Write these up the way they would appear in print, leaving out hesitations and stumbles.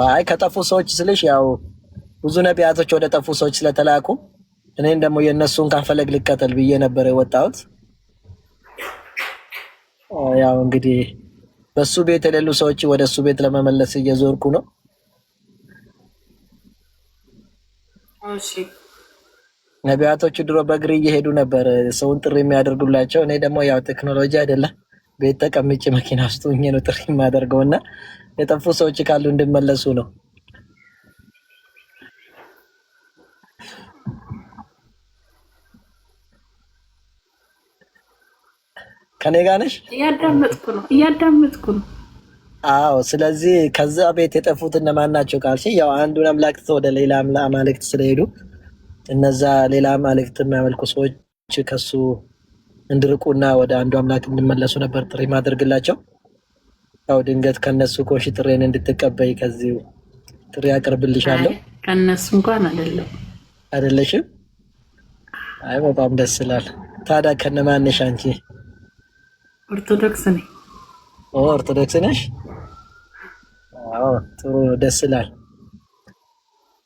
አይ ከጠፉ ሰዎች ስልሽ ያው ብዙ ነቢያቶች ወደ ጠፉ ሰዎች ስለተላኩ እኔን ደግሞ የእነሱን ካፈለግ ልከተል ብዬ ነበር የወጣሁት። ያው እንግዲህ በሱ ቤት የሌሉ ሰዎች ወደ እሱ ቤት ለመመለስ እየዞርኩ ነው። እሺ ነቢያቶቹ ድሮ በእግር እየሄዱ ነበር ሰውን ጥሪ የሚያደርጉላቸው። እኔ ደግሞ ያው ቴክኖሎጂ አይደለም ቤት ተቀምጬ መኪና ውስጥ ሆኜ ነው ጥሪ የማደርገውና የጠፉ ሰዎች ካሉ እንድመለሱ ነው። ከኔ ጋር ነሽ? እያዳመጥኩ ነው። አዎ። ስለዚህ ከዛ ቤት የጠፉት እነማን ናቸው ካልሽ ያው አንዱን አምላክ ወደ ሌላ አማልክት ስለሄዱ እነዛ ሌላ አማልክት የሚያመልኩ ሰዎች ከሱ እንድርቁና ወደ አንዱ አምላክ እንዲመለሱ ነበር ጥሪ ማድረግላቸው። ያው ድንገት ከነሱ ኮሽ ጥሬን እንድትቀበይ ከዚህ ጥሪ አቀርብልሻለሁ። ከነሱ እንኳን አይደለሽም? አይ በጣም ደስ ይላል። ታዲያ ከነማን ነሽ አንቺ? ኦርቶዶክስ ነኝ። ኦርቶዶክስ ነሽ? አዎ ጥሩ ደስ ይላል።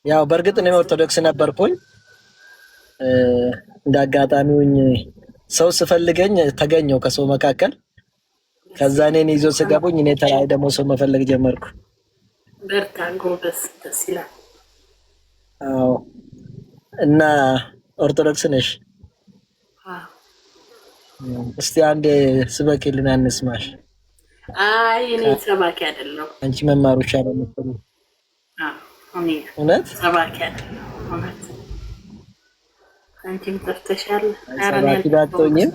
ያው በእርግጥ እኔ ኦርቶዶክስ ነበርኩኝ። እንዳጋጣሚውኝ ሰው ስፈልገኝ ተገኘው ከሰው መካከል። ከዛ እኔን ይዞ ስገቡኝ እኔ ተላይ ደግሞ ሰው መፈለግ ጀመርኩ። በርታ ጎበዝ፣ ደስ ይላል። አዎ። እና ኦርቶዶክስ ነሽ? እስቲ አንዴ ስበኪልን አንስማሽ። አይ እኔ ሰባኪ አይደለሁም። አንቺ መማሩ ይሻላል መሰለኝ። እውነት ሰባኪ አይደለሁም። እውነት አንቺም ጠፍተሻል። ሰባኪ ባትሆኝም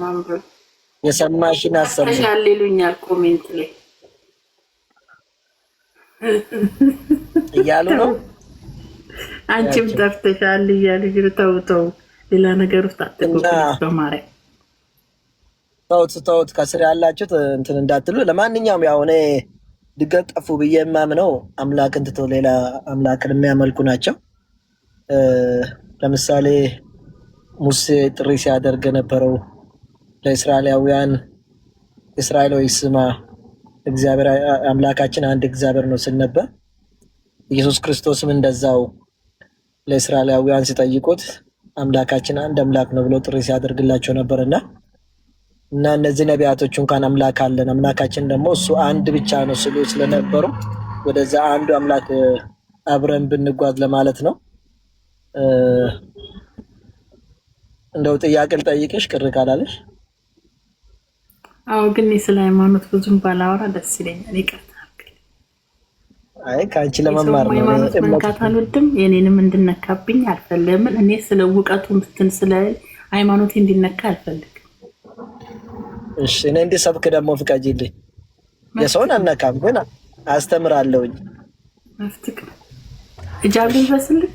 የሰማሽን አሰማሽ ጠፍተሻል ይሉኛል ኮሜንት ላይ እያሉ ነው። አንቺም ጠፍተሻል እያሉ ተው ሌላ ነገር ውስጥ አትገቡ በማርያም ተውት ከስር ያላችሁት እንትን እንዳትሉ። ለማንኛውም ያው እኔ ድንገት ጠፉ ብዬ የማምነው አምላክን ትተው ሌላ አምላክን የሚያመልኩ ናቸው። ለምሳሌ ሙሴ ጥሪ ሲያደርግ የነበረው ለእስራኤላውያን እስራኤላዊ ስማ እግዚአብሔር አምላካችን አንድ እግዚአብሔር ነው ሲል ነበር። ኢየሱስ ክርስቶስም እንደዛው ለእስራኤላውያን ሲጠይቁት አምላካችን አንድ አምላክ ነው ብሎ ጥሪ ሲያደርግላቸው ነበርና እና እነዚህ ነቢያቶች እንኳን አምላክ አለን አምላካችን ደግሞ እሱ አንድ ብቻ ነው ሲሉ ስለነበሩ ወደዛ አንዱ አምላክ አብረን ብንጓዝ ለማለት ነው። እንደው ጥያቄ ልጠይቅሽ ቅር ካላለሽ? አዎ፣ ግን ስለ ሃይማኖት ብዙም ባላወራ ደስ ይለኛል። ይቅርታ። አይ ከአንቺ ለመማር ነው። ሃይማኖት መንካት አልወድም፣ የኔንም እንድነካብኝ አልፈልግም። እኔ ስለ እውቀቱ እንትን ስለ ሃይማኖቴ እንዲነካ አልፈልግም። እሺ፣ እኔ እንዲሰብክ ደግሞ ፍቃጂልኝ። የሰውን አልነካም ግን አስተምራለሁኝ። መፍትክ እጃብ ልበስልክ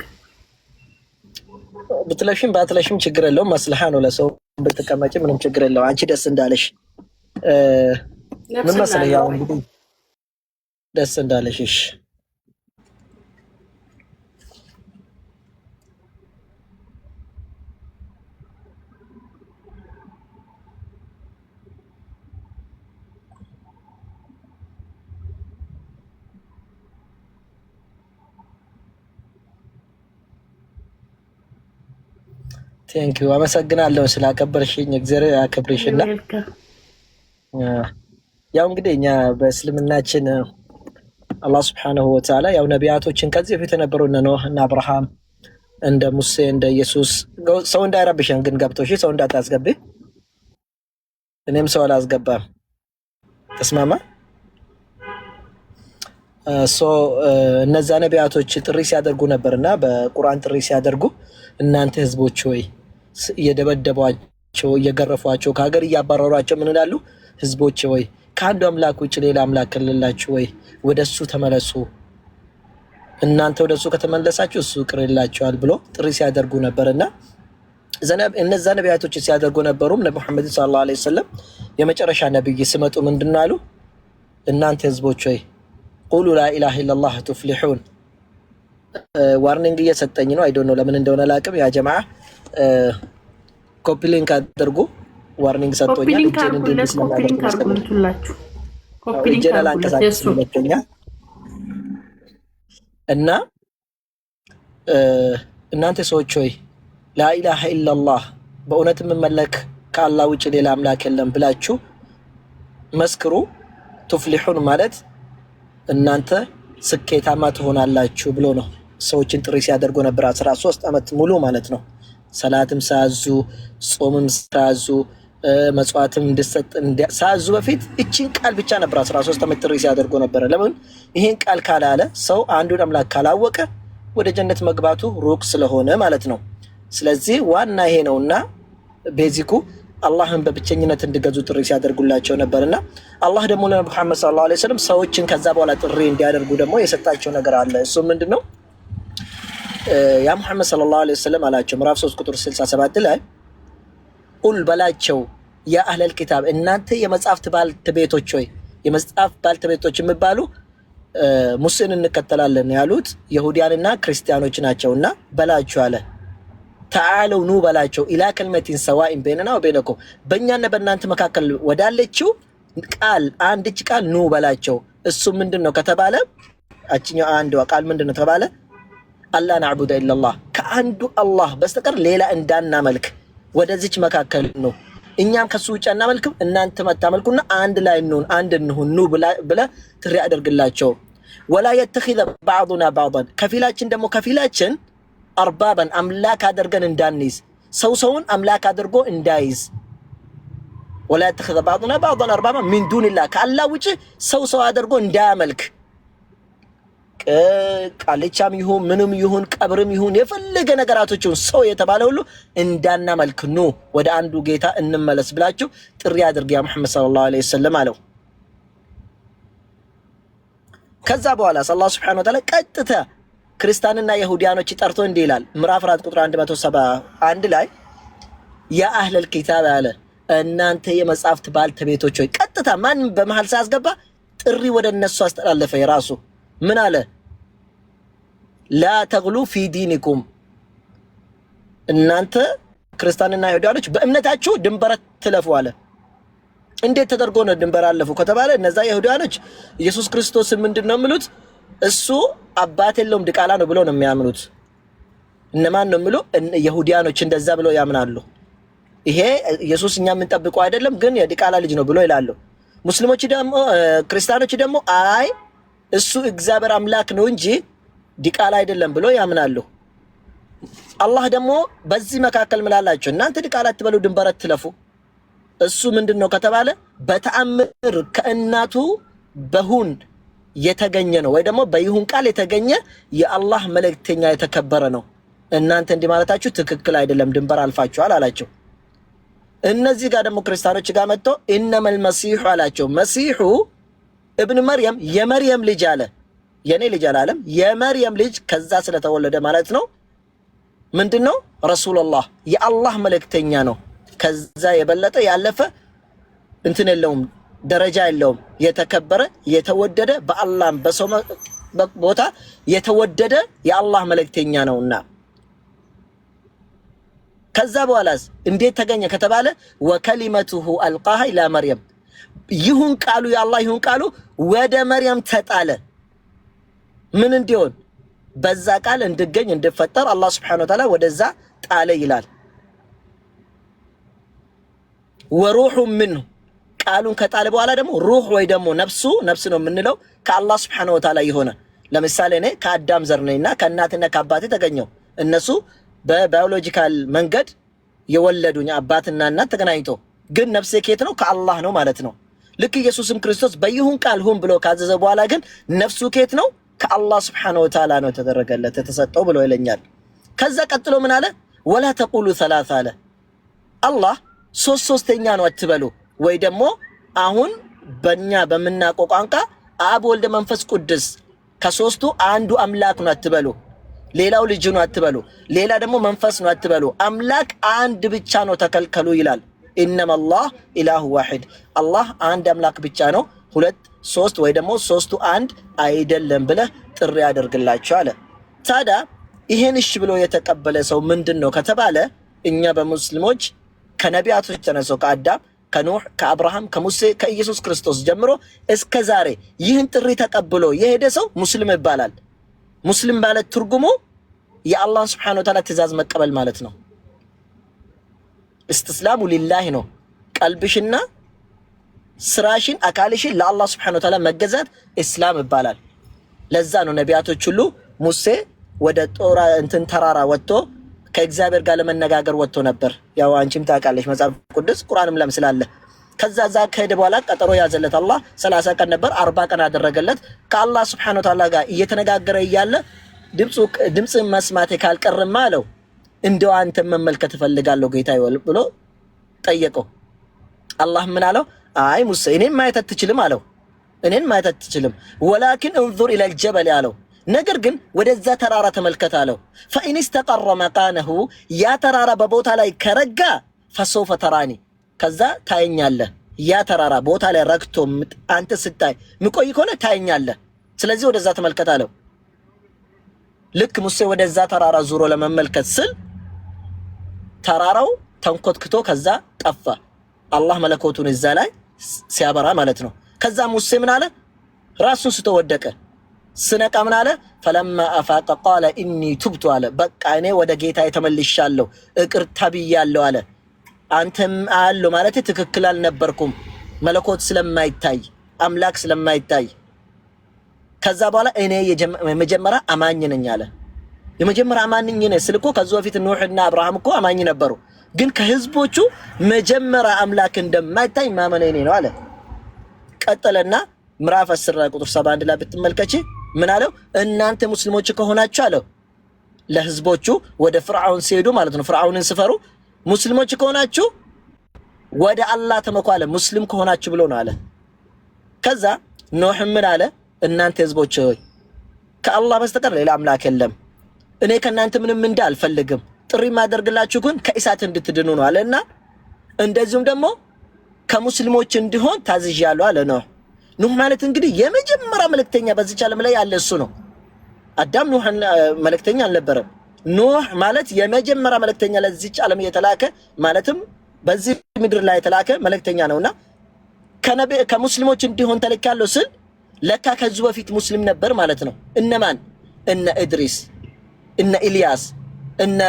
ብትለሽም ባትለሽም ችግር የለውም። መስልሃ ነው። ለሰው ብትቀመጪ ምንም ችግር የለውም። አንቺ ደስ እንዳለሽ ምን መሰለኝ፣ ያው እንግዲህ ደስ እንዳለሽ። እሺ ቴንኪው አመሰግናለሁ ስላከበርሽኝ። እግዚአብሔር ያከብርሽና ያው እንግዲህ እኛ በእስልምናችን አላህ Subhanahu Wa Ta'ala ያው ነቢያቶችን ከዚህ በፊት የነበሩ እነ ኖህ እና አብርሃም እንደ ሙሴ እንደ ኢየሱስ ሰው እንዳይረብሽን ግን ገብቶሽ ሰው እንዳታስገቢ። እኔም ሰው አላስገባም። ተስማማ? እነዛ ነቢያቶች ጥሪ ሲያደርጉ ነበርና በቁርአን ጥሪ ሲያደርጉ እናንተ ህዝቦች ሆይ እየደበደቧቸው እየገረፏቸው ከሀገር እያባረሯቸው ምን ይላሉ? ህዝቦች ሆይ ከአንዱ አምላክ ውጭ ሌላ አምላክ ከሌላችሁ ወይ ወደሱ ተመለሱ፣ እናንተ ወደሱ ከተመለሳችሁ እሱ ይቅር ይላችኋል ብሎ ጥሪ ሲያደርጉ ነበርና እነዛ ነቢያቶች ሲያደርጉ ነበሩም ነብዩ መሐመድ ሰለላሁ ዐለይሂ ወሰለም የመጨረሻ ነብይ ሲመጡ ምንድነው አሉ? እናንተ ህዝቦች ሆይ ቁሉ ላ ኢላሃ ኢላላህ ቱፍሊሑን። ዋርኒንግ እየሰጠኝ ነው። አይ ዶንት ኖ ለምን እንደሆነ አላውቅም። ያ ጀማዓ ኮፒ ሊንክ አድርጉ። ዋርኒንግ ሰጥቶኛል። ኮፒ ሊንክ አድርጉላችሁ። ኮፒ ሊንክ አድርጉላችሁ። ሁለተኛ እና እናንተ ሰዎች ሆይ ላኢላሃ ኢላላህ በእውነት መመለክ ከአላህ ውጭ ሌላ አምላክ የለም ብላችሁ መስክሩ ቱፍሊሑን ማለት እናንተ ስኬታማ ትሆናላችሁ ብሎ ነው ሰዎችን ጥሪ ሲያደርጉ ነበር 13 ዓመት ሙሉ ማለት ነው። ሰላትም ሳያዙ ጾምም ሳያዙ መጽዋዕትም እንድሰጥ ሳያዙ በፊት እቺን ቃል ብቻ ነበር 13 ዓመት ጥሪ ሲያደርጉ ነበር። ለምን ይሄን ቃል ካላለ ሰው አንዱን አምላክ ካላወቀ ወደ ጀነት መግባቱ ሩቅ ስለሆነ ማለት ነው። ስለዚህ ዋና ይሄ ነውና ቤዚኩ አላህን በብቸኝነት እንዲገዙ ጥሪ ሲያደርጉላቸው ነበርና አላህ ደግሞ ለሙሐመድ ሰለላሁ ዐለይሂ ወሰለም ሰዎችን ከዛ በኋላ ጥሪ እንዲያደርጉ ደግሞ የሰጣቸው ነገር አለ። እሱ ምንድነው? ያ ሙሐመድ ሰለላሁ ዐለይሂ ወሰለም አላቸው ምዕራፍ 3 ቁጥር 67 ላይ ቁል በላቸው ያ አህለል ኪታብ እናንተ የመጽሐፍት ባልተቤቶች ሆይ የመጽሐፍ ባልተቤቶች የሚባሉ ሙስሊምን እንከተላለን ያሉት ይሁዲያንና ክርስቲያኖች ናቸውና በላቸው አለ ተዓለው ኑ በላቸው ኢላ ከልመቲን ሰዋኢን በይነና ወበይነኩም በእኛና በእናንተ መካከል ወዳለችው ቃል አንድች ቃል ኑ በላቸው። እሱ ምንድነው ከተባለ አጭኛው አንዱ ቃል ምንድነው ተባለ አላ ነዕቡደ ኢላላህ ከአንዱ አላህ በስተቀር ሌላ እንዳናመልክ ወደዚች መካከል ነው። እኛም ከሱ ውጭ እናመልክም እናንተ መታመልኩና አንድ ላይ እንሁን አንድ እንሁን ኑ ብለ ጥሪ አድርግላቸው። ወላ የተኺዘ ባዕዱና ባዕዳን ከፊላችን ደግሞ ከፊላችን አርባባን አምላክ አድርገን እንዳንይዝ ሰውን አምላክ አድርጎ እንዳይዝ። ወላ የተኺዘ ባዕዱና ባዕዳን አርባባን ሚን ዱንላህ ከአላህ ውጭ ሰው አድርጎ እንዳያመልክ ቃልቻም ይሁን ምንም ይሁን ቀብርም ይሁን የፈለገ ነገራቶችን ሰው የተባለ ሁሉ እንዳናመልክ ኑ ወደ አንዱ ጌታ እንመለስ ብላችሁ ጥሪ አድርግ ያ መሐመድ ሰለላሁ ዐለይሂ ወሰለም አለው። ከዛ በኋላ አላህ ሱብሓነሁ ወተዓላ ቀጥታ ክርስቲያንና ይሁዲያኖች ጠርቶ እንዲህ ይላል ምዕራፍ 4 ቁጥር 171 ላይ ያ አህለል ኪታብ አለ እናንተ የመጽሐፍት ባልተቤቶች ሆይ ቀጥታ ማን በመሃል ሳያስገባ ጥሪ ወደ እነሱ አስተላለፈ። የራሱ ምን አለ ላ ተግሉ ፊ ዲኒኩም እናንተ ክርስቲያንና ይሁዲያኖች በእምነታችሁ ድንበር ትለፉ አለ። እንዴት ተደርጎ ነው ድንበር አለፉ ከተባለ እነዛ ይሁዲያኖች ኢየሱስ ክርስቶስ ምንድነው የሚሉት እሱ አባት የለውም ድቃላ ነው ብሎ ነው የሚያምኑት። እነማን ነው የሚሉ ይሁዲያኖች እንደዛ ብሎ ያምናሉ። ይሄ ኢየሱስ እኛ የምንጠብቀው አይደለም ግን የድቃላ ልጅ ነው ብሎ ይላሉ። ሙስሊሞች ደግሞ ክርስቲያኖች ደግሞ አይ እሱ እግዚአብሔር አምላክ ነው እንጂ ዲቃላ አይደለም ብሎ ያምናሉ። አላህ ደግሞ በዚህ መካከል ምላላቸው እናንተ ዲቃላ አትበሉ ድንበር አትለፉ። እሱ ምንድነው ከተባለ በተአምር ከእናቱ በሁን የተገኘ ነው ወይ ደግሞ በይሁን ቃል የተገኘ የአላህ መልእክተኛ የተከበረ ነው። እናንተ እንዲህ ማለታችሁ ትክክል አይደለም ድንበር አልፋችኋል አላቸው። እነዚህ ጋር ደግሞ ክርስቲያኖች ጋር መጥቶ ኢነመል መሲሑ አላቸው። መሲሑ እብን መርየም የመርየም ልጅ አለ። የኔ ልጅ አላለም የመርየም ልጅ ከዛ ስለተወለደ ማለት ነው ምንድነው ረሱላህ የአላህ መልእክተኛ ነው። ከዛ የበለጠ ያለፈ እንትን የለውም ደረጃ የለውም። የተከበረ የተወደደ በአላህ በሰው ቦታ የተወደደ የአላህ መልእክተኛ ነውና ከዛ በኋላስ እንዴት ተገኘ ከተባለ ወከሊመቱሁ አልቃሃ ኢላ መርየም ይሁን ቃሉ የአላህ ይሁን ቃሉ ወደ መርየም ተጣለ። ምን እንዲሆን በዛ ቃል እንድገኝ እንድፈጠር አላህ Subhanahu Wa Ta'ala ወደዛ ጣለ ይላል። ወሩሁ ምንሁ ቃሉን ከጣለ በኋላ ደግሞ ሩህ ወይ ደግሞ ነፍስ ነው የምንለው ከአላህ Subhanahu Wa Ta'ala የሆነ ለምሳሌ እኔ ከአዳም ዘር ነኝና ከእናትና ከአባቴ ተገኘው እነሱ በባዮሎጂካል መንገድ የወለዱኝ አባትና እናት ተገናኝቶ ግን ነፍሴ ከየት ነው ከአላህ ነው ማለት ነው። ልክ ኢየሱስም ክርስቶስ በይሁን ቃል ሁን ብሎ ካዘዘ በኋላ ግን ነፍሱ ከየት ነው ከአላህ Subhanahu Wa Ta'ala ነው ተደረገለት ተሰጠው ብሎ ይለኛል። ከዛ ቀጥሎ ምን አለ ወላ ተቁሉ ሰላሳ አለ አላህ ሶስተኛ ነው አትበሉ ወይ ደግሞ አሁን በእኛ በመናቆ ቋንቋ አብ ወልድ መንፈስ ቅዱስ ከሶስቱ አንዱ አምላክ ነው አትበሉ። ሌላው ልጅ ነው አትበሉ። ሌላ ደግሞ መንፈስ ነው አትበሉ። አምላክ አንድ ብቻ ነው ተከልከሉ ይላል። ኢነማ አላህ ኢላሁ ዋሂድ አላህ አንድ አምላክ ብቻ ነው ሁለት ሶስት ወይ ደግሞ ሶስቱ አንድ አይደለም ብለህ ጥሪ ያደርግላችሁ አለ። ታዲያ ይሄን እሺ ብሎ የተቀበለ ሰው ምንድነው ከተባለ እኛ በሙስሊሞች ከነቢያቶች ተነሶ ከአዳም ከኖህ ከአብርሃም ከሙሴ ከኢየሱስ ክርስቶስ ጀምሮ እስከ ዛሬ ይህን ጥሪ ተቀብሎ የሄደ ሰው ሙስሊም ይባላል። ሙስሊም ማለት ትርጉሙ የአላህ Subhanahu Wa Ta'ala ትእዛዝ መቀበል ማለት ነው። استسلام لله ነው። ቀልብሽና ስራሽን አካልሽን ለአላህ Subhanahu Wa Ta'ala መገዛት እስላም ይባላል። ለዛ ነው ነቢያቶች ሁሉ ሙሴ ወደ ጦራ እንትን ተራራ ወጥቶ ከእግዚአብሔር ጋር ለመነጋገር ወጥቶ ነበር። ያው አንቺም ታውቃለሽ መጽሐፍ ቅዱስ ቁርአንም ለም ስላለ ከዛ ከሄደ በኋላ ቀጠሮ ያዘለት አላህ 30 ቀን ነበር 40 ቀን አደረገለት። ከአላህ Subhanahu Wa Ta'ala ጋር እየተነጋገረ እያለ ድምጽ መስማት ካልቀረማ አለው እንደው አንተ መመልከት ፈልጋለሁ ጌታዬ ብሎ ጠየቀው። አላህ ምን አለው? አይ ሙሴ እኔን ማየት አትችልም አለው። እኔን ማየት አትችልም ወላኪን انظر الى الجبل አለው። ነገር ግን ወደዛ ተራራ ተመልከት አለው። فإن استقر مكانه ያ ተራራ በቦታ ላይ ከረጋ فسوف تراني ከዛ ታየኛለህ። ያ ተራራ ቦታ ላይ ረግቶ አንተ ስታይ ምቆይ ከሆነ ታየኛለህ። ስለዚህ ወደዛ ተመልከት አለው። ልክ ሙሴ ወደዛ ተራራ ዙሮ ለመመልከት ስል ተራራው ተንኮትክቶ ከዛ ጠፋ። አላህ መለኮቱን እዛ ላይ ሲያበራ ማለት ነው። ከዛ ሙሴ ምን አለ? ራሱን ስቶ ወደቀ። ስነቃ ምን አለ? فلما افاق قال اني تبت አለ። በቃ እኔ ወደ ጌታዬ ተመልሻለሁ ይቅርታ ብያለሁ አለ። አንተም አለው ማለት ትክክል አልነበርኩም መለኮት ስለማይታይ አምላክ ስለማይታይ። ከዛ በኋላ እኔ የመጀመሪያ አማኝ ነኝ አለ። የመጀመሪያ አማኝ ነኝ ስልኮ ከዛ በፊት ኑህና አብርሃም እኮ አማኝ ነበሩ፣ ግን ከህዝቦቹ መጀመሪያ አምላክ እንደማይታይ ማመን እኔ ነው አለ። ቀጠለና ምዕራፍ 10 ቁጥር 71 ላይ ብትመልከቺ ምን አለው? እናንተ ሙስሊሞች ከሆናችሁ አለው ለህዝቦቹ ወደ ፍርዓውን ሲሄዱ ማለት ነው። ፍርዓውንን ሲፈሩ ሙስሊሞች ከሆናችሁ ወደ አላህ ተመኩ አለ። ሙስሊም ከሆናችሁ ብሎ ነው አለ። ከዛ ኖህ ምን አለ? እናንተ ህዝቦች ሆይ ከአላህ በስተቀር ሌላ አምላክ የለም። እኔ ከናንተ ምንም እንደ አልፈልግም። ጥሪ ማደርግላችሁ ግን ከእሳት እንድትድኑ ነው አለና እንደዚሁም ደግሞ ከሙስሊሞች እንዲሆን ታዝዣለሁ አለ ነው። ኑህ ማለት እንግዲህ የመጀመሪያ መልእክተኛ በዚህ ዓለም ላይ ያለ እሱ ነው። አዳም ኑህ መልእክተኛ አልነበረም። ኑህ ማለት የመጀመሪያ መልእክተኛ ለዚህ ዓለም የተላከ ማለትም በዚህ ምድር ላይ የተላከ መልእክተኛ ነውና ከሙስሊሞች እንዲሆን ተልካለሁ ስል ለካ ከዚህ በፊት ሙስሊም ነበር ማለት ነው። እነማን? እነ ኢድሪስ፣ እነ ኢልያስ፣ እነ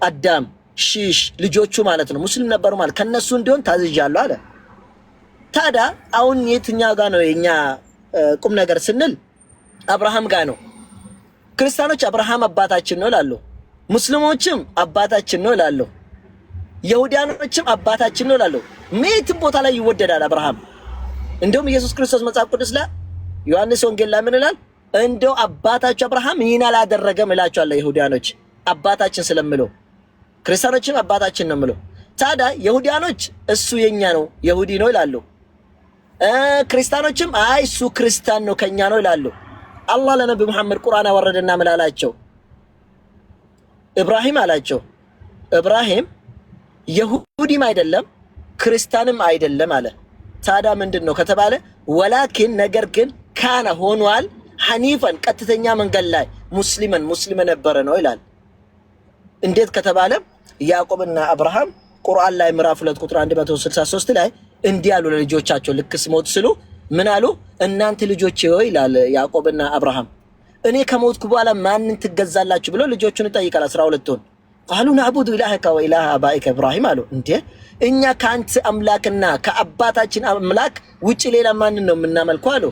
አዳም ሺሽ ልጆቹ ማለት ነው ሙስሊም ነበሩ ማለት ከነሱ እንዲሆን ታዝዣለሁ አለ። ታዲያ አሁን የትኛው ጋር ነው የኛ ቁም ነገር ስንል አብርሃም ጋር ነው። ክርስቲያኖች አብርሃም አባታችን ነው ይላሉ፣ ሙስሊሞችም አባታችን ነው ይላሉ፣ ይሁዳኖችም አባታችን ነው ይላሉ። የትም ቦታ ላይ ይወደዳል አብርሃም። እንደውም ኢየሱስ ክርስቶስ መጽሐፍ ቅዱስ ላይ ዮሐንስ ወንጌል ላይ ምን ይላል? እንደው አባታቸው አብርሃም ይህን አላደረገም ይላቸዋል ይሁዳኖች አባታችን ስለምለው፣ ክርስቲያኖችም አባታችን ነው ምለው። ታዲያ ይሁዳኖች እሱ የኛ ነው ይሁዲ ነው ይላሉ፣ ክርስቲያኖችም አይ እሱ ክርስቲያን ነው ከኛ ነው ይላሉ። አላህ ለነብዩ መሐመድ ቁርአን አወረደና መላላቸው ኢብራሂም አላቸው፣ ኢብራሂም ይሁዲም አይደለም ክርስቲያንም አይደለም አለ። ታዲያ ምንድነው ከተባለ ወላኪን ነገር ግን ካነ ሆኗል ሐኒፈን ቀጥተኛ መንገድ ላይ ሙስሊም ነበረ ነው ይላል። እንዴት ከተባለ ያዕቆብና አብርሃም ቁርአን ላይ ምዕራፍ 2 ቁጥር 163 ላይ እንዲህ ያሉ ለልጆቻቸው ልክ ስሞት ስሉ ምን አሉ? እናንተ ልጆቼ ሆይ ይላል ያዕቆብና አብርሃም እኔ ከሞትኩ በኋላ ማንን ትገዛላችሁ ብሎ ልጆቹን ይጠይቃል 12ቱን። ቃሉ ነዕቡዱ ኢላሀከ ወኢላሀ አባኢከ ኢብራሂም አሉ። እንዴ እኛ ካንተ አምላክና ከአባታችን አምላክ ውጪ ሌላ ማንን ነው የምናመልከው አሉ።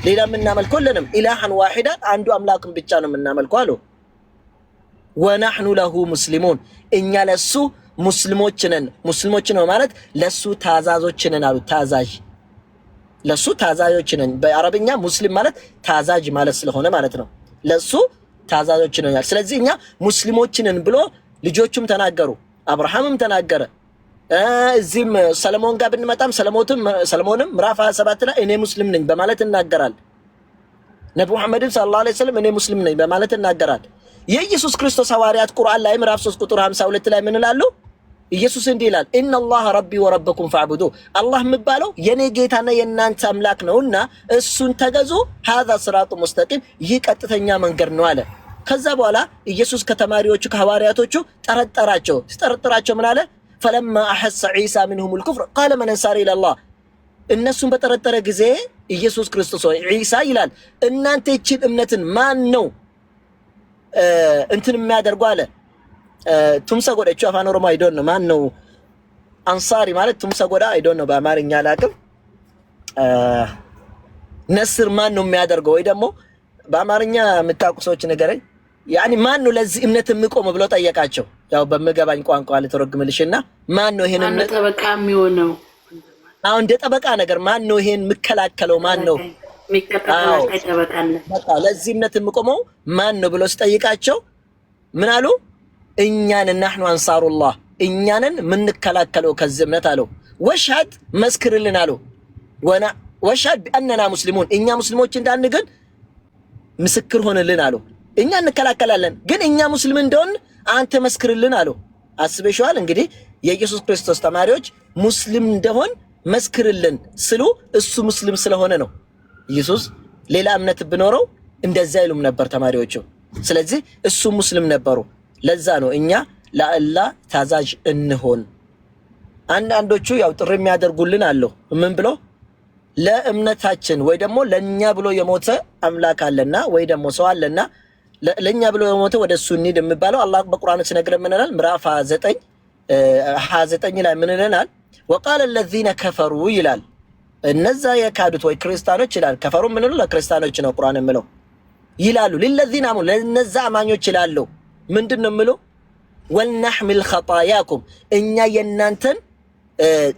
ሌላ የምናመልከው የለንም፣ ኢላሃን ዋሂዳን አንዱ አምላክን ብቻ ነው የምናመልከው አሉ። ወነሕኑ ለሁ ሙስሊሙን እኛ ለሱ ሙስሊሞች ነን። ሙስሊሞች ነው ማለት ለሱ ታዛዦች ነን አሉ። ታዛዥ ለሱ ታዛዦች ነን። በአረብኛ ሙስሊም ማለት ታዛዥ ማለት ስለሆነ ማለት ነው። ለሱ ታዛዦች ነን። ስለዚህ እኛ ሙስሊሞች ነን ብሎ ልጆቹም ተናገሩ፣ አብርሃምም ተናገረ። እዚህም ሰለሞን ጋር ብንመጣም ሰለሞንም ምዕራፍ 27 ላይ እኔ ሙስሊም ነኝ በማለት ይናገራል። ነብዩ መሐመድ ሰለላሁ ዐለይሂ ወሰለም እኔ ሙስሊም ነኝ በማለት ይናገራል። የኢየሱስ ክርስቶስ ሐዋርያት ቁርአን ላይ ምዕራፍ 3 ቁጥር 52 ላይ ምን ይላሉ? ኢየሱስ እንዲህ ይላል ኢነላህ ረቢ ወረበኩም ፈዕቡዱ አላህ የሚባለው የኔ ጌታና የእናንተ አምላክ ነውና እሱን ተገዙ። ሀዛ ሲራጡ ሙስተቂም ይህ ቀጥተኛ መንገድ ነው አለ። ከዛ በኋላ ኢየሱስ ከተማሪዎቹ ከሐዋርያቶቹ ጠረጠራቸው። ሲጠረጥራቸው ምን አለ? ፈለማ አሐሰ ዒሳ ሚንሁም ልኩፍር ቃለ መን አንሳሪ ኢለላህ እነሱን በጠረጠረ ጊዜ ኢየሱስ ክርስቶስ ወይ ዒሳ ይላል እናንተ እቺን እምነትን ማን ነው እንትን የሚያደርገው አለ ቱምሳ ጎዳችሁ አፋን ኦሮሞ አይዶን ነው ማን ነው አንሳሪ ማለት ቱምሳ ጎዳ አይዶን ነው በአማርኛ አላውቅም ነስር ማን ነው የሚያደርገው ወይ ደግሞ በአማርኛ የምታውቁ ሰዎች ነገረኝ ያኒ ማን ነው ለዚህ እምነት የሚቆም ብሎ ጠየቃቸው ያው በመገባኝ ቋንቋ ልተረጉምልሽና ማን ነው ይሄን እምነት ጠበቃ የሚሆነው አሁን እንደ ጠበቃ ነገር ማን ነው ይሄን መከላከለው ማን ነው የሚከታተለው ጠበቃለ በቃ ለዚህ እምነት የሚቆመው ማን ነው ብሎ ሲጠይቃቸው ምን አሉ እኛን نحن انصار الله እኛንን ምንከላከለው ከዚህ እምነት አለው ወሽሃድ መስክርልን አለው ወሽሃድ باننا مسلمون እኛ ሙስሊሞች እንዳንገን ምስክር ሆነልን አለው እኛ እንከላከላለን ግን እኛ ሙስሊም እንደሆን አንተ መስክርልን አለው አስበሽዋል እንግዲህ የኢየሱስ ክርስቶስ ተማሪዎች ሙስሊም እንደሆን መስክርልን ስሉ እሱ ሙስሊም ስለሆነ ነው ኢየሱስ ሌላ እምነት ቢኖረው እንደዛ ይሉም ነበር ተማሪዎቹ ስለዚህ እሱ ሙስሊም ነበሩ ለዛ ነው እኛ ለአላህ ታዛዥ እንሆን አንዳንዶቹ ያው ጥሪ የሚያደርጉልን አለው ምን ብሎ ለእምነታችን ወይ ደግሞ ለኛ ብሎ የሞተ አምላክ አለና ወይ ደግሞ ሰው አለና ለኛ ብሎ የሞተ ወደሱ እንሂድ የሚባለው አላህ በቁርአኑ ሲነግረን ምን ይላል ምዕራፍ 29 ላይ ምን ይላል وقال الذين كفروا ይላል እነዛ የካዱት ወይ ክርስቲያኖች ይላል ከፈሩ ምን ነው ለክርስቲያኖች ነው ቁርአን የሚለው ይላሉ ለلذين امنوا ለነዛ አማኞች ይላሉ ምንድነው የሚለው ወልነህሚል خطاياكم እኛ የናንተን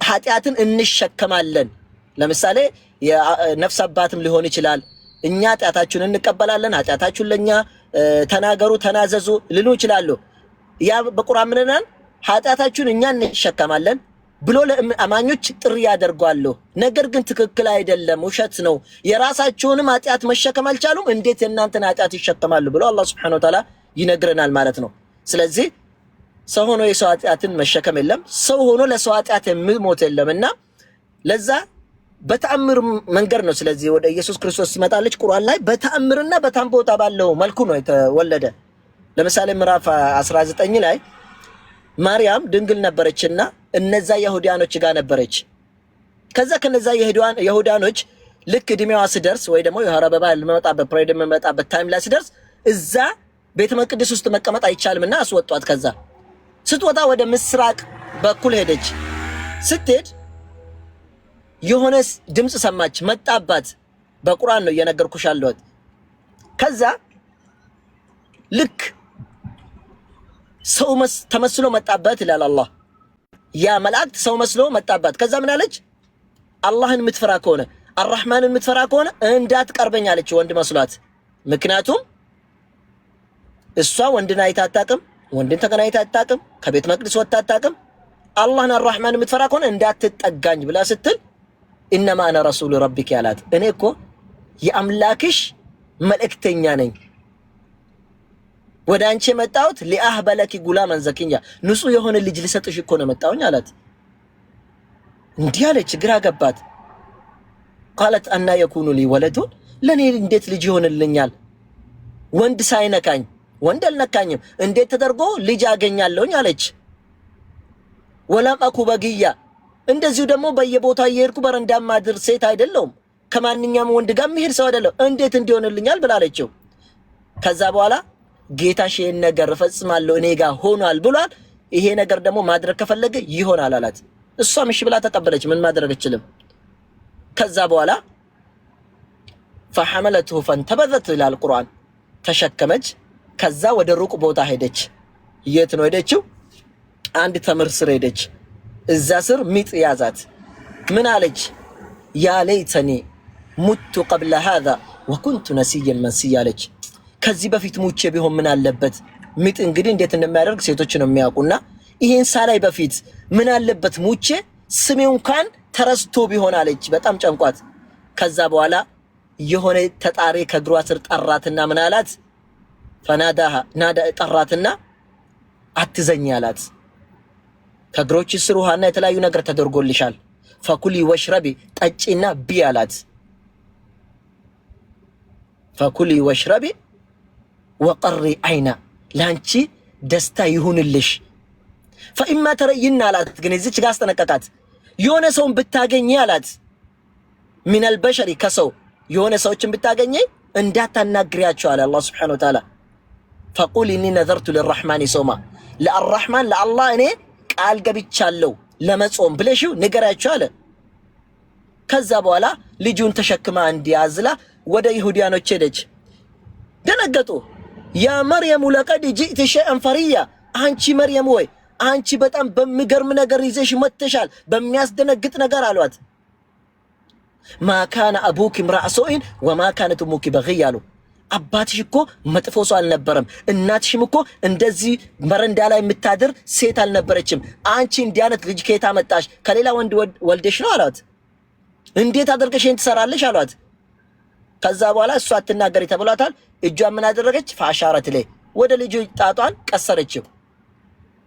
ኃጢያትን እንሸከማለን ለምሳሌ የነፍስ አባትም ሊሆን ይችላል እኛ ኃጢያታችሁን እንቀበላለን ኃጢያታችሁን ለኛ ተናገሩ ተናዘዙ ሊሉ ይችላሉ ያ በቁርአን ምንናን ኃጢያታችሁን እኛ እንሸከማለን ብሎ ለአማኞች ጥሪ ያደርጋሉ ነገር ግን ትክክል አይደለም ውሸት ነው የራሳቸውንም ኃጢያት መሸከም አልቻሉም እንዴት የናንተን ኃጢያት ይሸከማሉ ብሎ አላህ Subhanahu Wa Ta'ala ይነግረናል ማለት ነው ስለዚህ ሰው ሆኖ የሰው ኃጢያትን መሸከም የለም ሰው ሆኖ ለሰው ኃጢያት የሚሞት የለምና ለዛ በተአምር መንገር ነው ስለዚህ ወደ ኢየሱስ ክርስቶስ ሲመጣልሽ ቁርአን ላይ በተአምርና በታምቦታ ባለው መልኩ ነው የተወለደ ለምሳሌ ምዕራፍ 19 ላይ ማርያም ድንግል ነበረችና እነዛ ይሁዳኖች ጋር ነበረች ከዛ ከነዛ ይሁዳኖች ልክ እድሜዋ ሲደርስ ወይ ደግሞ የሐረበባ ለመጣበት ፕሬድም መጣበት ታይም ላይ ሲደርስ እዛ ቤተ መቅደስ ውስጥ መቀመጥ አይቻልምና አስወጣት ከዛ ስትወጣ ወደ ምስራቅ በኩል ሄደች ስትሄድ የሆነስ ድምጽ ሰማች መጣባት በቁርአን ነው የነገርኩሽ አለሁት ከዛ ልክ ሰው ተመስሎ መጣባት ይላል አላህ ያ መልአክ ሰው መስሎ መጣባት ከዛ ምን አለች አላህን ምትፈራ ከሆነ አርrahማንን ምትፈራ ከሆነ እንዳትቀርበኝ አለች ወንድ መስሏት ምክንያቱም እሷ ወንድን አይታ አታውቅም ወንድን ተገናኝታ አታውቅም ከቤት መቅደስ ወጣ አታውቅም አላህን አርrahማንን ምትፈራ ከሆነ እንዳትጠጋኝ ብላ ስትል انما انا رسول ربك ያላት እኔ እኮ የአምላክሽ መልእክተኛ ነኝ ወዳንቺ መጣሁት ለአህበለኪ ጉላማን ዘኪኛ ንጹህ የሆነ ልጅ ልሰጥሽ እኮ ነው መጣሁኝ አላት እንዲህ አለች ግራ ገባት قالت ان يكون لي ولد ለኔ እንዴት ልጅ ይሆንልኛል ወንድ ሳይነካኝ ወንድ አልነካኝም እንዴት ተደርጎ ልጅ አገኛለሁኝ አለች ወላም አኩ በግያ እንደዚሁ ደግሞ በየቦታው የሄድኩ በረንዳም ማድር ሴት አይደለም ከማንኛውም ወንድ ጋር መሄድ ሰው አይደለም እንዴት እንዲሆንልኛል ብላለችው ከዛ በኋላ ጌታሽ ይሄን ነገር ፈጽማለሁ እኔ ጋር ሆኗል ብሏል ይሄ ነገር ደግሞ ማድረግ ከፈለገ ይሆናል አላት እሷም እሺ ብላ ተቀበለች ምን ማድረግ አይችልም ከዛ በኋላ فحملته فانتبذت الى القران ተሸከመች ከዛ ወደ ሩቅ ቦታ ሄደች የት ነው ሄደችው አንድ ተምር ስር ሄደች እዛ ስር ሚጥ ያዛት ምን አለች ያ ለይተኒ ሙቱ قبل هذا وكنت نسيا منسيا አለች ከዚህ በፊት ሙቼ ቢሆን ምን አለበት ሚጥ እንግዲህ እንዴት እንደሚያደርግ ሴቶች ነው የሚያውቁና ይሄን ሳላይ በፊት ምን አለበት ሙቼ ስሜው እንኳን ተረስቶ ቢሆን አለች በጣም ጨንቋት ከዛ በኋላ የሆነ ተጣሪ ከግሯ ስር ጠራትና ምን አላት فناداها نادى ጠራትና አትዘኝ አላት ከግሮች ስር ውሃና የተለያዩ ነገር ተደርጎልሻል فكلي واشربي ጠጪና ቢ አላት فكلي واشربي وقري عينا ላንቺ ደስታ ይሁንልሽ فإما ترين አላት ግን እዚች ጋር አስተነቀቃት የሆነ ሰውን ብታገኝ አላት ሚነል በሸሪ ከሰው የሆነ ሰዎችን ብታገኘ እንዳታናግሪያቸው አለ አላህ ሱብሓነሁ ወተዓላ። ፈቁል ኢኒ ነዘርቱ ሊረሕማን ሶማ ለአርረሕማን ለአላህ እኔ ቃል ገብቻለሁ ለመጾም ብለሽው ንገራቸው አለ። ከዛ በኋላ ልጁን ተሸክማ እንዲያዝላ ወደ ይሁዲያኖች ሄደች። ደነገጡ። ያ መርየም ለቀድ ጂእቲ ሸይአን ፈሪያ፣ አንቺ መርየም ወይ አንቺ በጣም በሚገርም ነገር ይዘሽ መጥተሻል፣ በሚያስደነግጥ ነገር አሏት። ማ ካነ አቡኪ ምራዕ ሶኢን ወማ ካነት እሙኪ በግይ አሉ። አባትሽ እኮ መጥፎ ሰው አልነበረም፣ እናትሽም እኮ እንደዚህ በረንዳ ላይ የምታድር ሴት አልነበረችም። አንቺ እንዲህ አይነት ልጅ ከየት አመጣሽ? ከሌላ ወንድ ወልደሽ ነው አሏት። እንዴት አድርገሽ ይሄን ትሰራለሽ አሏት። ከዛ በኋላ እሷ አትናገሪ ተብሏታል። እጇን ምን አደረገች? ፈአሻረት ላይ ወደ ልጁ ጣቷን ቀሰረችው።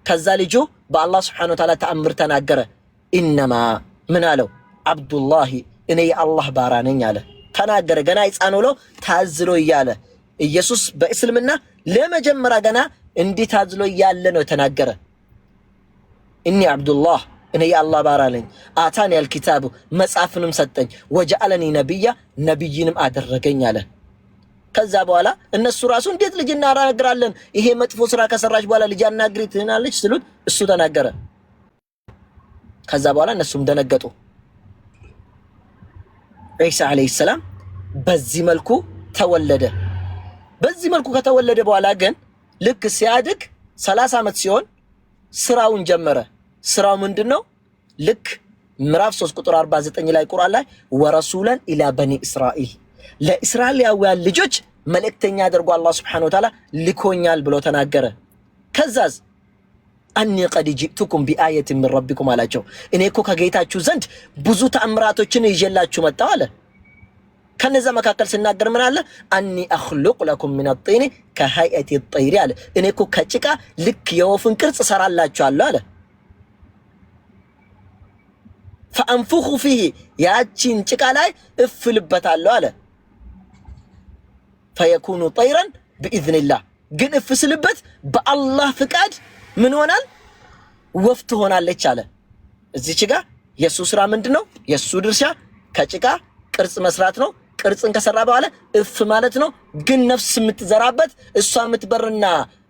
ከዛ ልጁ በአላህ ስብሐነሁ ወተዓላ ተአምር ተናገረ። ኢነማ ምን አለው? አብዱላሂ እኔ የአላህ ባራ ነኝ አለ። ተናገረ። ገና ሕፃን ሆኖ ታዝሎ እያለ ኢየሱስ በእስልምና ለመጀመሪያ ገና እንዲህ ታዝሎ እያለ ነው ተናገረ። ኢኒ አብዱላህ እኔ የአላህ ባራ ነኝ። አታኒ አልኪታቡ መጽሐፍንም ሰጠኝ። ወጀዐለኒ ነቢያ ነቢይንም አደረገኝ አለ። ከዛ በኋላ እነሱ ራሱ እንዴት ልጅ እናናግራለን? ይሄ መጥፎ ስራ ከሰራች በኋላ ልጅ አናግሪ ትናለች ስሉት እሱ ተናገረ። ከዛ በኋላ እነሱም ደነገጡ። ዒሳ አለይሂ ሰላም በዚህ መልኩ ተወለደ። በዚህ መልኩ ከተወለደ በኋላ ግን ልክ ሲያድግ 30 ዓመት ሲሆን ስራውን ጀመረ። ስራው ምንድነው? ልክ ምዕራፍ 3 ቁጥር 49 ላይ ቁርአን ላይ ወረሱለን ኢላ በኒ እስራኤል ለእስራኤላውያን ልጆች መልእክተኛ አድርጎ አላህ ሱብሓነሁ ወተዓላ ልኮኛል ብሎ ተናገረ። ከዛዝ አኒ ቀድ ጂእቱኩም ቢአየትን ሚን ረቢኩም አላቸው። እኔ እኮ ከጌታችሁ ዘንድ ብዙ ተአምራቶችን ይዤላችሁ መጣሁ አለ። ከነዛ መካከል ሲናገር ምን አለ? አኒ አኽሉቅ ለኩም ሚነ ጢኒ ከሀይአቲ ጠይሪ አለ። እኔ እኮ ከጭቃ ልክ የወፍን ቅርጽ ሰራላችኋለሁ አለ። ፈአንፉኹ ፊሂ ያቺን ጭቃ ላይ እፍልበታለሁ አለ። ፈየኩኑ ጠይረን ቢኢዝኒላህ ግን እፍስልበት በአላህ ፍቃድ ምን ሆናል? ወፍ ትሆናለች አለ። እዚች ጋር የሱ ስራ ምንድነው? የሱ ድርሻ ከጭቃ ቅርጽ መስራት ነው። ቅርጽን ከሰራ በኋላ እፍ ማለት ነው። ግን ነፍስ የምትዘራበት እሷ የምትበርና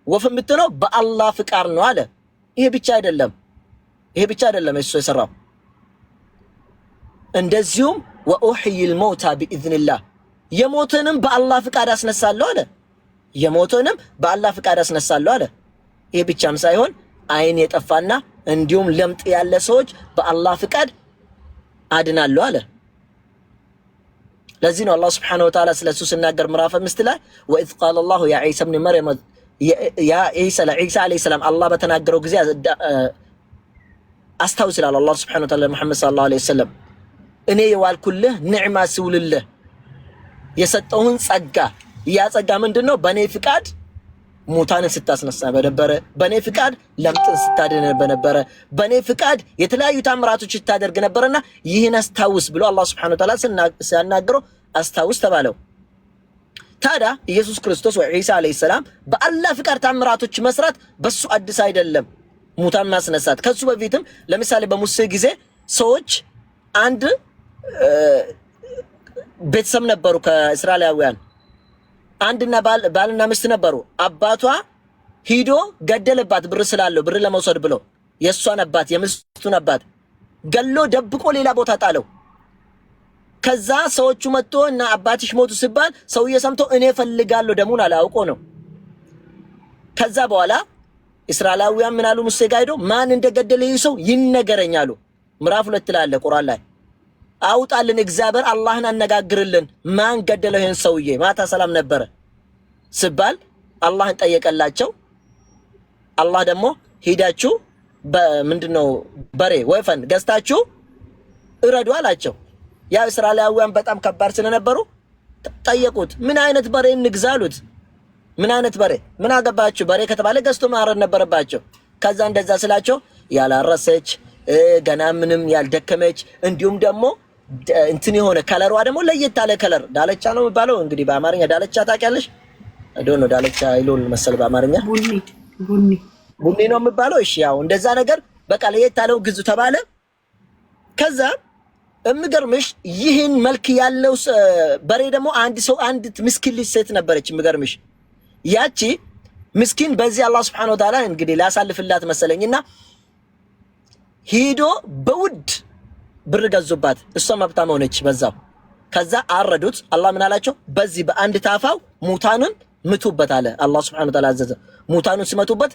ወፍ የምትሆነው በአላህ ፍቃድ ነው አለ። ይሄ ብቻ አይደለም እሱ የሰራው። እንደዚሁም ወኡሕይል መውታ ቢኢዝኒላህ የሞተንም በአላህ ፍቃድ አስነሳለሁ አለ። የሞተንም በአላህ ፍቃድ አስነሳለሁ አለ። ይሄ ብቻም ሳይሆን አይን የጠፋና እንዲሁም ለምጥ ያለ ሰዎች በአላህ ፍቃድ አድናለሁ አለ። ለዚህ ነው አላህ ሱብሓነሁ ወተዓላ ስለሱ ሲናገር ምዕራፍ 5 ላይ ወኢዝ ቃለ አላሁ ያ ዒሳ ኢብኑ መርየም ያ ዒሳ ለዒሳ አለይሂ ሰላም አላህ በተናገረው ጊዜ አስታውስ ይላል አላህ ሱብሓነሁ ወተዓላ ለሙሐመድ ሰለላሁ ዐለይሂ ወሰለም እኔ የዋልኩልህ ንዕማ ስውልልህ የሰጠውን ጸጋ ያ ጸጋ ምንድነው? በኔ ፍቃድ ሙታንን ስታስነሳ በነበረ፣ በኔ ፍቃድ ለምጥን ስታድን በነበረ፣ በኔ ፍቃድ የተለያዩ ታምራቶች ስታደርግ ነበርና ይህን አስታውስ ብሎ አላህ ሱብሓነሁ ወተዓላ ሲያናግረው አስታውስ ተባለው። ታዲያ ኢየሱስ ክርስቶስ ወይ ዒሳ አለይሂ ሰላም በአላህ ፍቃድ ታምራቶች መስራት በሱ አዲስ አይደለም። ሙታን ማስነሳት ከሱ በፊትም ለምሳሌ በሙሴ ጊዜ ሰዎች አንድ ቤተሰብ ነበሩ ከእስራኤላውያን አንድና ባልና ሚስት ነበሩ። አባቷ ሂዶ ገደለባት ብር ስላለው ብር ለመውሰድ ብሎ የሷን አባት የሚስቱን አባት ገሎ ደብቆ ሌላ ቦታ ጣለው። ከዛ ሰዎቹ መጥቶ እና አባትሽ ሞቱ ሲባል ሰውዬ ሰምቶ እኔ ፈልጋለሁ ደሙን አላውቆ ነው። ከዛ በኋላ እስራኤላውያን ምን አሉ? ሙሴ ጋር ሄዶ ማን እንደገደለ ይህ ሰው ይነገረኛሉ። ምዕራፍ 2 ላይ አለ ቁርአን ላይ አውጣልን እግዚአብሔር አላህን አነጋግርልን ማን ገደለው ይሄን ሰውዬ? ማታ ሰላም ነበረ ሲባል አላህን ጠየቀላቸው። አላህ ደግሞ ሂዳችሁ በምንድነው በሬ ወይፈን ገዝታችሁ እረዱ አላቸው። ያ እስራኤላውያን በጣም ከባድ ስለነበሩ ጠየቁት። ምን አይነት በሬ እንግዛሉት? ምን አይነት በሬ ምን አገባችሁ? በሬ ከተባለ ገዝቶ ማረድ ነበረባቸው። ከዛ እንደዛ ስላቸው ያላረሰች ገና ምንም ያልደከመች እንዲሁም ደግሞ እንትን የሆነ ከለሯ ደግሞ ለየት ያለ ከለር ዳለቻ ነው የሚባለው። እንግዲህ በአማርኛ ዳለቻ ታውቂያለሽ? ነው ዳለቻ ይሎል መሰል በአማርኛ ቡኒ ነው የሚባለው። እሺ ያው እንደዛ ነገር በቃ ለየት ያለው ግዙ ተባለ። ከዛ እምገርምሽ ይህን መልክ ያለው በሬ ደግሞ አንድ ምስኪን ልጅ ሴት ነበረች። እምገርምሽ ያቺ ምስኪን በዚህ አላህ Subhanahu Wa Ta'ala እንግዲህ ላሳልፍላት መሰለኝና ሄዶ በውድ ብር ገዙባት። እሷ ሀብታም ሆነች በዛው። ከዛ አረዱት። አላህ ምን አላቸው? በዚህ በአንድ ታፋው ሙታኑን ምቱበት አለ አላህ Subhanahu Wa Ta'ala አዘዘ። ሙታኑን ሲመቱበት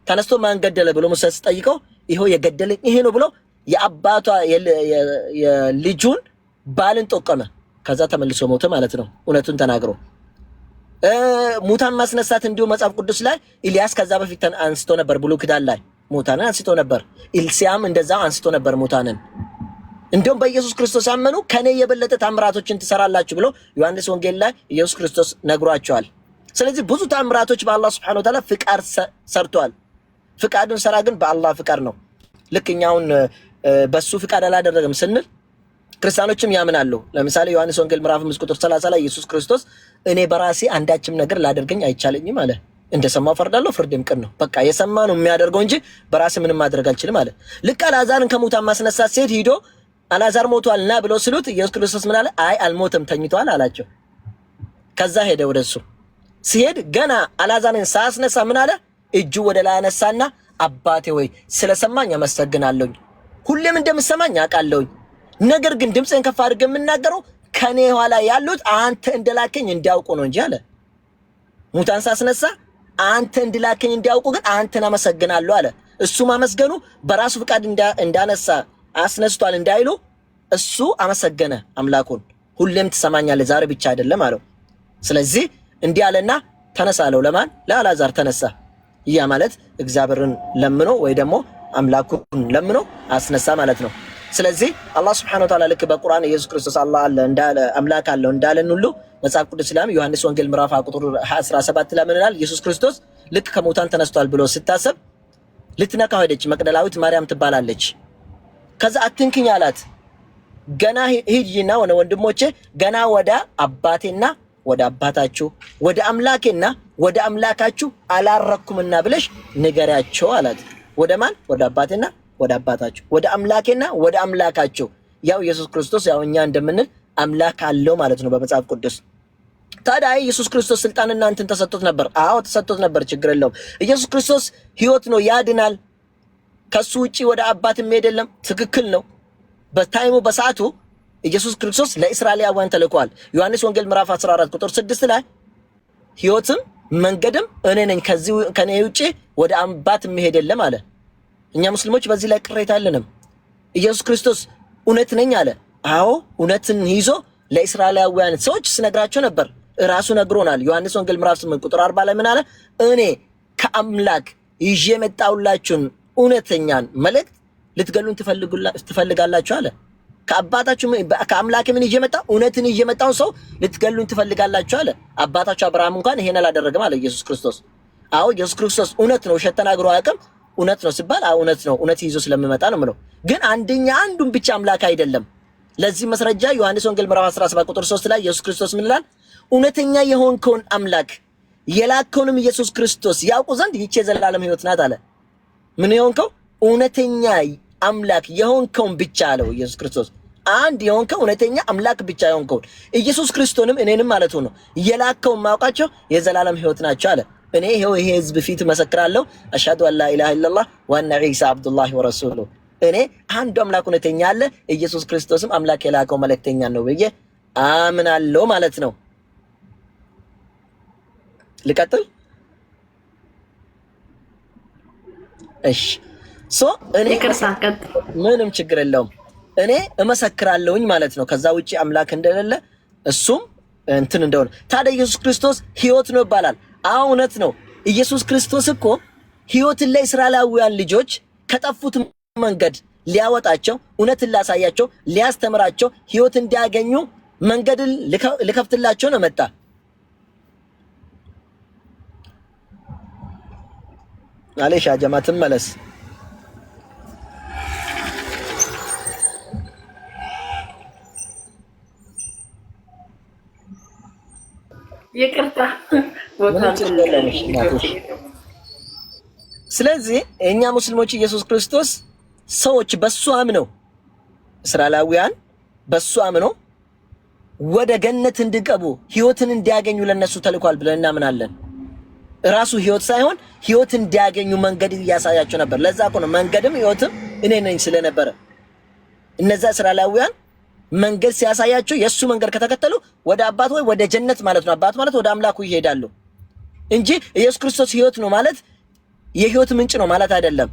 ተነስቶ ማን ገደለ ብሎ ሙሳ ሲጠይቀው ይሄው የገደለኝ ይሄ ነው ብሎ የአባቷ የልጁን ባልን ጠቀመ። ከዛ ተመልሶ ሞተ ማለት ነው እውነቱን ተናግሮ። ሙታን ማስነሳት እንዲሁ መጽሐፍ ቅዱስ ላይ ኢልያስ ከዛ በፊት አንስቶ ነበር። ብሉይ ኪዳን ላይ ሙታንን አንስቶ ነበር። ኢልሲያም እንደዛው አንስቶ ነበር ሙታንን። እንደውም በኢየሱስ ክርስቶስ ያመኑ ከኔ የበለጠ ታምራቶችን ትሰራላችሁ ብሎ ዮሐንስ ወንጌል ላይ ኢየሱስ ክርስቶስ ነግሯቸዋል። ስለዚህ ብዙ ታምራቶች በአላህ Subhanahu Wa Ta'ala ፍቃድ ሰርቷል። ፍቃዱን ሰራ ግን በአላህ ፍቃድ ነው። ልክኛውን በሱ ፍቃድ አላደረገም ስንል ክርስቲያኖችም ያምናሉ። ለምሳሌ ዮሐንስ ወንጌል ምዕራፍ 5 ቁጥር 30 ላይ ኢየሱስ ክርስቶስ እኔ በራሴ አንዳችም ነገር ላደርገኝ አይቻለኝም አለ። እንደሰማው ፈርዳለሁ፣ ፍርዴም ቅን ነው። በቃ የሰማ ነው የሚያደርገው እንጂ በራሴ ምንም ማድረግ አልችልም አለ። ልክ አልዓዛርን ከሙታን ማስነሳት ሴት ሂዶ አልዓዛር ሞቷልና ብሎ ሲሉት ኢየሱስ ክርስቶስ ምን አለ? አይ አልሞተም ተኝቷል አላቸው። ከዛ ሄደ ወደሱ። ሲሄድ ገና አልዓዛርን ሳያስነሳ ምን አለ? እጁ ወደ ላይ አነሳና አባቴ ወይ ስለሰማኝ አመሰግናለሁ፣ ሁሌም እንደምሰማኝ አውቃለሁ። ነገር ግን ድምጽን ከፍ አድርገህ የምናገረው ከኔ ኋላ ያሉት አንተ እንደላከኝ እንዲያውቁ ነው እንጂ አለ። ሙታን ሳስነሳ አንተ እንደላከኝ እንዲያውቁ ግን አንተን አመሰግናለሁ አለ። እሱ ማመስገኑ በራሱ ፍቃድ እንዳነሳ አስነስቷል እንዳይሉ እሱ አመሰገነ አምላኩን። ሁሌም ትሰማኛለህ ዛሬ ብቻ አይደለም አለው። ስለዚህ እንዲህ አለና ተነሳ አለው። ለማን? ለአልዓዛር ተነሳ። ያ ማለት እግዚአብሔርን ለምኖ ወይ ደግሞ አምላኩን ለምኖ አስነሳ ማለት ነው። ስለዚህ አላህ Subhanahu Wa Ta'ala ልክ በቁርአን ኢየሱስ ክርስቶስ አላህ አለ እንዳለ አምላክ አለው እንዳለን ሁሉ መጽሐፍ ቅዱስ ላይ ዮሐንስ ወንጌል ምዕራፍ ቁጥር 17 ላይ ምን ይላል? ኢየሱስ ክርስቶስ ልክ ከሙታን ተነስቷል ብሎ ሲታሰብ ልትነካው ሄደች። መቅደላዊት ማርያም ትባላለች። ከዛ አትንክኝ አላት። ገና ሂጂና ወንድሞቼ ገና ወደ አባቴና ወደ አባታችሁ ወደ አምላኬና ወደ አምላካችሁ አላረኩምና ብለሽ ንገሪያቸው አላት። ወደ ማን? ወደ አባቴና ወደ አባታችሁ ወደ አምላኬና ወደ አምላካችሁ። ያው ኢየሱስ ክርስቶስ ያው እኛ እንደምንል አምላክ አለው ማለት ነው በመጽሐፍ ቅዱስ። ታዲያ ኢየሱስ ክርስቶስ ስልጣንና እንትን ተሰጥቶት ነበር። አዎ ተሰጥቶት ነበር፣ ችግር የለውም። ኢየሱስ ክርስቶስ ሕይወት ነው፣ ያድናል። ከሱ ውጪ ወደ አባት የሚሄድ የለም። ትክክል ነው። በታይሙ በሰዓቱ ኢየሱስ ክርስቶስ ለእስራኤላውያን ተልኳል። ዮሐንስ ወንጌል ምዕራፍ 14 ቁጥር 6 ላይ ሕይወትም መንገድም እኔ ነኝ፣ ከኔ ውጪ ወደ አባት የሚሄድ የለም አለ። እኛ ሙስሊሞች በዚህ ላይ ቅሬታ የለንም። ኢየሱስ ክርስቶስ እውነት ነኝ አለ። አዎ እውነትን ይዞ ለእስራኤላውያን ሰዎች ሲነግራቸው ነበር። ራሱ ነግሮናል። ዮሐንስ ወንጌል ምዕራፍ 8 ቁጥር 40 ላይ ምን አለ? እኔ ከአምላክ ይዤ የመጣሁላችሁን እውነተኛን መልእክት ልትገሉን ትፈልጋላችሁ አለ። ከአምላክ ምን ይዤ መጣሁ? እውነትን ይዤ መጣሁ ሰው ልትገሉን ትፈልጋላችሁ አለ። አባታችሁ አብርሃም እንኳን ይሄን አላደረገም አለ ኢየሱስ ክርስቶስ። አዎ ኢየሱስ ክርስቶስ እውነት ነው፣ ውሸት ተናግሮ አያውቅም። እውነት ነው ሲባል እውነት ነው፣ እውነት ይዞ ስለሚመጣ ነው ምለው። ግን አንዱን ብቻ አምላክ አይደለም። ለዚህ መስረጃ ዮሐንስ ወንጌል ምዕራፍ 17 ቁጥር 3 ላይ ኢየሱስ ክርስቶስ ምን ይላል? እውነተኛ የሆንከውን አምላክ የላከውንም ኢየሱስ ክርስቶስ ያውቁ ዘንድ ይህች የዘላለም ሕይወት ናት አለ። ምን የሆንከው? እውነተኛ አምላክ የሆንከውን ብቻ አለው ኢየሱስ ክርስቶስ። አንድ የሆንከው እውነተኛ አምላክ ብቻ የሆንከውን ኢየሱስ ክርስቶስንም እኔንም ማለት ነው የላከውን ማውቃቸው የዘላለም ሕይወት ናቸው አለ። እኔ ይሄው ይሄ ህዝብ ፊት መሰክራለሁ አሽሀዱ አን ላ ኢላሀ ኢለላህ ወአነ ዒሳ አብዱላሂ ወረሱሉሁ። እኔ አንዱ አምላክ እውነተኛ አለ፣ ኢየሱስ ክርስቶስም አምላክ የላከው መልእክተኛ ነው ብዬ አምናለሁ ማለት ነው። ልቀጥል? እሺ እኔ ምንም ችግር የለውም። እኔ እመሰክራለሁኝ ማለት ነው ከዛ ውጪ አምላክ እንደሌለ እሱም እንትን እንደሆነ። ታዲያ ኢየሱስ ክርስቶስ ሕይወት ነው ይባላል። አዎ እውነት ነው። ኢየሱስ ክርስቶስ እኮ ሕይወትን ለእስራኤላውያን ልጆች ከጠፉት መንገድ ሊያወጣቸው፣ እውነትን ላሳያቸው፣ ሊያስተምራቸው፣ ሕይወት እንዲያገኙ መንገድን ልከፍትላቸው ነው መጣ። አለሽ አጀማ ትመለስ። ይቅርታ። ስለዚህ እኛ ሙስሊሞች ኢየሱስ ክርስቶስ ሰዎች በሱ አምነው እስራኤላውያን በሱ አምኖ ወደ ገነት እንዲገቡ ህይወትን እንዲያገኙ ለነሱ ተልኳል ብለን እናምናለን። ራሱ ህይወት ሳይሆን ህይወት እንዲያገኙ መንገድ ያሳያቸው ነበር። ለዛ እኮ ነው መንገድም ህይወትም እኔ ነኝ ስለነበረ እነዛ እስራኤላውያን መንገድ ሲያሳያቸው የሱ መንገድ ከተከተሉ ወደ አባት ወይ ወደ ጀነት ማለት ነው። አባት ማለት ወደ አምላኩ ይሄዳሉ እንጂ ኢየሱስ ክርስቶስ ህይወት ነው ማለት የህይወት ምንጭ ነው ማለት አይደለም።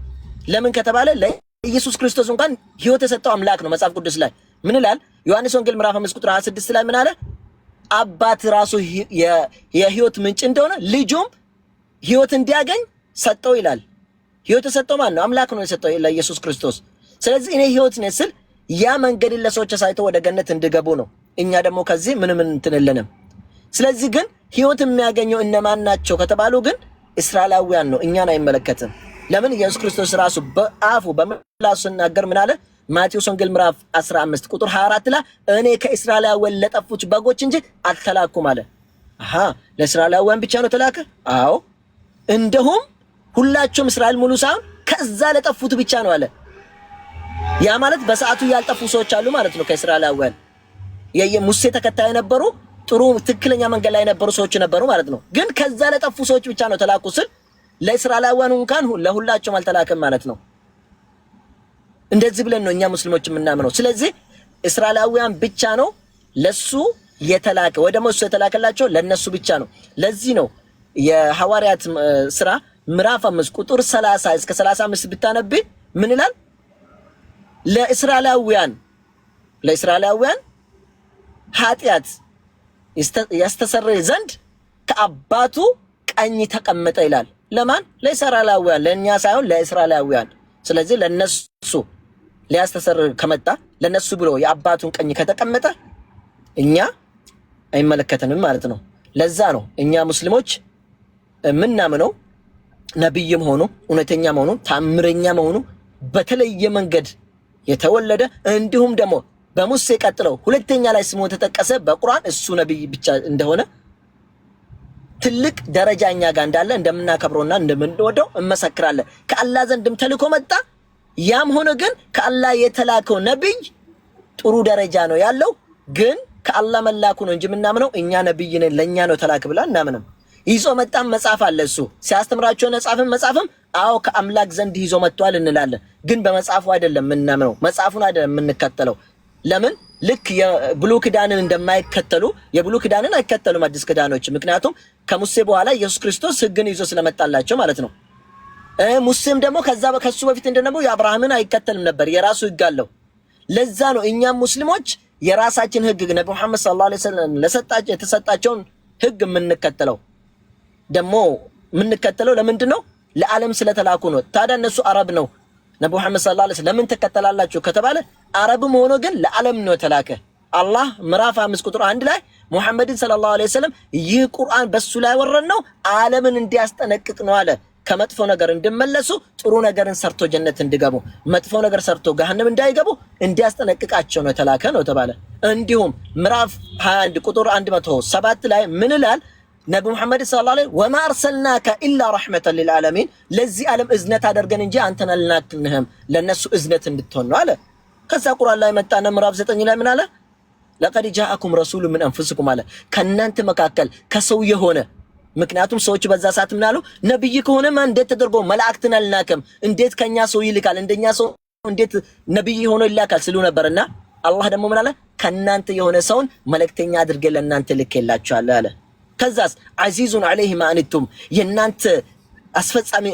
ለምን ከተባለ ለኢየሱስ ክርስቶስ እንኳን ህይወት የሰጠው አምላክ ነው። መጽሐፍ ቅዱስ ላይ ምን ይላል? ዮሐንስ ወንጌል ምዕራፍ 5 ቁጥር 26 ላይ ምን አለ? አባት ራሱ የህይወት ምንጭ እንደሆነ ልጁም ህይወት እንዲያገኝ ሰጠው ይላል። ህይወት የሰጠው ማን ነው? አምላክ ነው የሰጠው ለኢየሱስ ክርስቶስ። ስለዚህ እኔ ህይወት ነኝ ስል ያ መንገድን ለሰዎች አሳይቶ ወደ ገነት እንዲገቡ ነው። እኛ ደግሞ ከዚህ ምንም እንትን የለንም። ስለዚህ ግን ህይወት የሚያገኘው እነማን ናቸው ከተባሉ ግን እስራኤላውያን ነው። እኛን አይመለከትም። ለምን? ኢየሱስ ክርስቶስ ራሱ በአፉ በምላሱ ሲናገር ምን አለ? ማቴዎስ ወንጌል ምዕራፍ 15 ቁጥር 24 ላይ እኔ ከእስራኤላውያን ለጠፉት በጎች እንጂ አልተላኩም አለ። አሃ ለእስራኤላውያን ብቻ ነው ተላከ? አዎ እንደሁም ሁላቸውም እስራኤል ሙሉ ሳይሆን ከዛ ለጠፉት ብቻ ነው አለ። ያ ማለት በሰዓቱ ያልጠፉ ሰዎች አሉ ማለት ነው። ከእስራኤላውያን የሙሴ ተከታይ የነበሩ ጥሩ ትክክለኛ መንገድ ላይ የነበሩ ሰዎች ነበሩ ማለት ነው። ግን ከዛ ለጠፉ ሰዎች ብቻ ነው ተላኩ ስል ለእስራኤላውያን እንኳን ለሁላቸውም አልተላከም ማለት ነው። እንደዚህ ብለን ነው እኛ ሙስሊሞች የምናምነው። ስለዚህ እስራኤላውያን ብቻ ነው ለሱ የተላከ ወይ ደግሞ እሱ የተላከላቸው ለነሱ ብቻ ነው። ለዚህ ነው የሐዋርያት ሥራ ምዕራፍ 5 ቁጥር 30 እስከ 35 ብታነብ ምን ይላል? ለእስራኤላውያን ኃጢአት ያስተሰርይ ዘንድ ከአባቱ ቀኝ ተቀመጠ ይላል። ለማን? ለእስራኤላውያን፣ ለእኛ ሳይሆን ለእስራኤላውያን። ስለዚህ ለነሱ ሊያስተሰርይ ከመጣ ለነሱ ብሎ የአባቱን ቀኝ ከተቀመጠ እኛ አይመለከተንም ማለት ነው። ለዛ ነው እኛ ሙስሊሞች ምናምነው ነብይም ሆኖ እውነተኛ መሆኑ ታምረኛ መሆኑ በተለየ መንገድ የተወለደ እንዲሁም ደግሞ በሙሴ ቀጥለው ሁለተኛ ላይ ስሙ ተጠቀሰ በቁርአን እሱ ነብይ ብቻ እንደሆነ ትልቅ ደረጃኛ ጋር እንዳለ እንደምናከብረውና እንደምንወደው እንመሰክራለን። ከአላህ ዘንድም ተልኮ መጣ። ያም ሆነ ግን ከአላህ የተላከው ነብይ ጥሩ ደረጃ ነው ያለው። ግን ከአላህ መላኩ ነው እንጂ ምናምነው እኛ ነብይ ነን ለኛ ነው ተላክ ብላ እናምንም። ይዞ መጣም መጽሐፍ አለ እሱ ሲያስተምራቸው መጽሐፍም አዎ ከአምላክ ዘንድ ይዞ መጥቷል እንላለን። ግን በመጽሐፉ አይደለም ምናምነው፣ መጽሐፉን አይደለም የምንከተለው። ለምን? ልክ የብሉይ ኪዳንን እንደማይከተሉ የብሉይ ኪዳንን አይከተሉም አዲስ ኪዳኖች። ምክንያቱም ከሙሴ በኋላ ኢየሱስ ክርስቶስ ሕግን ይዞ ስለመጣላቸው ማለት ነው። ሙሴም ደግሞ ከሱ በፊት እንደነበሩ የአብርሃምን አይከተልም ነበር፣ የራሱ ሕግ አለው። ለዛ ነው እኛም ሙስሊሞች የራሳችን ሕግ ነብዩ መሐመድ ሰለላሁ ዐለይሂ ወሰለም የተሰጣቸውን ሕግ የምንከተለው። ደግሞ የምንከተለው ለምንድን ነው? ለዓለም ስለተላኩ ነው። ታዲያ እነሱ አረብ ነው ነብዩ መሐመድ ሰለላሁ ዐለይሂ ወሰለም ለምን ተከተላላችሁ ከተባለ አረብም ሆኖ ግን ለዓለም ነው ተላከ። አላህ ምዕራፍ 5 ቁጥር 1 ላይ ሙሐመድን ሰለላሁ ዐለይሂ ወሰለም ይህ ቁርአን በሱ ላይ ወረን ነው ዓለምን እንዲያስጠነቅቅ ነው አለ። ከመጥፎ ነገር እንዲመለሱ ጥሩ ነገርን ሰርቶ ጀነት እንዲገቡ፣ መጥፎ ነገር ሰርቶ ገሃነም እንዳይገቡ እንዲያስጠነቅቃቸው ነው ተላከ ነው ተባለ። እንዲሁም ምዕራፍ 21 ቁጥር 107 ላይ ምን ይላል? ነብዩ መሐመድ ሰለላሁ ዐለይሂ ወሰለም ወማ አርሰልናከ ኢላ ረሕመተን ሊልዓለሚን ለዚህ ዓለም እዝነት አደርገን እንጂ አንተን አልላክንህም ለነሱ እዝነት እንድትሆን ነው አለ። ከዛ ቁርአን ላይ መጣና ምዕራፍ 9 ላይ ምን አለ? ለቀድ ጃአኩም ረሱሉን ሚን አንፉሲኩም አለ ከእናንተ መካከል ከሰው የሆነ። ምክንያቱም ሰዎች በዛ ሰዓት ምን አሉ? ነብይ ከሆነማ እንዴት ተደርጎ መላእክትን አልናከም? እንዴት ከኛ ሰው ይልካል? እንደኛ ሰው እንዴት ነብይ ሆኖ ይላካል ሲሉ ነበርና አላህ ደግሞ ምን አለ? ከእናንተ የሆነ ሰውን መልእክተኛ አድርጌ ለእናንተ ልኬላችኋለሁ አለ። ከዛስ አዚዙን ዐለይሂ ማ አንቱም የእናንተ አስፈጻሚ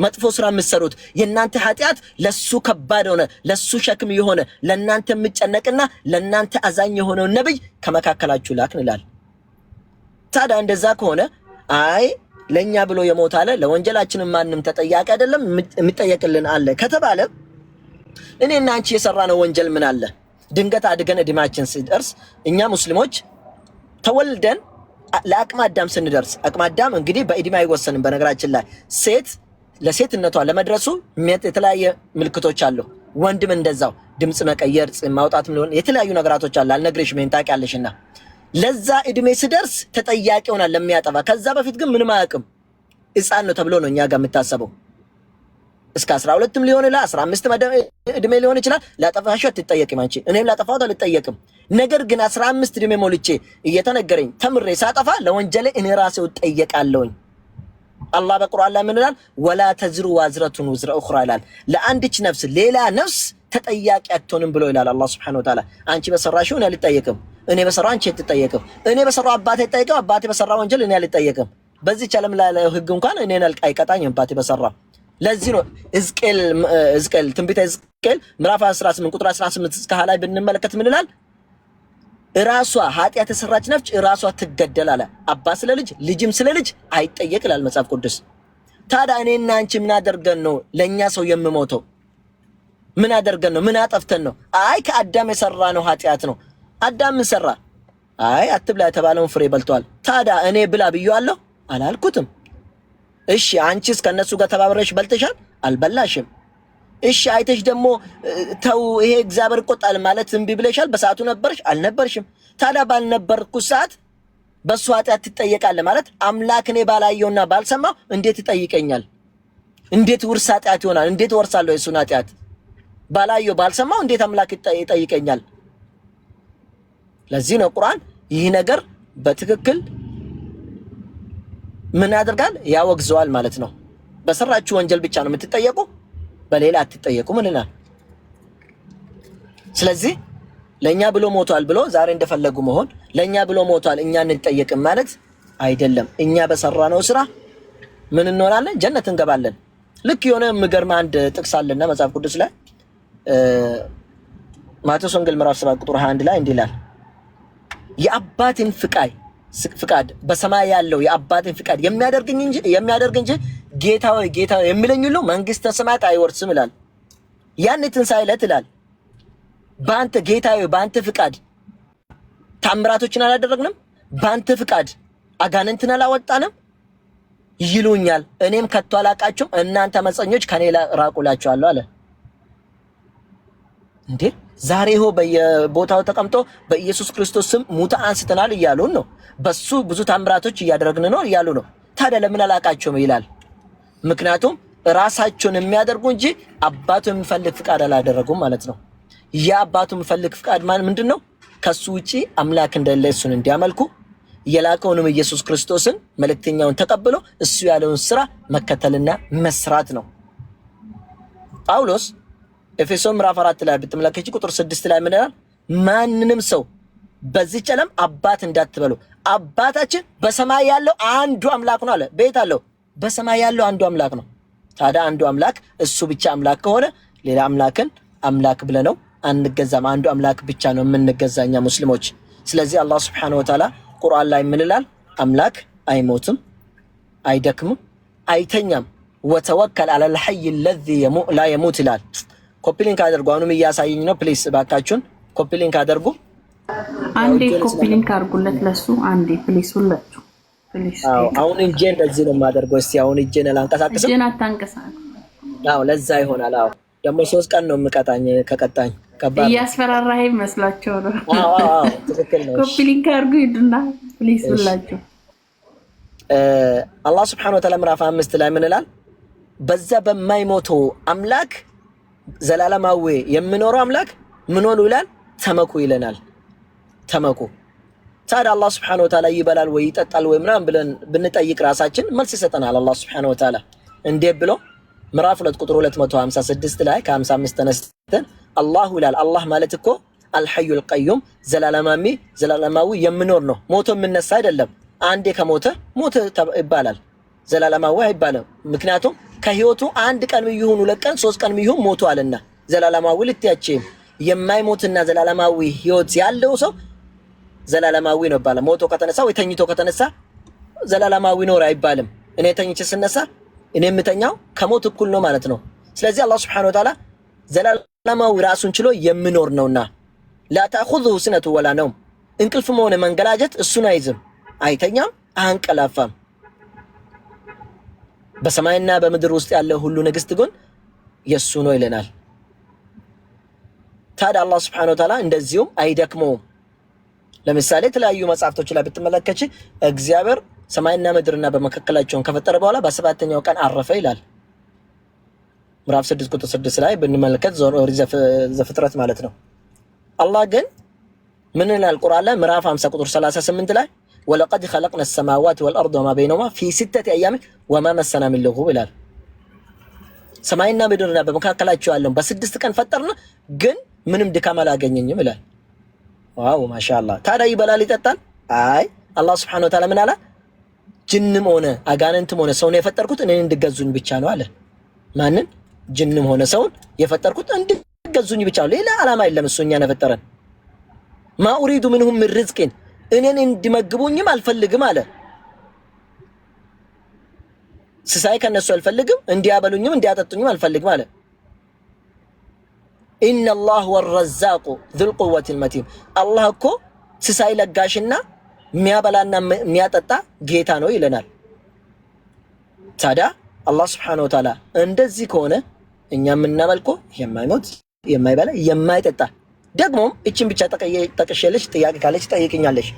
መጥፎ ስራ የምትሰሩት የእናንተ ኃጢአት ለሱ ከባድ ሆነ፣ ለሱ ሸክም የሆነ ለእናንተ የምጨነቅና ለእናንተ አዛኝ የሆነው ነብይ ከመካከላችሁ ላክን ይላል። ታዲያ እንደዛ ከሆነ አይ ለኛ ብሎ የሞት አለ ለወንጀላችን ማንም ተጠያቂ አይደለም የሚጠየቅልን አለ ከተባለ እኔና አንቺ የሰራነው ወንጀል ምን አለ? ድንገት አድገን እድሜያችን ሲደርስ እኛ ሙስሊሞች ተወልደን ለአቅመ አዳም ስንደርስ፣ አቅመ አዳም እንግዲህ በእድሜ አይወሰንም። በነገራችን ላይ ሴት ለሴትነቷ ለመድረሱ የተለያየ ምልክቶች አሉ። ወንድም እንደዛው ድምጽ መቀየር፣ ጽም ማውጣት፣ ምን የተለያዩ ነገራቶች አሉ። አልነግርሽም ምን ታውቂያለሽና ለዛ እድሜ ሲደርስ ተጠያቂ ሆናል ለሚያጠፋ። ከዛ በፊት ግን ምንም አያውቅም ሕፃን ነው ተብሎ ነው እኛ ጋር የምታሰበው። እስከ 12ም ሊሆን ይችላል 15 እድሜ ሊሆን ይችላል። ላጠፋሽ አትጠየቅም አንቺ፣ እኔም ላጠፋሁት አልጠየቅም። ነገር ግን 15 እድሜ ሞልቼ እየተነገረኝ ተምሬ ሳጠፋ ለወንጀሌ እኔ ራሴው እጠየቃለሁኝ። አላህ በቁርአን ላይ ምን ይላል? ወላ ተዝሩ ዋዝረቱን ወዝረ ኡኽራ ይላል። ለአንድች ነፍስ ሌላ ነፍስ ተጠያቂ አትሆንም ብሎ ይላል አላህ ሱብሓነሁ ወተዓላ። አንቺ በሰራሽው እኔ አልጠየቅም፣ እኔ በሰራው አንቺ አትጠየቅም፣ እኔ በሰራው አባቴ አይጠየቅም፣ አባቴ በሰራው ወንጀል እኔ አልጠየቅም። በዚህ ዓለም ላይ ህግ እንኳን እኔን አይቀጣኝም አባቴ በሰራው። ለዚህ ነው ሕዝቅኤል ትንቢተ ሕዝቅኤል ምዕራፍ 18 ቁጥር 18 እስከ 20 ላይ ብንመለከት ምን ይላል? ራሷ ኃጢአት የሰራች ነፍስ ራሷ ትገደል አለ። አባት ስለ ልጅ ልጅም ስለ ልጅ አይጠየቅ ይላል መጽሐፍ ቅዱስ። ታዲያ እኔና አንቺ ምን አደርገን ነው ለኛ ሰው የምሞተው? ምን አደርገን ነው? ምን አጠፍተን ነው? አይ ከአዳም የሰራ ነው ኃጢአት ነው። አዳም ምን ሰራ? አይ አትብላ የተባለውን ፍሬ በልቷል። ታዲያ እኔ ብላ ብዬዋለሁ? አላልኩትም። እሺ አንቺስ ከነሱ ጋር ተባብረሽ በልተሻል? አልበላሽም። እሺ አይተሽ ደግሞ ተው ይሄ እግዚአብሔር ቆጣል ማለት እምቢ ብለሻል? በሰዓቱ ነበርሽ? አልነበርሽም። ታዲያ ባልነበርኩ ሰዓት በሱ ኃጢአት ትጠየቃለህ ማለት አምላክ እኔ ባላየውና ባልሰማው እንዴት ይጠይቀኛል? እንዴት ውርስ ኃጢአት ይሆናል? እንዴት ወርሳለሁ የሱን ኃጢአት? ባላየው ባልሰማው እንዴት አምላክ ይጠይቀኛል? ለዚህ ነው ቁርአን ይህ ነገር በትክክል ምን ያደርጋል? ያወግዘዋል ማለት ነው። በሰራችሁ ወንጀል ብቻ ነው የምትጠየቁ፣ በሌላ አትጠየቁ ምንላል። ስለዚህ ለኛ ብሎ ሞቷል ብሎ ዛሬ እንደፈለጉ መሆን፣ ለኛ ብሎ ሞቷል እኛ እንጠየቅም ማለት አይደለም። እኛ በሰራነው ስራ ምን እንሆናለን? ጀነት እንገባለን። ልክ የሆነ ምገርማ አንድ ጥቅስ አለና መጽሐፍ ቅዱስ ላይ ማቴዎስ ወንጌል ምዕራፍ 7 ቁጥር 21 ላይ እንዲህ ይላል፣ የአባቴን ፍቃድ በሰማይ ያለው የአባቴን ፍቃድ የሚያደርግ እንጂ ጌታ ሆይ ጌታ ሆይ የሚለኝ ሁሉ መንግስተ ሰማያት አይወርስም ይላል። ያን ትንሣኤ ዕለት ይላል በአንተ ጌታ ሆይ በአንተ ፍቃድ ታምራቶችን አላደረግንም፣ በአንተ ፍቃድ አጋንንትን አላወጣንም ይሉኛል። እኔም ከቶ አላቃቸውም፣ እናንተ አመፀኞች ከኔ ራቁላችኋለሁ አለ። እንዴ ዛሬ ሆ በየቦታው ተቀምጦ በኢየሱስ ክርስቶስ ስም ሙታ አንስተናል እያሉን ነው። በሱ ብዙ ታምራቶች እያደረግን ነው እያሉ ነው። ታዲያ ለምን አላቃቸውም ይላል? ምክንያቱም ራሳቸውን የሚያደርጉ እንጂ አባቱ የሚፈልግ ፍቃድ አላደረጉም ማለት ነው። ያ አባቱ የሚፈልግ ፍቃድ ምንድነው? ከሱ ውጪ አምላክ እንደሌለ እሱን እንዲያመልኩ የላከውንም ኢየሱስ ክርስቶስን መልእክተኛውን ተቀብሎ እሱ ያለውን ስራ መከተልና መስራት ነው። ጳውሎስ ኤፌሶን ምዕራፍ 4 ላይ ብትመለከቺ ቁጥር 6 ላይ ምን ይላል? ማንንም ሰው በዚህ ዓለም አባት እንዳትበሉ፣ አባታችን በሰማይ ያለው አንዱ አምላክ ነው አለ። ቤት አለው በሰማይ ያለው አንዱ አምላክ ነው። ታዲያ አንዱ አምላክ እሱ ብቻ አምላክ ከሆነ ሌላ አምላክን አምላክ ብለነው አንገዛም። አንዱ አምላክ ብቻ ነው የምንገዛኛ ሙስሊሞች። ስለዚህ አላህ Subhanahu Wa Ta'ala ቁርአን ላይ ምን ይላል? አምላክ አይሞትም፣ አይደክምም፣ አይተኛም። ወተወከል አለል ሐይ الذي لا يموت ይላል። ኮፒ ሊንክ አድርጉ። አሁንም እያሳየኝ ነው። ፕሊስ ባካችሁን ኮፒ ሊንክ አድርጉ። አንዴ ኮፒ ሊንክ አድርጉለት ለሱ አንዴ ፕሊስ ሁላችሁ ፕሊስ። አሁን እጄን እንደዚህ ነው የማደርገው። እስቲ አሁን እጄን ላንቀሳቅስ። እጄን አታንቀሳቅስ። ለዛ ይሆናል። ደግሞ 3 ቀን ነው የምቀጣኝ። ከቀጣኝ ከባድ እያስፈራራህ ይመስላችሁ ነው። ትክክል ነው። ኮፒ ሊንክ አድርጉ ይዱና ፕሊስ ሁላችሁ። አላህ Subhanahu Wa Ta'ala ምዕራፍ 5 ላይ ምን ይላል? በዛ በማይሞተው አምላክ ዘላለማዊ የምኖረው አምላክ ምን ሆኖ ይላል? ተመኩ ይለናል። ተመኩ። ታዲያ አላህ Subhanahu Wa Ta'ala ይበላል ወይ ይጠጣል ወይ ምናምን ብለን ብንጠይቅ ራሳችን መልስ ይሰጠናል አላህ Subhanahu Wa Ta'ala። እንዴት ብሎ ምዕራፍ 2 ቁጥር 256 ላይ ከ55 ተነስተን አላሁ ይላል። አላህ ማለት እኮ አልሐዩል ቀዩም ዘላለማዊ የምኖር ነው። ሞቶ የምነሳ አይደለም። አንዴ ከሞተ ሞተ ይባላል፣ ዘላለማዊ አይባልም። ምክንያቱም ከህይወቱ አንድ ቀን ይሁን 2 ቀን 3 ቀን ይሁን ሞቷልና ዘላለማዊ ልትያቸም የማይሞትና ዘላለማዊ ህይወት ያለው ሰው ዘላለማዊ ነው ይባላል። ሞቶ ከተነሳ ወይ ተኝቶ ከተነሳ ዘላለማዊ ኖር አይባልም። እኔ ተኝቼ ስነሳ እኔ የምተኛው ከሞት እኩል ነው ማለት ነው። ስለዚህ አላህ Subhanahu Wa Ta'ala ዘላለማዊ ራሱን ችሎ የሚኖር ነውና لا تأخذه سنة ولا نوم እንቅልፍም ሆነ መንገላጀት እሱን አይዝም፣ አይተኛም፣ አንቀላፋም። በሰማይና በምድር ውስጥ ያለ ሁሉ ንግስት ግን የሱ ነው ይለናል። ታዲያ አላህ Subhanahu Wa Ta'ala እንደዚሁም አይደክመውም። ለምሳሌ የተለያዩ መጽሐፍቶች ላይ ብትመለከች እግዚአብሔር ሰማይና ምድርና በመካከላቸውን ከፈጠረ በኋላ በሰባተኛው ቀን አረፈ ይላል ምዕራፍ 6 ቁጥር 6 ላይ ብንመለከት ዘፍጥረት ማለት ነው። አላህ ግን ምን ይላል ቁርአን ላይ ምዕራፍ 50 ቁጥር 38 ላይ ወለቀድ ኸለቅነ ሰማዋት ወልአርድ ወማ በይነሁማ ፊ ሲተቲ አያም ወማ መሰና ሚን ሉጉብ ይላል። ሰማይና ምድርና በመካከላቸው ያለውን በ6 ቀን ፈጠርን፣ ግን ምንም ድካም አላገኘኝም ይላል። ዋው ማሻአላህ። ታዲያ ይበላል ይጠጣል? አይ አላህ Subhanahu Wa Ta'ala ምን አለ? ጅንም ሆነ አጋንንትም ሆነ ሰውን የፈጠርኩት እኔን እንድገዙኝ ብቻ ነው አለ። ማንን? ጅንም ሆነ ሰውን የፈጠርኩት እንድገዙኝ ብቻ ነው፣ ሌላ ዓላማ የለም። እሱ እኛን የፈጠረን ማ ኡሪዱ منهم من رزق እኔን እንዲመግቡኝም አልፈልግም አለ። ስሳይ ከነሱ አልፈልግም፣ እንዲያበሉኝም እንዲያጠጡኝም አልፈልግም አለ። ኢነ አላህ ወረዛቁ ዙል ቁወቲል መቲን አላህ እኮ ስሳይ ለጋሽና የሚያበላና የሚያጠጣ ጌታ ነው ይለናል። ታዲያ አላህ Subhanahu Wa Ta'ala እንደዚህ ከሆነ እኛ የምናመልከው የማይሞት የማይበላ የማይጠጣ ደግሞም እቺን ብቻ ጠቅሼልሽ ጥያቄ ካለች ጠይቅኛለሽ።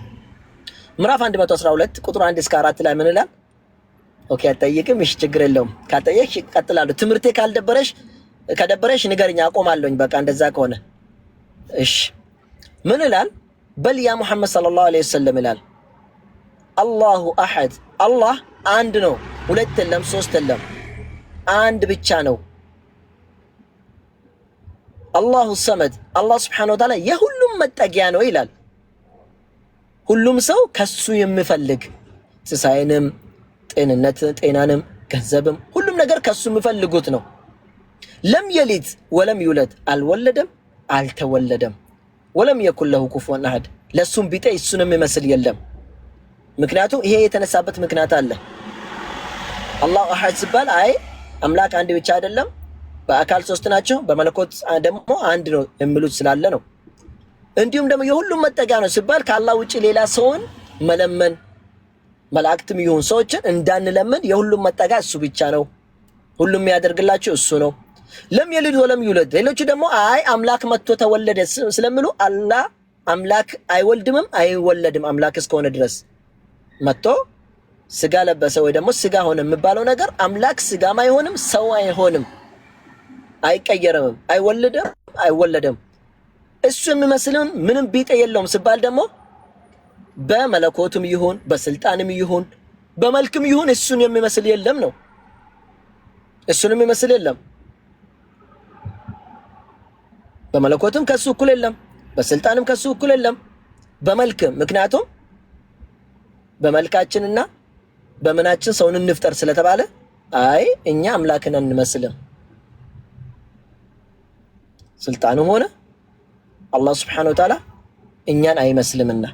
ምዕራፍ 112 ቁጥር 1 እስከ 4 ላይ ምን ይላል? ኦኬ አጠይቅም፣ እሺ ችግር የለውም። ካጠየቅሽ እቀጥላለሁ። ትምህርቴ ከደበረሽ ንገርኛ፣ አቆማለሁኝ። በቃ እንደዛ ከሆነ እሺ። ምን ይላል? በል ያ ሙሐመድ ሰለላሁ ዐለይሂ ወሰለም ይላል አላሁ አሐድ አላህ አንድ ነው፣ ሁለት የለም፣ ሶስት የለም፣ አንድ ብቻ ነው። አላሁ ሰመድ አላህ Subhanahu Wa Ta'ala የሁሉም መጠጊያ ነው ይላል። ሁሉም ሰው ከሱ የሚፈልግ ስሳይንም ጤናንም ገንዘብም ሁሉም ነገር ከሱ የሚፈልጉት ነው። ለም የሊድ ወለም ይውለድ አልወለደም አልተወለደም። ወለም የኩን ለሁ ኩፉወን አሐድ ለሱም ቢጤ እሱንም የሚመስል የለም። ምክንያቱም ይሄ የተነሳበት ምክንያት አለ። አላሁ አሐድ ሲባል አይ አምላክ አንድ ብቻ አይደለም፣ በአካል ሶስት ናቸው፣ በመለኮት ደግሞ አንድ ነው የሚሉት ስላለ ነው። እንዲሁም ደግሞ የሁሉም መጠጊያ ነው ሲባል ከአላህ ውጪ ሌላ ሰውን መለመን መላእክትም ይሁን ሰዎችን እንዳንለምን የሁሉም መጠጊያ እሱ ብቻ ነው፣ ሁሉም ያደርግላቸው እሱ ነው። ለም የሊድ ወለም ይውለድ ሌሎቹ ደግሞ አይ አምላክ መጥቶ ተወለደ ስለሚሉ አላህ አምላክ አይወልድምም አይወለድም አምላክ እስከሆነ ድረስ መጥቶ ስጋ ለበሰ ወይ ደግሞ ስጋ ሆነ የሚባለው ነገር አምላክ ስጋም አይሆንም ሰው አይሆንም አይቀየርም አይወልድም አይወለድም እሱ የሚመስልን ምንም ቢጤ የለውም ሲባል ደግሞ በመለኮቱም ይሁን በስልጣንም ይሁን በመልክም ይሁን እሱን የሚመስል የለም ነው። እሱን የሚመስል የለም። በመለኮቱም ከሱ እኩል የለም፣ በስልጣንም ከሱ እኩል የለም፣ በመልክም ምክንያቱም በመልካችንና በመናችን ሰውን እንፍጠር ስለተባለ አይ እኛ አምላክን አንመስልም ስልጣኑም ሆነ አላህ Subhanahu Wa Ta'ala እኛን አይመስልምና።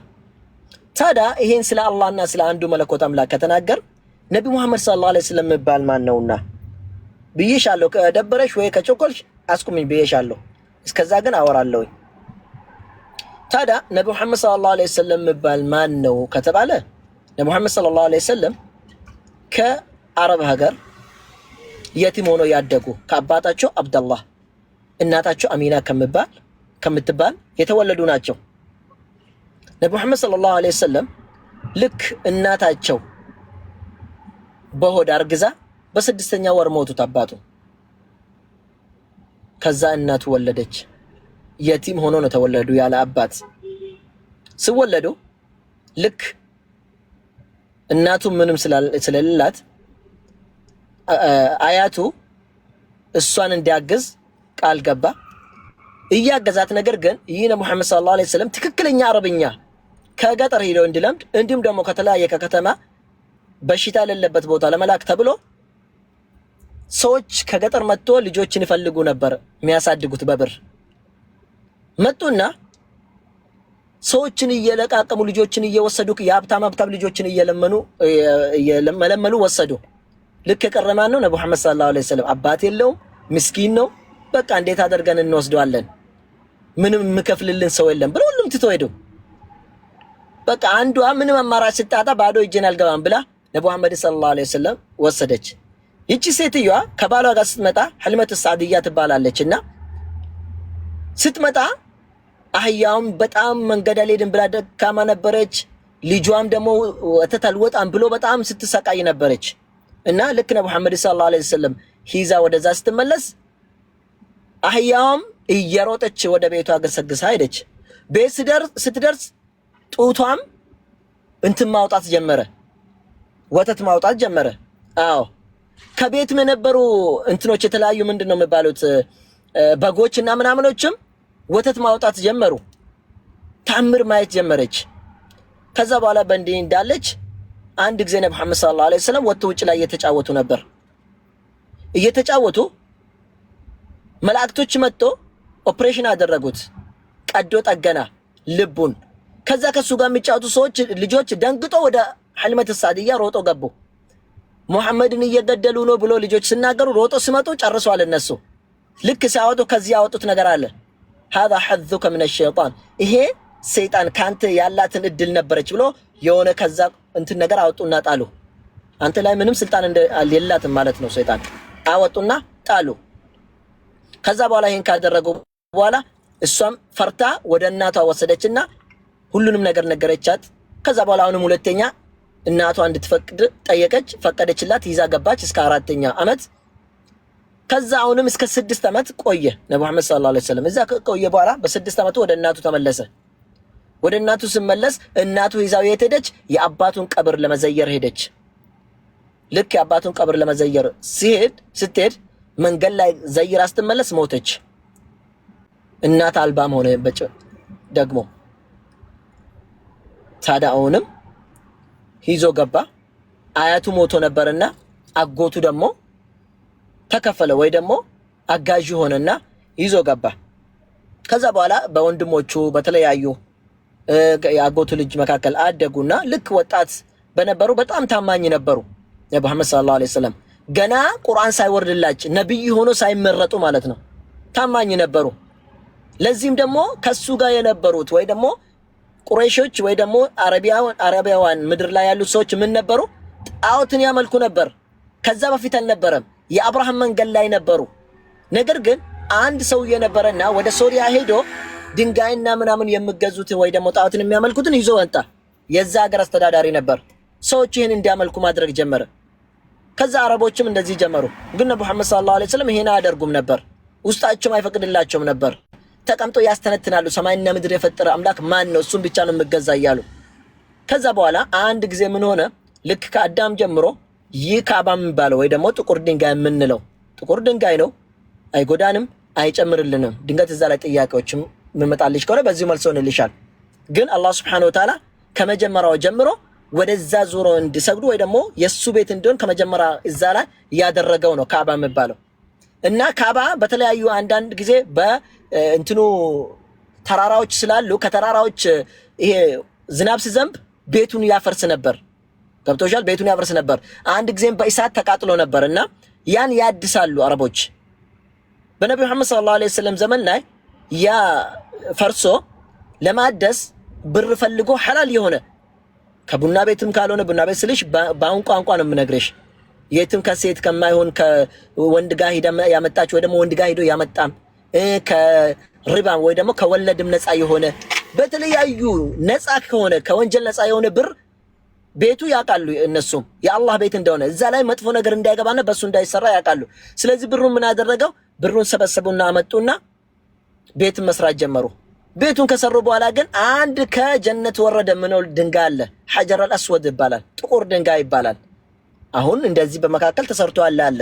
ታዲያ ይሄን ስለ አላህና ስለ አንዱ መለኮት አምላክ ከተናገር ነብዩ መሐመድ ሰለላሁ ዐለይሂ ወሰለም የሚባል ማን ነውና ብዬሻለሁ። ከደበረሽ ወይ ከቸኮልሽ አስቁሚኝ ብዬሻለሁ። እስከዛ ግን አወራለሁ። ታዲያ ነብዩ መሐመድ ሰለላሁ ዐለይሂ ወሰለም የሚባል ማን ነው ከተባለ ነብዩ መሐመድ ሰለላሁ ዐለይሂ ወሰለም ከአረብ ሀገር የቲም ሆኖ ያደጉ ከአባታቸው አብደላህ እናታቸው አሚና ከምትባል የተወለዱ ናቸው። ነብዩ መሐመድ ሰለላሁ ዐለይሂ ወሰለም ልክ እናታቸው በሆድ አርግዛ በስድስተኛ ወር ሞቱት አባቱ። ከዛ እናቱ ወለደች። የቲም ሆኖ ነው ተወለዱ ያለ አባት። ሲወለዱ ልክ እናቱ ምንም ስለሌላት አያቱ እሷን እንዲያግዝ ቃል ገባ። እያገዛት ነገር ግን ይህ ሙሐመድ ሰለላሁ ዐለይሂ ወሰለም ትክክለኛ አረብኛ ከገጠር ሄደው እንዲለምድ እንዲሁም ደግሞ ከተለያየ ከከተማ በሽታ የሌለበት ቦታ ለመላክ ተብሎ ሰዎች ከገጠር መጥቶ ልጆችን ይፈልጉ ነበር የሚያሳድጉት በብር መጡና ሰዎችን እየለቃቀሙ ልጆችን እየወሰዱ የሀብታም ልጆችን እየለመኑ ወሰዱ። ልክ የቀረማን ነው ነብዩ መሐመድ ሰለላሁ ዐለይሂ ወሰለም አባት የለውም ምስኪን ነው። በቃ እንዴት አድርገን እንወስደዋለን ምንም ምከፍልልን ሰው የለም ብለው ሁሉም ትተው ሄዱ። በቃ አንዷ ምንም አማራጭ ስታጣ ባዶ እጄን አልገባም ብላ ነብዩ መሐመድ ሰለላሁ ዐለይሂ ወሰለም ወሰደች። ይቺ ሴትዮዋ ከባሏ ጋር ስትመጣ ህልመት ሳዕድያ ትባላለችና ስትመጣ አህያውም በጣም መንገድ አልሄድም ብላ ደካማ ነበረች። ልጇም ደግሞ ወተት አልወጣም ብሎ በጣም ስትሰቃይ ነበረች። እና ልክ ነብዩ መሐመድ ሰለላሁ ዐለይሂ ወሰለም ሂዛ ወደዛ ስትመለስ አህያውም እየሮጠች ወደ ቤቷ ገሰግሳ ሄደች። ቤት ስትደርስ ጡቷም እንትን ማውጣት ጀመረ፣ ወተት ማውጣት ጀመረ። አዎ ከቤት የነበሩ እንትኖች የተለያዩ ምንድነው የሚባሉት በጎችና ምናምኖችም ወተት ማውጣት ጀመሩ። ታምር ማየት ጀመረች። ከዛ በኋላ በእንዲህ እንዳለች አንድ ጊዜ ነብዩ መሐመድ ሰለላሁ ዐለይሂ ወሰለም ወጥተው ውጭ ላይ እየተጫወቱ ነበር። እየተጫወቱ መላእክቶች መጥቶ ኦፕሬሽን አደረጉት፣ ቀዶ ጠገና ልቡን። ከዛ ከሱ ጋር የሚጫወቱ ሰዎች ልጆች ደንግጦ ወደ ሐሊመት ሳዕዲያ ሮጦ ገቡ። ሙሐመድን እየገደሉ ነው ብሎ ልጆች ሲናገሩ ሮጦ ሲመጡ ጨርሷል። እነሱ ልክ ሲያወጡ ከዚህ ያወጡት ነገር አለ። هذا حظك من الشيطان ይሄ ሰይጣን ካንተ ያላትን እድል ነበረች ብሎ የሆነ ከዛ እንትን ነገር አወጡና ጣሉ። አንተ ላይ ምንም ስልጣን የላትም ማለት ነው። ሰይጣን አወጡና ጣሉ። ከዛ በኋላ ይሄን ካደረጉ በኋላ እሷም ፈርታ ወደ እናቷ ወሰደችና ሁሉንም ነገር ነገረቻት። ከዛ በኋላ አሁንም ሁለተኛ እናቷ እንድትፈቅድ ጠየቀች፣ ፈቀደችላት። ይዛ ገባች እስከ 4ኛ አመት። ከዛ አሁንም እስከ 6 አመት ቆየ ነብዩ መሐመድ ሰለላሁ ዐለይሂ ወሰለም። እዛ ከቆየ በኋላ በ6 አመቱ ወደ እናቱ ተመለሰ። ወደ እናቱ ሲመለስ እናቱ ይዛው የት ሄደች? የአባቱን ቀብር ለመዘየር ሄደች። ልክ የአባቱን ቀብር ለመዘየር ስትሄድ መንገድ ላይ ዘይራ ስትመለስ ሞተች። እናት አልባም ሆነ ደግሞ። ታዲያ አሁንም ይዞ ገባ። አያቱ ሞቶ ነበርና አጎቱ ደግሞ ተከፈለ ወይ ደግሞ አጋዥ ሆነና ይዞ ገባ። ከዛ በኋላ በወንድሞቹ በተለያዩ የአጎቱ ልጅ መካከል አደጉና ልክ ወጣት በነበሩ በጣም ታማኝ ነበሩ። ነብዩ መሐመድ ሰለላሁ ዐለይሂ ወሰለም ገና ቁርአን ሳይወርድላቸው ነብይ ሆኖ ሳይመረጡ ማለት ነው ታማኝ ነበሩ። ለዚህም ደግሞ ከሱ ጋር የነበሩት ወይ ደግሞ ቁረይሾች ወይ ደግሞ አረቢያዋን ምድር ላይ ያሉት ሰዎች ምን ነበሩ? ጣዖትን ያመልኩ ነበር። ከዛ በፊት አልነበረም፣ የአብርሃም መንገድ ላይ ነበሩ። ነገር ግን አንድ ሰው የነበረና ወደ ሶሪያ ሄዶ ድንጋይና ምናምን የሚገዙት ወይ ደግሞ ጣዖትን የሚያመልኩትን ይዞ ወጣ። የዛ ሀገር አስተዳዳሪ ነበር። ሰዎች ይህን እንዲያመልኩ ማድረግ ጀመረ። ከዛ አረቦችም እንደዚህ ጀመሩ። ግን ነብዩ መሐመድ ሰለላሁ ዐለይሂ ወሰለም ይሄን አያደርጉም ነበር፣ ውስጣቸውም አይፈቅድላቸውም ነበር። ተቀምጦ ያስተነትናሉ። ሰማይና ምድር የፈጠረ አምላክ ማን ነው? እሱን ብቻ ነው የምገዛ እያሉ። ከዛ በኋላ አንድ ጊዜ ምን ሆነ? ልክ ከአዳም ጀምሮ ይህ ካዕባ የሚባለው ወይ ደግሞ ጥቁር ድንጋይ የምንለው ጥቁር ድንጋይ ነው። አይጎዳንም፣ አይጨምርልንም። ድንገት እዛ ላይ ጥያቄዎችም መመጣልሽ ከሆነ በዚህ መልሶ እንልሻል። ግን አላህ Subhanahu Wa Ta'ala ከመጀመሪያው ጀምሮ ወደዛ ዙሮ እንዲሰግዱ ወይ ደግሞ የሱ ቤት እንዲሆን ከመጀመሪያ እዛ ላይ ያደረገው ነው ካዕባ የሚባለው። እና ካዕባ በተለያዩ አንዳንድ ጊዜ በእንትኑ ተራራዎች ስላሉ ከተራራዎች ይሄ ዝናብ ሲዘንብ ቤቱን ያፈርስ ነበር። ገብቶሻል? ቤቱን ያፈርስ ነበር። አንድ ጊዜም በእሳት ተቃጥሎ ነበርና ያን ያድሳሉ አረቦች። በነብዩ መሐመድ ሰለላሁ ዐለይሂ ወሰለም ዘመን ላይ ያ ፈርሶ ለማደስ ብር ፈልጎ ሐላል የሆነ ከቡና ቤትም ካልሆነ ቡና ቤት ስልሽ በአሁን ቋንቋ ነው የምነግርሽ። የትም ከሴት ከማይሆን ከወንድ ጋር ሄዳ ያመጣች ወይ ደግሞ ወንድ ጋር ሄዶ ያመጣም ከሪባ ወይ ደግሞ ከወለድም ነፃ የሆነ በተለያዩ ነፃ ከሆነ ከወንጀል ነፃ የሆነ ብር ቤቱ ያውቃሉ። እነሱም የአላህ ቤት እንደሆነ እዛ ላይ መጥፎ ነገር እንዳይገባና በሱ እንዳይሰራ ያውቃሉ። ስለዚህ ብሩን ምን አደረገው? ብሩን ሰበሰቡና አመጡና ቤቱን መስራት ጀመሩ። ቤቱን ከሰሩ በኋላ ግን አንድ ከጀነት ወረደ ምንው ድንጋይ አለ። ሐጀር አልአስወድ ይባላል። ጥቁር ድንጋይ ይባላል። አሁን እንደዚህ በመካከል ተሰርቶ አለ።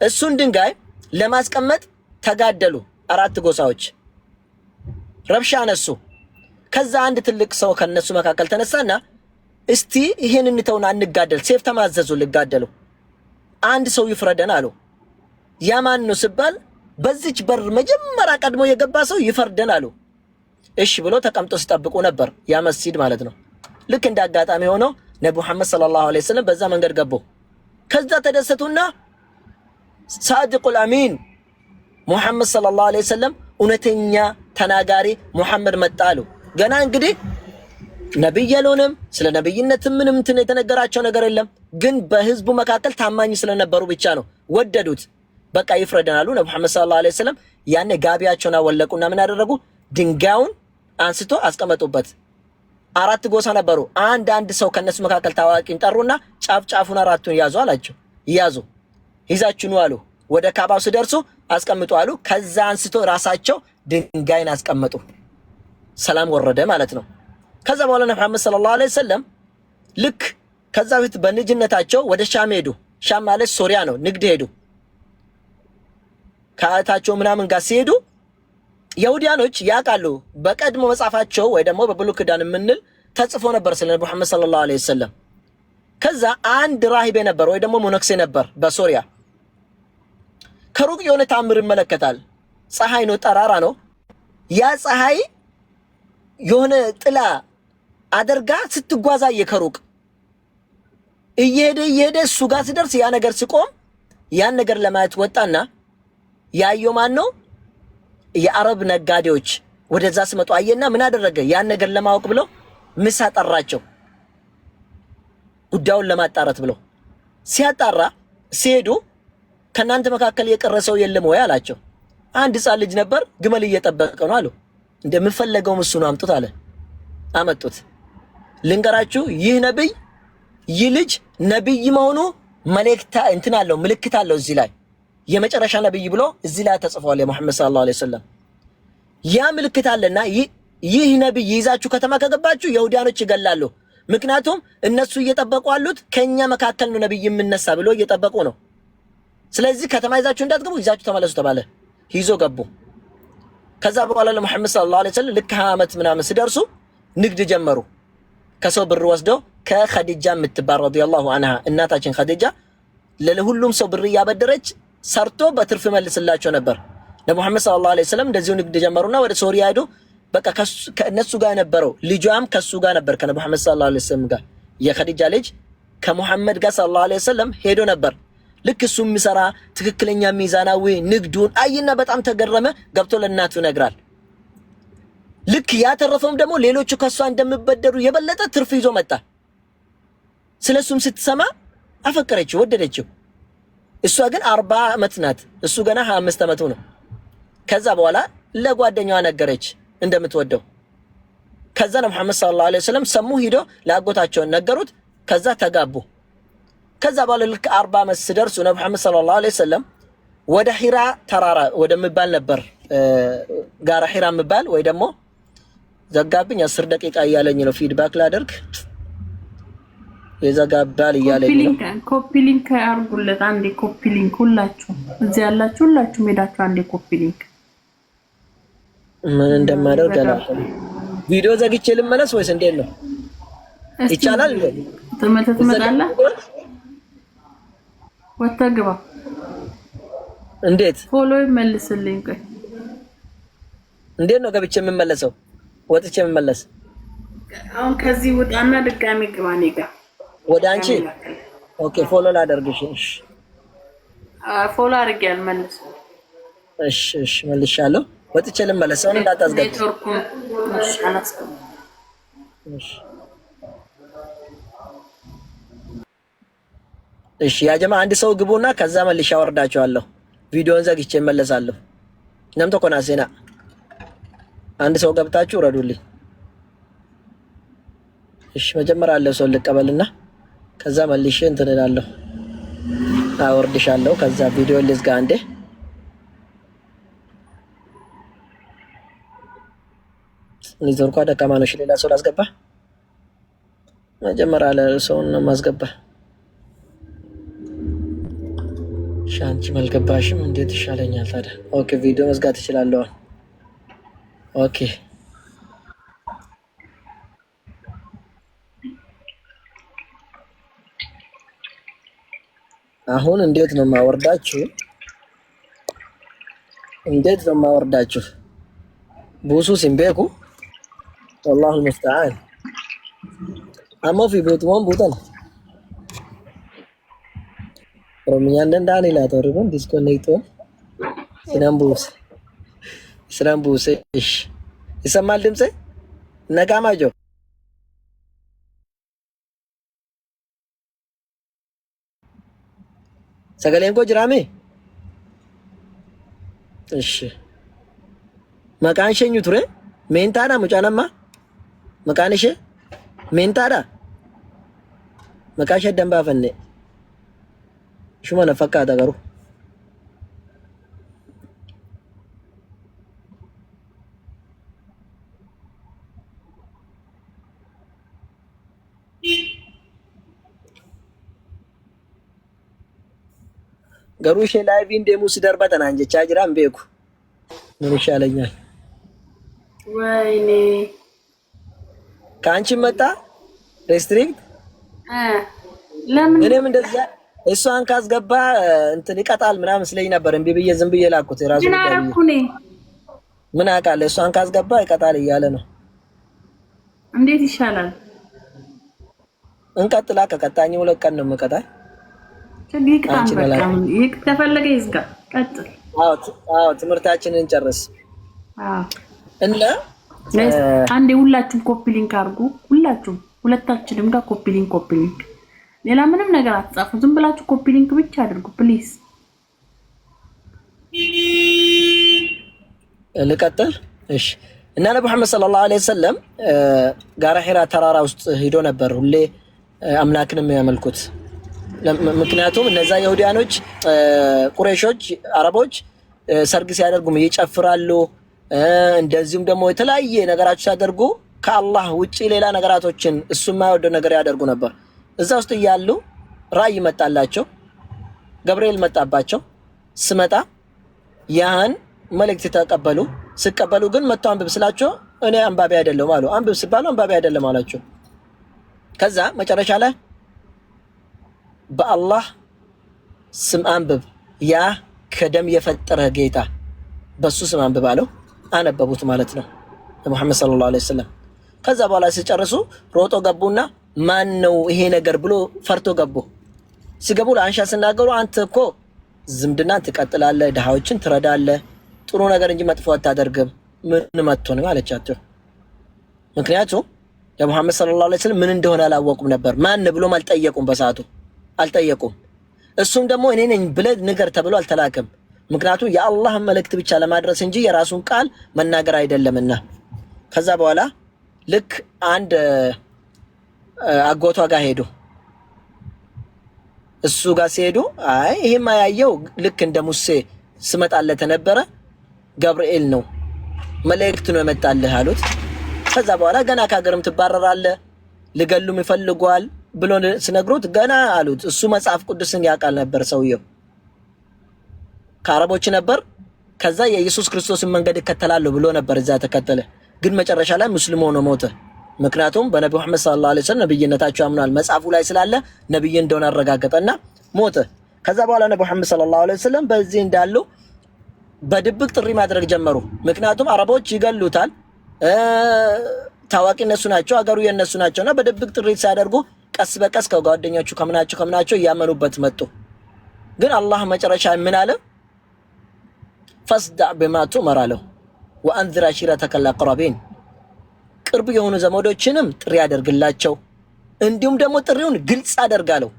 እሱን ድንጋይ ለማስቀመጥ ተጋደሉ 4 ጎሳዎች፣ ረብሻ አነሱ። ከዛ አንድ ትልቅ ሰው ከነሱ መካከል ተነሳና እስቲ ይሄን እንተውና እንጋደል፣ ሴፍ ተማዘዙ ሊጋደሉ። አንድ ሰው ይፍረደን አሉ። ያማን ነው ሲባል በዚች በር መጀመሪያ ቀድሞ የገባ ሰው ይፈርደን አሉ። እሺ ብሎ ተቀምጦ ሲጠብቁ ነበር፣ ያ መስጂድ ማለት ነው። ልክ እንደ አጋጣሚ ሆኖ ነብዩ መሐመድ ሰለላሁ ዐለይሂ ወሰለም በዛ መንገድ ገቡ። ከዛ ተደሰቱና ሳዲቁል አሚን ሙሐመድ ሰለላሁ ዐለይሂ ወሰለም እውነተኛ ተናጋሪ ሙሐመድ መጣ አሉ። ገና እንግዲህ ነብይ ያልሆነም ስለ ነብይነትም ምንም እንትን የተነገራቸው ነገር የለም። ግን በህዝቡ መካከል ታማኝ ስለነበሩ ብቻ ነው ወደዱት። በቃ ይፍረደናሉ። ነብዩ መሐመድ ሰለላሁ ዐለይሂ ወሰለም ያኔ ጋቢያቸውን አወለቁና ምን አደረጉ? ድንጋዩን አንስቶ አስቀመጡበት። 4 ጎሳ ነበሩ። አንድ ሰው ከነሱ መካከል ታዋቂን ጠሩና ጫፍ ጫፉን 4ቱን ያዙ አላቸው። ያዙ፣ ይዛችሁ ነው አሉ። ወደ ካዕባው ሲደርሱ አስቀምጡ አሉ። ከዛ አንስቶ ራሳቸው ድንጋይን አስቀመጡ። ሰላም ወረደ ማለት ነው። ከዛ በኋላ ነብዩ መሐመድ ሰለላሁ ዐለይሂ ወሰለም ልክ ከዛ በፊት በንጅነታቸው ወደ ሻም ሄዱ። ሻም ማለት ሶሪያ ነው። ንግድ ሄዱ። ከአያታቸው ምናምን ጋር ሲሄዱ ይሁዲያኖች ያውቃሉ። በቀድሞ መጽሐፋቸው ወይ ደግሞ በብሉይ ኪዳን የምንል ተጽፎ ነበር ስለ ነብዩ መሐመድ ሰለላሁ ዐለይሂ ወሰለም። ከዛ አንድ ራሂቤ ነበር ወይ ደግሞ ሞኖክሴ ነበር በሶሪያ። ከሩቅ የሆነ ታምር ይመለከታል። ፀሐይ ነው፣ ጠራራ ነው። ያ ፀሐይ የሆነ ጥላ አደርጋ ስትጓዛየ ከሩቅ እየሄደ እሱ ጋር ሲደርስ ያ ነገር ሲቆም ያን ነገር ለማየት ወጣና ያየው ማን ነው? የአረብ ነጋዴዎች ወደዛ ሲመጡ አየና ምን አደረገ? ያን ነገር ለማወቅ ብለው ምሳ ጠራቸው፣ ጉዳዩን ለማጣራት ብለው። ሲያጣራ ሲሄዱ ከናንተ መካከል የቀረሰው የለም ወይ አላቸው። አንድ ሕፃን ልጅ ነበር፣ ግመል እየጠበቀ ነው አሉ። እንደምፈለገው እሱ ነው አምጡት አለ። አመጡት። ልንገራችሁ፣ ይህ ነብይ ይህ ልጅ ነብይ መሆኑ መልእክት እንትን አለው፣ ምልክት አለው እዚህ ላይ የመጨረሻ ነብይ ብሎ እዚህ ላይ ተጽፏል። የሙሐመድ ሰለላሁ ዐለይሂ ወሰለም ያ ምልክት አለና ይህ ነብይ ይዛችሁ ከተማ ከገባችሁ ይሁዳኖች ይገላሉ። ምክንያቱም እነሱ እየጠበቁ አሉት ከኛ መካከል ነው ነብይ የምነሳ ብሎ እየጠበቁ ነው። ስለዚህ ከተማ ይዛችሁ እንዳትገቡ ይዛችሁ ተመለሱ ተባለ። ይዞ ገቡ። ከዛ በኋላ ለሙሐመድ ሰለላሁ ዐለይሂ ወሰለም ልክ 20 ዓመት ምናምን ሲደርሱ ንግድ ጀመሩ። ከሰው ብር ወስደው ከኸዲጃ የምትባል ረዲየላሁ ዐንሃ እናታችን ኸዲጃ ለሁሉም ሰው ብር እያበደረች ሰርቶ በትርፍ መልስላቸው ነበር። ለሙሐመድ ሰለላሁ ዐለይሂ ወሰለም እንደዚሁ ንግድ ጀመሩና ወደ ሶሪያ ሄዱ። በቃ ከነሱ ጋር ነበረው። ልጇም ከሱ ጋር ነበር ከሙሐመድ ሰለላሁ ዐለይሂ ወሰለም ጋር። የኸዲጃ ልጅ ከሙሐመድ ጋር ሰለላሁ ዐለይሂ ወሰለም ሄዶ ነበር። ልክ እሱ የሚሰራ ትክክለኛ ሚዛናዊ ንግዱን አይና በጣም ተገረመ። ገብቶ ለእናቱ ይነግራል። ልክ ያተረፈውም ደግሞ ሌሎቹ ከሷ እንደሚበደሩ የበለጠ ትርፍ ይዞ መጣ። ስለሱም ስትሰማ አፈቀረችው፣ ወደደችው። እሷ ግን 40 ዓመት ናት፣ እሱ ገና 25 ዓመቱ ነው። ከዛ በኋላ ለጓደኛዋ ነገረች እንደምትወደው። ከዛ ነው መሐመድ ሰለላሁ ዐለይሂ ወሰለም ሰሙ፣ ሂዶ ለአጎታቸው ነገሩት። ከዛ ተጋቡ። ከዛ በኋላ ልክ 40 ዓመት ሲደርሱ ነው መሐመድ ሰለላሁ ዐለይሂ ወሰለም ወደ ሒራ ተራራ ወደሚባል ነበር ጋራ ሒራ የሚባል ወይ ደግሞ ዘጋብኝ 10 ደቂቃ እያለኝ ነው ፊድባክ ላደርግ የዘጋባል እያለኝ ነው። ኮፒ ሊንክ አርጉለት አንዴ፣ ኮፒ ሊንክ ሁላችሁ እዚህ ያላችሁ ሁላችሁ ሄዳችሁ አንዴ ኮፒ ሊንክ። ምን እንደማደርግ አላውቅም። ቪዲዮ ዘግቼ ልመለስ ወይስ እንዴት ነው? ይቻላል እንዴ? ትመጣለህ? ወጥተህ ግባ። እንዴት ፎሎ ይመልስልኝ። ቆይ እንዴት ነው ገብቼ የምመለሰው? ወጥቼ የምመለስ? አሁን ከዚህ ውጣና ድጋሚ ግባ። እኔ ጋር ወደ አንቺ። ኦኬ ፎሎ ላደርግሽ። እሺ ፎሎ አድርጌ አልመለስ። እሺ መልሻለሁ። ወጥቼ ልመለስ። አሁን እንዳታስገባ። ኔትወርኩ እሺ አላስገባ። እሺ ያ ጀማ አንድ ሰው ግቡና ከዛ መልሼ አወርዳቸዋለሁ። ቪዲዮውን ዘግቼ እመለሳለሁ። ነምቶ ኮናሴና አንድ ሰው ገብታችሁ ረዱልኝ። እሺ መጀመሪያ አለ ሰው ልቀበልና ከዛ መልሼ እንትን እላለሁ፣ አወርድሻለሁ። ከዛ ቪዲዮ ልዝጋ አንዴ። ኔትወርኩ ደካማ ነው። እሺ ሌላ ሰው ላስገባ። መጀመሪያ አለ ሰውን ማስገባ። ሻንቺ መልገባሽም እንዴት ይሻለኛል ታዲያ? ኦኬ ቪዲዮ መዝጋት እችላለሁ። ኦኬ አሁን እንዴት ነው ማወርዳችሁ? እንዴት ነው ማወርዳችሁ? ቡሱ ሲምቤኩ والله المستعان አሞ ፊ ቦትሞን ቦታን ኦሮምኛን እንደንዳኔ ላተወርዱን ዲስኮኔክት ስናምቡስ እሺ ይሰማል ድምጼ? ነጋማጆ ሰገሌን ኮ ጅራሜ እሺ መቃንሸኙ ቱሬ ሜንታዳ ሙጫናማ መቃንሸ ሜንታዳ መቃሸ ደንባፈኔ ሹማ ነፈካታ ገሩ ገሩሽ ላይቭ እንደሙስ ደርበተና እንጂ ቻጅራም ቤኩ ምን ይሻለኛል? ወይኔ ካንቺ መጣ ሬስትሪክት ለምን እኔም እንደዛ እሷን ካስገባ እንትን ይቀጣል ምናምን ስለኝ ነበር። እምቢ ብዬ ዝም ብዬ ላኩት። ራሱ ምን አውቃለሁ። እሷን ካስገባ ይቀጣል እያለ ነው። እንዴት ይሻላል? እንቀጥላ። ከቀጣኝ 2 ቀን ነው የምቀጣኝ። ከፈለገ ይዝጋ። ቀጥል። አዎ ትምህርታችንን እንጨርስ እና አንዴ ሁላችሁም ኮፒ ሊንክ አድርጉ። ሁለታችንም ጋር ኮፒ ሊንክ ሌላ ምንም ነገር አትጻፉ። ዝም ብላችሁ ኮፒ ሊንክ ብቻ አድርጉ ፕሊዝ። ልቀጥል? እሺ። እና ነብዩ መሐመድ ሰለላሁ ዐለይሂ ወሰለም ጋራ ሒራ ተራራ ውስጥ ሄዶ ነበር ሁሌ አምላክን የሚያመልኩት። ምክንያቱም እነዛ ይሁዳኖች፣ ቁረይሾች፣ አረቦች ሰርግ ሲያደርጉም ይጨፍራሉ። እንደዚሁም ደግሞ የተለያየ ነገራቸው ሲያደርጉ ከአላህ ውጪ ሌላ ነገራቶችን እሱ የማይወደው ነገር ያደርጉ ነበር። እዛ ውስጥ እያሉ ራእይ መጣላቸው። ገብርኤል መጣባቸው። ስመጣ ያን መልእክት ተቀበሉ። ሲቀበሉ ግን መጥቶ አንብብ ስላቸው እኔ አንባቢ አይደለም አሉ። አንብብ ሲባሉ አንባቢ አይደለም አላቸው። ከዛ መጨረሻ ላይ በአላህ ስም አንብብ፣ ያ ከደም የፈጠረ ጌታ በሱ ስም አንብብ አለው። አነበቡት ማለት ነው ሙሐመድ ሰለላሁ ዐለይሂ ወሰለም። ከዛ በኋላ ሲጨርሱ ሮጦ ገቡና ማን ነው ይሄ ነገር ብሎ ፈርቶ ገቡ። ሲገቡ ለአንሻ ሲናገሩ አንተ እኮ ዝምድናን ትቀጥላለህ፣ ድሃዎችን ትረዳለህ፣ ጥሩ ነገር እንጂ መጥፎ አታደርግም። ምን መጥቶ ነው አለቻቸው። ምክንያቱም የሙሐመድ ሰለላሁ ዐለይሂ ወሰለም ምን እንደሆነ አላወቁም ነበር። ማን ብሎም አልጠየቁም፣ በሰዓቱ አልጠየቁም። እሱም ደግሞ እኔ ነኝ ብለህ ንገር ተብሎ አልተላከም። ምክንያቱም የአላህን መልእክት ብቻ ለማድረስ እንጂ የራሱን ቃል መናገር አይደለምና። ከዛ በኋላ ልክ አንድ አጎቷ ጋር ሄዱ። እሱ ጋር ሲሄዱ አይ ይሄማ ያየው ልክ እንደ ሙሴ ስመጣለት ነበረ ገብርኤል ነው መልእክት ነው የመጣልህ አሉት። ከዛ በኋላ ገና ከሀገርም ትባረራለህ ልገሉም ይፈልጓል ብሎ ሲነግሩት ገና አሉት። እሱ መጽሐፍ ቅዱስን ያውቃል ነበር ሰውየው፣ ከአረቦች ነበር። ከዛ የኢየሱስ ክርስቶስን መንገድ እከተላለሁ ብሎ ነበር እዛ ተከተለ። ግን መጨረሻ ላይ ሙስሊም ሆኖ ሞተ። ምክንያቱም በነብዩ መሐመድ ሰለላሁ ዐለይሂ ወሰለም ነብይነታቸው አምኗል። መጽሐፉ ላይ ስላለ ነብይ እንደሆነ አረጋገጠና ሞተ። ከዛ በኋላ ነብዩ መሐመድ ሰለላሁ ዐለይሂ ወሰለም በዚህ እንዳሉ በድብቅ ጥሪ ማድረግ ጀመሩ። ምክንያቱም አረቦች ይገሉታል፣ ታዋቂ እነሱ ናቸው፣ አገሩ የነሱ ናቸውና በድብቅ ጥሪ ሲያደርጉ ቀስ በቀስ ከጓደኞቹ ከምናቸው እያመኑበት መጡ። ግን አላህ መጨረሻ ምን አለ? ፈስዳዕ ቢማ ቱእመር አለው ወአንዚር አሺረተከል አቅረቢን። ቅርብ የሆኑ ዘመዶችንም ጥሪ አደርግላቸው፣ እንዲሁም ደግሞ ጥሪውን ግልጽ አደርጋለሁ።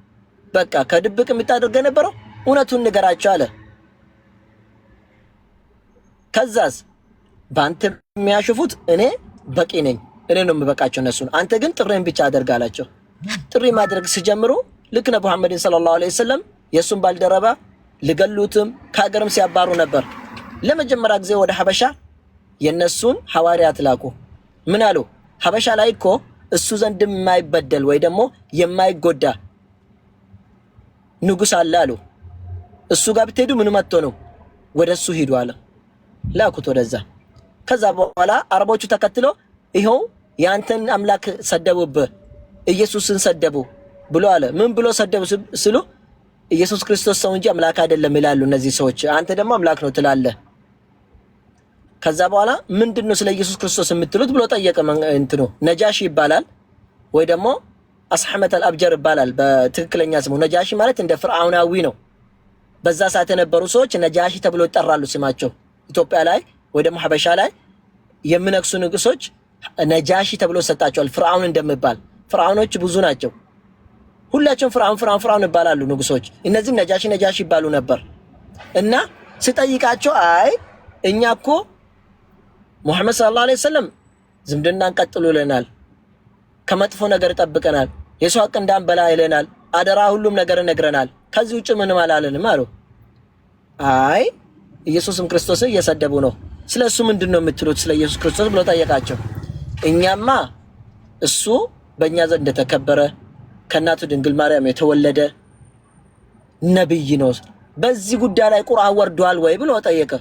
በቃ ከድብቅ የምታደርገ ነበረው እውነቱን ንገራቸው አለ። ከዛስ በአንተ የሚያሽፉት እኔ በቂ ነኝ፣ እኔ ነው የምበቃቸው እነሱን፣ አንተ ግን ጥሪን ብቻ አደርጋላቸው። ጥሪ ማድረግ ሲጀምሩ ልክ ነብዩ መሐመድ ሰለላሁ ዐለይሂ ወሰለም የሱን ባልደረባ ሊገሉትም ከሀገርም ሲያባሩ ነበር። ለመጀመሪያ ጊዜ ወደ ሐበሻ የነሱን ሐዋርያት ላኩ። ምን አሉ? ሐበሻ ላይ እኮ እሱ ዘንድ የማይበደል ወይ ደግሞ የማይጎዳ ንጉስ አለ አሉ። እሱ ጋር ብትሄዱ ምን መጥቶ ነው? ወደሱ ሂዱ አለ። ላኩት ወደዛ። ከዛ በኋላ አረቦቹ ተከትለው ይሄው ያንተን አምላክ ሰደቡብህ፣ ኢየሱስን ሰደቡ ብሎ አለ። ምን ብሎ ሰደቡ ስሉ ኢየሱስ ክርስቶስ ሰው እንጂ አምላክ አይደለም ይላሉ እነዚህ ሰዎች፣ አንተ ደግሞ አምላክ ነው ትላለህ። ከዛ በኋላ ምንድነው ስለ ኢየሱስ ክርስቶስ የምትሉት ብሎ ጠየቀ። እንትኑ ነጃሺ ይባላል ወይ ደግሞ አስሐመት አልአብጀር ይባላል በትክክለኛ ስሙ። ነጃሺ ማለት እንደ ፍርዓውናዊ ነው። በዛ ሰዓት የነበሩ ሰዎች ነጃሺ ተብሎ ይጠራሉ ስማቸው። ኢትዮጵያ ላይ ወይ ደግሞ ሐበሻ ላይ የሚነግሱ ንጉሶች ነጃሺ ተብሎ ሰጣቸዋል፣ ፍርዓውን እንደሚባል። ፍርዓውኖች ብዙ ናቸው። ሁላቸውም ፍርዓውን ይባላሉ ንጉሶች። እነዚህም ነጃሺ ይባሉ ነበር። እና ሲጠይቃቸው አይ እኛ እኮ ሙሐመድ ሰለላሁ ዐለይሂ ወሰለም ዝምድናን ቀጥሉልናል፣ ከመጥፎ ነገር ጠብቀናል፣ የሰው ሐቅ እንዳንበላ ይለናል፣ አደራ ሁሉም ነገር ነግረናል፣ ከዚህ ውጭ ምንም አላለንም አሉ። አይ ኢየሱስም ክርስቶስን እየሰደቡ ነው፣ ስለሱ ምንድነው የምትሉት ስለ ኢየሱስ ክርስቶስ ብሎ ጠየቃቸው። እኛማ እሱ በእኛ ዘንድ እንደተከበረ ከእናቱ ድንግል ማርያም የተወለደ ነብይ ነው፣ በዚህ ጉዳይ ላይ ቁርአን ወርዷል ወይ ብሎ ጠየቀ።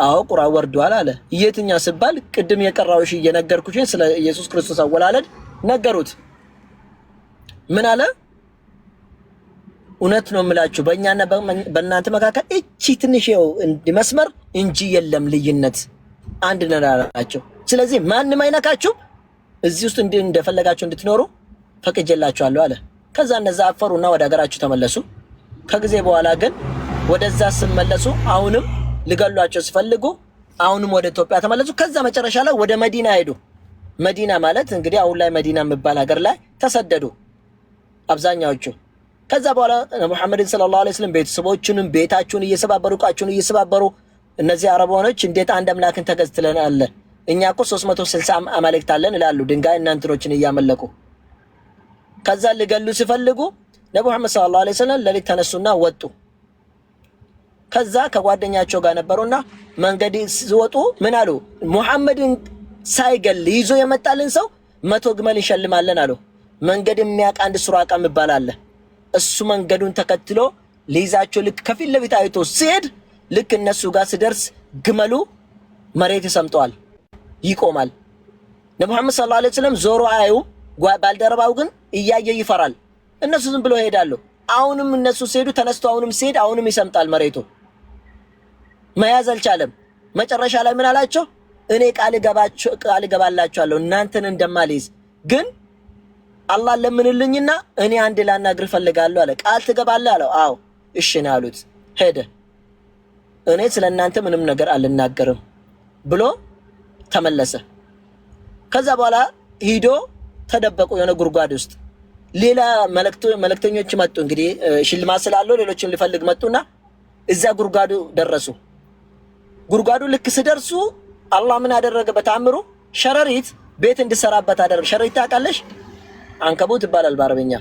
አዎ ቁርአን ወርዷል አለ። የትኛው ሲባል ቅድም የቀራውሽ እየነገርኩሽ ስለ ኢየሱስ ክርስቶስ አወላለድ ነገሩት። ምን አለ? እውነት ነው የምላችሁ በእኛና በእናንተ መካከል እቺ ትንሽ መስመር እንጂ የለም ልዩነት፣ አንድ ነን አላቸው። ስለዚህ ማንም አይነካችሁ፣ እዚህ ውስጥ እንደፈለጋችሁ እንድትኖሩ ፈቅጄላችኋለሁ አለ። ከዛ እነዛ አፈሩና ወደ ሀገራቸው ተመለሱ። ከጊዜ በኋላ ግን ወደዛ ሲመለሱ አሁንም ሊገሏቸው ሲፈልጉ አሁንም ወደ ኢትዮጵያ ተመለሱ። ከዛ መጨረሻ ላይ ወደ መዲና ሄዱ። መዲና ማለት እንግዲህ አሁን ላይ መዲና የሚባል ሀገር ላይ ተሰደዱ አብዛኛዎቹ። ከዛ በኋላ ሙሐመድ ሰለላሁ ዐለይሂ ወሰለም ቤተሰቦቹንም ቤታቸውን እየሰባበሩ ዕቃቸውን እየሰባበሩ እነዚህ አረቦች እንዴት አንድ አምላክን ተገዝተናል እኛ እኮ 360 አማልክት አለን ይላሉ፣ ድንጋይ እና እንትኖችን እያመለኩ። ከዛ ሊገሉ ሲፈልጉ ነብዩ መሐመድ ሰለላሁ ዐለይሂ ወሰለም ለሊት ተነሱና ወጡ። ከዛ ከጓደኛቸው ጋር ነበሩና መንገድ ሲወጡ ምን አሉ? ሙሐመድን ሳይገል ይዞ የመጣልን ሰው 100 ግመል እንሸልማለን አሉ። መንገድ የሚያውቅ አንድ ሱራቃ የሚባል አለ። እሱ መንገዱን ተከትሎ ሊይዛቸው ልክ ከፊት ለፊት አይቶ ሲሄድ ልክ እነሱ ጋር ሲደርስ ግመሉ መሬት ይሰምጠዋል፣ ይቆማል። ነብዩ መሐመድ ሰለላሁ ዐለይሂ ወሰለም ዞሮ አዩ። ባልደረባው ግን እያየ ይፈራል። እነሱ ዝም ብሎ ይሄዳሉ። አሁንም እነሱ ሲሄዱ ተነስቶ አሁንም ሲሄድ አሁንም ይሰምጣል መሬቱ፣ መያዝ አልቻለም። መጨረሻ ላይ ምን አላቸው? እኔ ቃል እገባላችኋለሁ እናንተን እንደማልይዝ ግን አላህ ለምንልኝና እኔ አንድ ላናግር ፈልጋለሁ አለ። ቃል ትገባለህ አለው። አዎ እሺ ነው አሉት። ሄደ። እኔ ስለናንተ ምንም ነገር አልናገርም ብሎ ተመለሰ። ከዛ በኋላ ሂዶ ተደበቁ የሆነ ጉርጓድ ውስጥ። ሌላ መልእክተኞች መጡ። እንግዲህ ሽልማት ስላለው ሌሎችን ሊፈልግ መጡና እዛ ጉርጓዱ ደረሱ። ጉርጓዱ ልክ ሲደርሱ አላህ ምን አደረገ? በተአምሩ ሸረሪት ቤት እንድሰራበት አደረገ። ሸረሪት ታውቃለሽ? አንከቡት ይባላል በአረብኛ።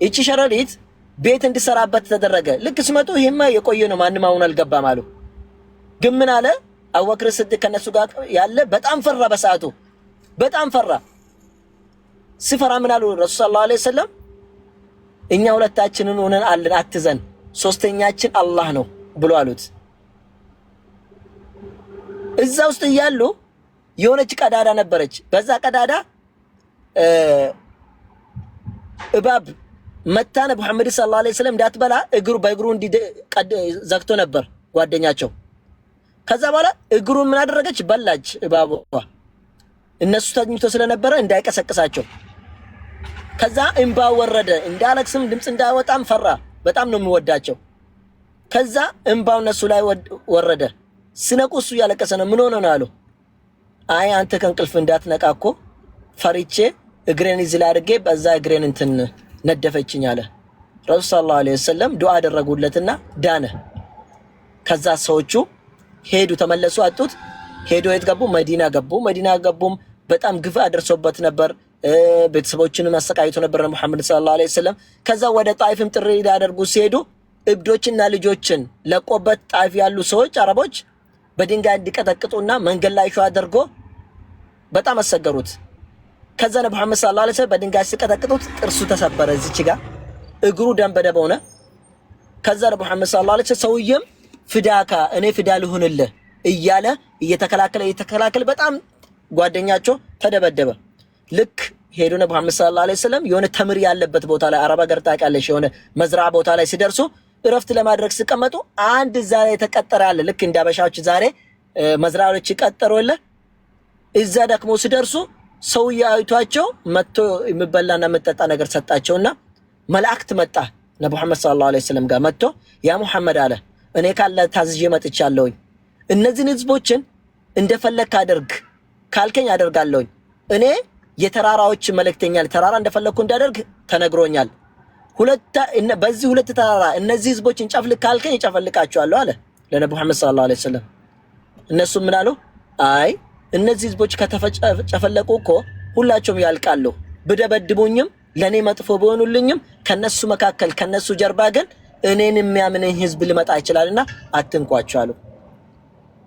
እቺ ሸረሪት ቤት እንድሰራበት ተደረገ። ልክ ሲመጡ ይሄማ የቆየ ነው ማንም አሁን አልገባም አሉ። ግን ምን አለ? አቡበክር ሲዲቅ ከነሱ ጋር ያለ በጣም ፈራ። በሰዓቱ በጣም ፈራ። ሲፈራ ምን አሉ ረሱል ሰለላሁ ዐለይሂ ወሰለም? እኛ ሁለታችንን ሆነን አለን አትዘን፣ ሶስተኛችን አላህ ነው ብሎ አሉት። እዛ ውስጥ እያሉ የሆነች ቀዳዳ ነበረች። በዛ ቀዳዳ እባብ መታ ነብዩ መሐመድ ሰለላሁ ዐለይሂ ወሰለም እንዳትበላ በእግሩ ዘግቶ ነበር ጓደኛቸው። ከዛ በኋላ እግሩን ምን አደረገች? በላች እባቧ። እነሱ ተኝቶ ስለነበረ እንዳይቀሰቅሳቸው። ከዛ እንባ ወረደ። እንዳለቅስም ድምጽ እንዳወጣም ፈራ። በጣም ነው የሚወዳቸው። ከዛ እንባው እነሱ ላይ ወረደ። ሲነቁ እሱ እያለቀሰ ነው። ምን ሆነ ነው አሉ። አይ አንተ ከእንቅልፍ እንዳትነቃ እኮ ፈሪቼ እግሬን እዚህ ላይ አድርጌ በዛ እግሬን እንትን ነደፈችኝ አለ። ረሱል ሰለላሁ ዐለይሂ ወሰለም ዱዓ አደረጉለትና ዳነ። ከዛ ሰዎቹ ሄዱ፣ ተመለሱ፣ አጡት። ሄዶ የት ገቡ? መዲና ገቡ። መዲና ገቡም በጣም ግፍ አደርሶበት ነበር። ቤተሰቦችንም አሰቃይቶ ነበር ሙሐመድ ሰለላሁ ዐለይሂ ወሰለም። ከዛ ወደ ጣይፍም ጥሪ ሊያደርጉ ሲሄዱ እብዶችና ልጆችን ለቆበት ጣይፍ ያሉ ሰዎች አረቦች በድንጋይ እንዲቀጠቅጡና መንገድ ላይ ሾህ አድርጎ በጣም አሰገሩት። ከዛ ነብዩ መሐመድ ሰለላሁ ዐለይሂ ወሰለም በድንጋይ ሲቀጠቅጡት ጥርሱ ተሰበረ፣ እዚች ጋር እግሩ ደም በደም ሆነ። ከዛ ነብዩ መሐመድ ሰለላሁ ዐለይሂ ወሰለም ሰውየም ፍዳካ እኔ ፍዳ ልሁንልህ እያለ እየተከላከለ በጣም ጓደኛቸው ተደበደበ። ልክ ሄዱ ነብዩ መሐመድ ሰለላሁ ዐለይሂ ወሰለም የሆነ ተምር ያለበት ቦታ ላይ አረብ ሀገር ታውቂያለሽ፣ የሆነ መዝራዓ ቦታ ላይ ሲደርሱ እረፍት ለማድረግ ሲቀመጡ አንድ ዛሬ የተቀጠረ አለ። ልክ እንደ አበሻዎች ዛሬ መዝራዓዎች ይቀጠሩለ። እዛ ደክሞ ሲደርሱ ሰውዬው አይቷቸው መጥቶ የሚበላና የሚጠጣ ነገር ሰጣቸውና መላእክት መጣ ነብዩ መሐመድ ሰለላሁ ዐለይሂ ወሰለም ጋር መጥቶ ያ ሙሐመድ አለ እኔ ካለ ታዝዤ መጥቻለሁኝ። እነዚህን ህዝቦችን እንደፈለክ አድርግ ካልከኝ አደርጋለሁኝ። እኔ የተራራዎች መልእክተኛ ተራራ እንደፈለኩ እንዳደርግ ተነግሮኛል። በዚህ ሁለት ተራራ እነዚህ ህዝቦችን ጨፍልቅ ካልከኝ እጨፈልቃቸዋለሁ አለ ለነብዩ መሐመድ ሰለላሁ ዐለይሂ ወሰለም። እነሱ ምን አሉ? አይ እነዚህ ህዝቦች ከተጨፈለቁ እኮ ሁላቸውም ያልቃሉ። ብደበድቡኝም ለኔ መጥፎ ቢሆኑልኝም ከነሱ መካከል ከነሱ ጀርባ ግን እኔን የሚያምነኝ ህዝብ ሊመጣ ይችላልና አትንኳቸው አሉ።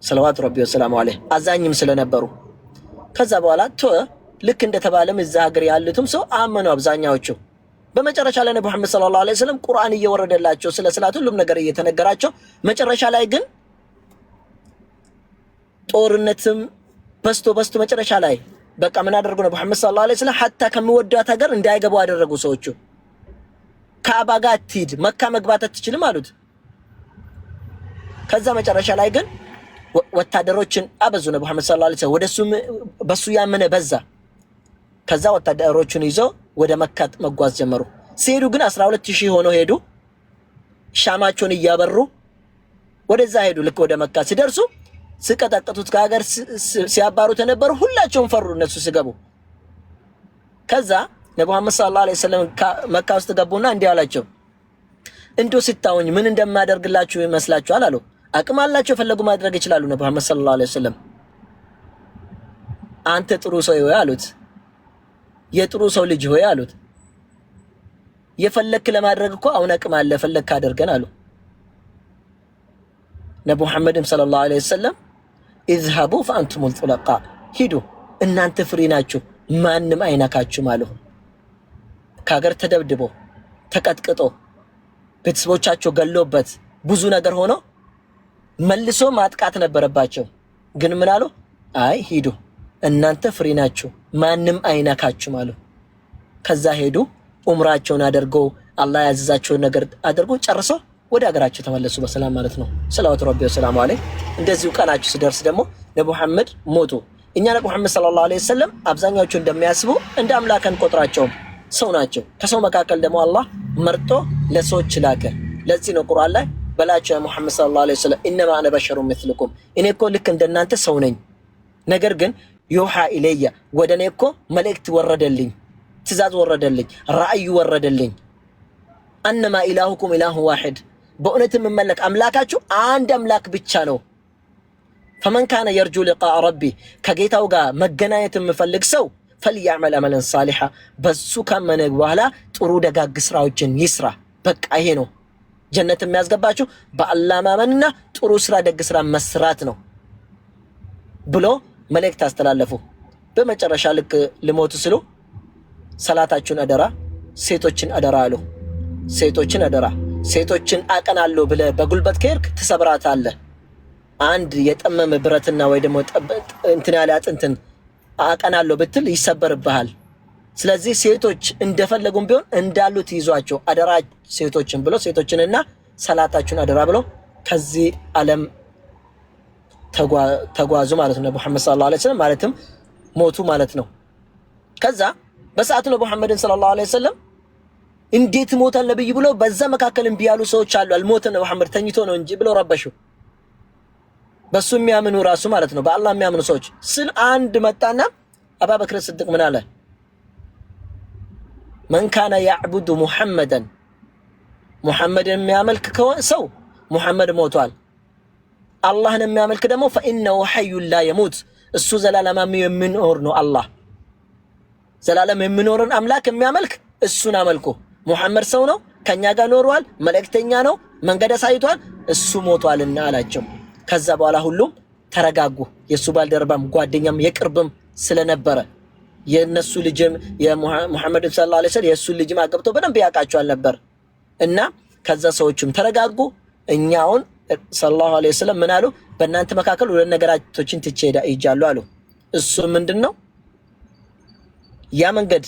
ሰለዋቱ ረቢ ወሰላሙ ዐለይሂ አዛኝም ስለነበሩ። ከዛ በኋላ ልክ እንደተባለም እዛ ሀገር ያሉትም ሰው አመኑ አብዛኛዎቹ። በመጨረሻ ላይ ነብዩ መሐመድ ሰለላሁ ዐለይሂ ወሰለም ቁርአን እየወረደላቸው ስለ ሰላት ሁሉም ነገር እየተነገራቸው መጨረሻ ላይ ግን ጦርነትም በስቶ መጨረሻ ላይ በቃ ምን አደረጉ ነብዩ መሐመድ ሰለላሁ ዐለይሂ ወሰለም ሐታ ከሚወዷት ሀገር እንዳይገቡ አደረጉ። ሰዎቹ ካዕባ ጋር አትሂድ መካ መግባት አትችልም አሉት። ከዛ መጨረሻ ላይ ግን ወታደሮችን አበዙ። ነብዩ መሐመድ ሰለላሁ ዐለይሂ ወሰለም ወደሱ በሱ ያመነ በዛ። ከዛ ወታደሮቹን ይዘው ወደ መካ መጓዝ ጀመሩ። ሲሄዱ ግን 12000 ሆነው ሄዱ። ሻማቸውን እያበሩ ወደዛ ሄዱ። ልክ ወደ መካ ሲደርሱ ሲቀጠቅጡት ከሀገር ሲያባሩ ተነበሩ። ሁላቸውም ፈሩ እነሱ ሲገቡ። ከዛ ነብዩ መሐመድ ሰለላሁ ዐለይሂ ወሰለም መካ ውስጥ ገቡና እንዲህ አላቸው፣ እንዶ ሲታውኝ ምን እንደማደርግላችሁ ይመስላችኋል አሉ። አቅም አላቸው ፈለጉ ማድረግ ይችላሉ። ነብዩ መሐመድ ሰለላሁ ዐለይሂ ወሰለም አንተ ጥሩ ሰው ሆይ አሉት። የጥሩ ሰው ልጅ ሆይ አሉት። የፈለክ ለማድረግ እኮ አሁን አቅም አለ ፈለክ አድርገን አሉ። ነብዩ መሐመድም ሰለላሁ ዐለይሂ ወሰለም ኢዝሃቡ ፈአንቱሙል ጡለቃ ሂዱ እናንተ ፍሪ ናችሁ ማንም አይነካችሁም አሉ። ከሀገር ተደብድቦ ተቀጥቅጦ ቤተሰቦቻቸው ገሎበት ብዙ ነገር ሆኖ መልሶ ማጥቃት ነበረባቸው። ግን ምን አሉ? አይ ሂዱ እናንተ ፍሪ ናችሁ ማንም አይነካችሁም አሉ። ከዛ ሄዱ ኡምራቸውን አድርገው አላህ ያዘዛቸውን ነገር አድርገው ጨርሰው ወደ ሀገራቸው ተመለሱ በሰላም ማለት ነው። ሰላዋቱ ረቢ ወሰላሙ ዐለይሂ። እንደዚሁ ቀናቸው ሲደርስ ደግሞ ነብዩ መሐመድ ሞቱ። እኛ ነብዩ መሐመድ ሰለላሁ ዐለይሂ ወሰለም አብዛኛዎቹ እንደሚያስቡ እንደ አምላክ አንቆጥራቸውም፣ ሰው ናቸው። ከሰው መካከል ደግሞ አላህ መርጦ ለሰዎች ላከ። ለዚህ ነው ቁርአን ላይ በላቸው ያ ሙሐመድ ሰለላሁ ዐለይሂ ወሰለም ኢነማ አነ በሸሩን ምስልኩም እኔ እኮ ልክ እንደናንተ ሰው ነኝ፣ ነገር ግን ዩሃ ኢለየ ወደ እኔ እኮ መልእክት ወረደልኝ፣ ትእዛዝ ወረደልኝ፣ ራእይ ወረደልኝ። አነማ ኢላሁኩም ኢላሁ ዋሂድ በእውነት የምመለክ አምላካችሁ አንድ አምላክ ብቻ ነው። ፈመን ካነ የርጁ ሊቃአ ረቢ ከጌታው ጋር መገናኘት የምፈልግ ሰው ፈልያዕመል አመለን ሳሊሓ በሱ ካመነ በኋላ ጥሩ ደጋግ ስራዎችን ይስራ። በቃ ይሄ ነው ጀነት የሚያስገባችሁ በአላህ ማመንና ጥሩ ስራ ደግ ስራ መስራት ነው ብሎ መልእክት አስተላለፉ። በመጨረሻ ልክ ልሞቱ ስሉ ሰላታችሁን አደራ፣ ሴቶችን አደራ አሉ። ሴቶችን አደራ፣ ሴቶችን አቀናለሁ ብለህ በጉልበት ከሄድክ ትሰብራታለህ። አንድ የጠመመ ብረትና ወይ ደግሞ እንትን ያለ አጥንትን አቀናለሁ ብትል ይሰበርብሃል። ስለዚህ ሴቶች እንደፈለጉም ቢሆን እንዳሉት ይዟቸው አደራ ሴቶችን ብሎ ሴቶችንና ሰላታችሁን አደራ ብሎ ከዚህ ዓለም ተጓዙ ማለት ነው። ሙሐመድ ሰለላሁ ዐለይሂ ወሰለም ማለትም ሞቱ ማለት ነው። ከዛ በሰዓቱ ነው ሙሐመድን ሰለላሁ ዐለይሂ ወሰለም እንዴት ሞታል ነብይ ብሎ በዛ መካከል እምቢ ያሉ ሰዎች አሉ። አልሞተም ሙሐመድ ተኝቶ ነው እንጂ ብሎ ረበሹ። በሱ የሚያምኑ ራሱ ማለት ነው በአላህ የሚያምኑ ሰዎች ስል አንድ መጣና አቡበክር ስዲቅ ምን አለ? መን ካነ ያዕቡዱ ሙሐመደን ሙሐመድን የሚያመልክ ሰው ሙሐመድ ሞቷል። አላህን የሚያመልክ ደግሞ ፈኢነሁ ሐዩን ላ የሙት እሱ ዘላለማዊ የሚኖር ነው። አላህ ዘላለም የሚኖርን አምላክ የሚያመልክ እሱን አመልኩ። ሙሐመድ ሰው ነው፣ ከኛ ጋር ኖሯል፣ መልእክተኛ ነው፣ መንገድ አሳይቷል፣ እሱ ሞቷልና አላቸው። ከዛ በኋላ ሁሉም ተረጋጉ። የሱ ባልደረባም ጓደኛም የቅርብም ስለነበረ የነሱ ልጅም የሙሐመድ ሰለላሁ ዐለይሂ ወሰለም የሱ ልጅም አገብቶ በደንብ ያውቃቸዋል ነበር እና ከዛ ሰዎችም ተረጋጉ። እኛውን ሰለላሁ ዐለይሂ ወሰለም ምን አሉ? በእናንተ መካከል ሁለት ነገራቶችን ትቼ ሄጃለሁ አሉ። እሱ ምንድነው? ያ መንገድ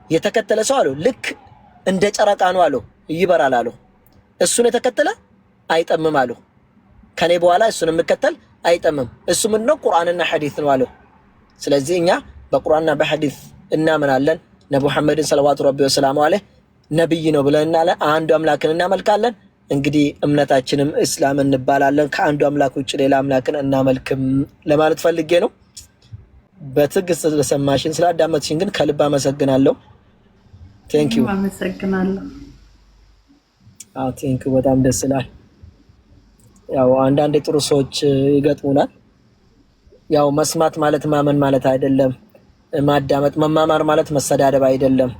የተከተለ ሰው አሉ ልክ እንደ ጨረቃ ነው አሉ፣ ይበራል አሉ። እሱን የተከተለ አይጠምም አሉ። ከኔ በኋላ እሱን የምከተል አይጠምም። እሱ ምንድነው? ቁርአንና ሐዲስ ነው አሉ። ስለዚህ እኛ በቁርአንና በሐዲስ እናምናለን። ነብዩ መሐመድን ሰለላሁ ዐለይሂ ወሰለም ነብይ ነው ብለናል። አንዱ አምላክን እናመልካለን። እንግዲህ እምነታችንም እስላም እንባላለን። ከአንዱ አምላክ ውጭ ሌላ አምላክን እናመልክም ለማለት ፈልጌ ነው። በትዕግስት ስለሰማሽን ስላዳመጥሽን ግን ከልብ አመሰግናለሁ። ቴንክ ዩ አመሰግናለሁ። ቴንክ ዩ በጣም ደስ ይላል። ያው አንዳንድ ጥሩ ሰዎች ይገጥሙናል። ያው መስማት ማለት ማመን ማለት አይደለም። ማዳመጥ መማማር ማለት መሰዳደብ አይደለም።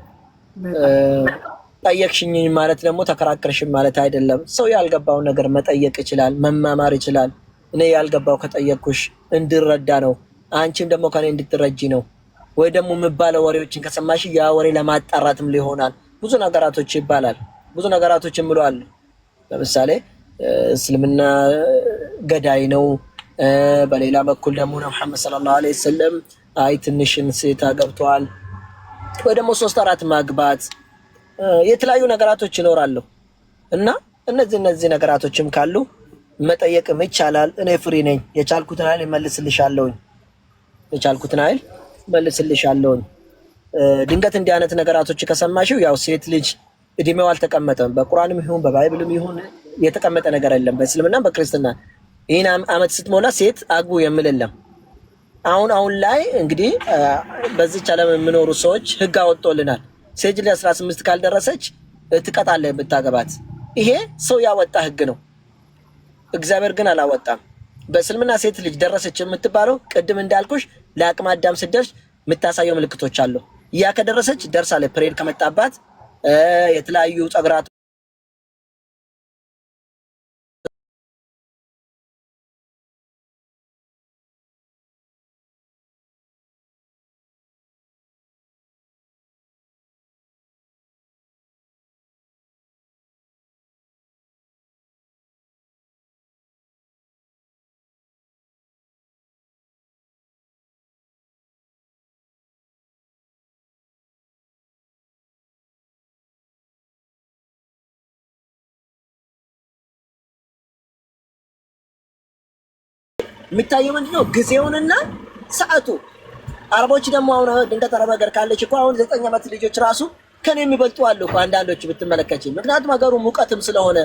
ጠየቅሽኝ ማለት ደግሞ ተከራከርሽኝ ማለት አይደለም። ሰው ያልገባው ነገር መጠየቅ ይችላል፣ መማማር ይችላል። እኔ ያልገባው ከጠየቅኩሽ እንድረዳ ነው፣ አንቺም ደግሞ ከኔ እንድትረጂ ነው። ወይ ደግሞ የምባለው ወሬዎችን ከሰማሽ ያ ወሬ ለማጣራትም ሊሆናል። ብዙ ነገራቶች ይባላል። ብዙ ነገራቶች ምሉ አሉ። ለምሳሌ እስልምና ገዳይ ነው። በሌላ በኩል ደግሞ መሐመድ ሰለላሁ ዐለይሂ ወሰለም አይ ትንሽን ሴት አገብተዋል ወይ ደግሞ 3-4 ማግባት የተለያዩ ነገራቶች ይኖራሉ። እና እነዚህ ነገራቶችም ካሉ መጠየቅም ይቻላል። እኔ ፍሪ ነኝ። የቻልኩትን አይል መልስልሻለሁ። ድንገት እንዲህ አይነት ነገራቶች ከሰማሽው ያው ሴት ልጅ እድሜው አልተቀመጠም። በቁርአንም ይሁን በባይብልም ይሁን የተቀመጠ ነገር የለም። በእስልምና በክርስትና ይህን አመት ስትሞላ ሴት አግቡ የሚል የለም። አሁን ላይ እንግዲህ በዚህች ዓለም የሚኖሩ ሰዎች ህግ አወጥቶልናል። ሴት ልጅ 18 ካልደረሰች ትቀጣለህ ብታገባት። ይሄ ሰው ያወጣ ህግ ነው። እግዚአብሔር ግን አላወጣም። በእስልምና ሴት ልጅ ደረሰች የምትባለው ቅድም እንዳልኩሽ ለአቅመ አዳም ስትደርስ የምታሳየው ምልክቶች አሉ። ያ ከደረሰች ደርሳለች። ፕሬድ ከመጣባት የተለያዩ ጸጉራት የሚታየው ምንድነው? ጊዜውንና ሰዓቱ። አረቦች ደግሞ አሁን ድንገት አረብ ሀገር ካለች እኮ አሁን 9 ዓመት ልጆች ራሱ ከኔ የሚበልጡ አሉ እኮ አንዳንዶቹ ብትመለከች። ምክንያቱም ሀገሩ ሙቀትም ስለሆነ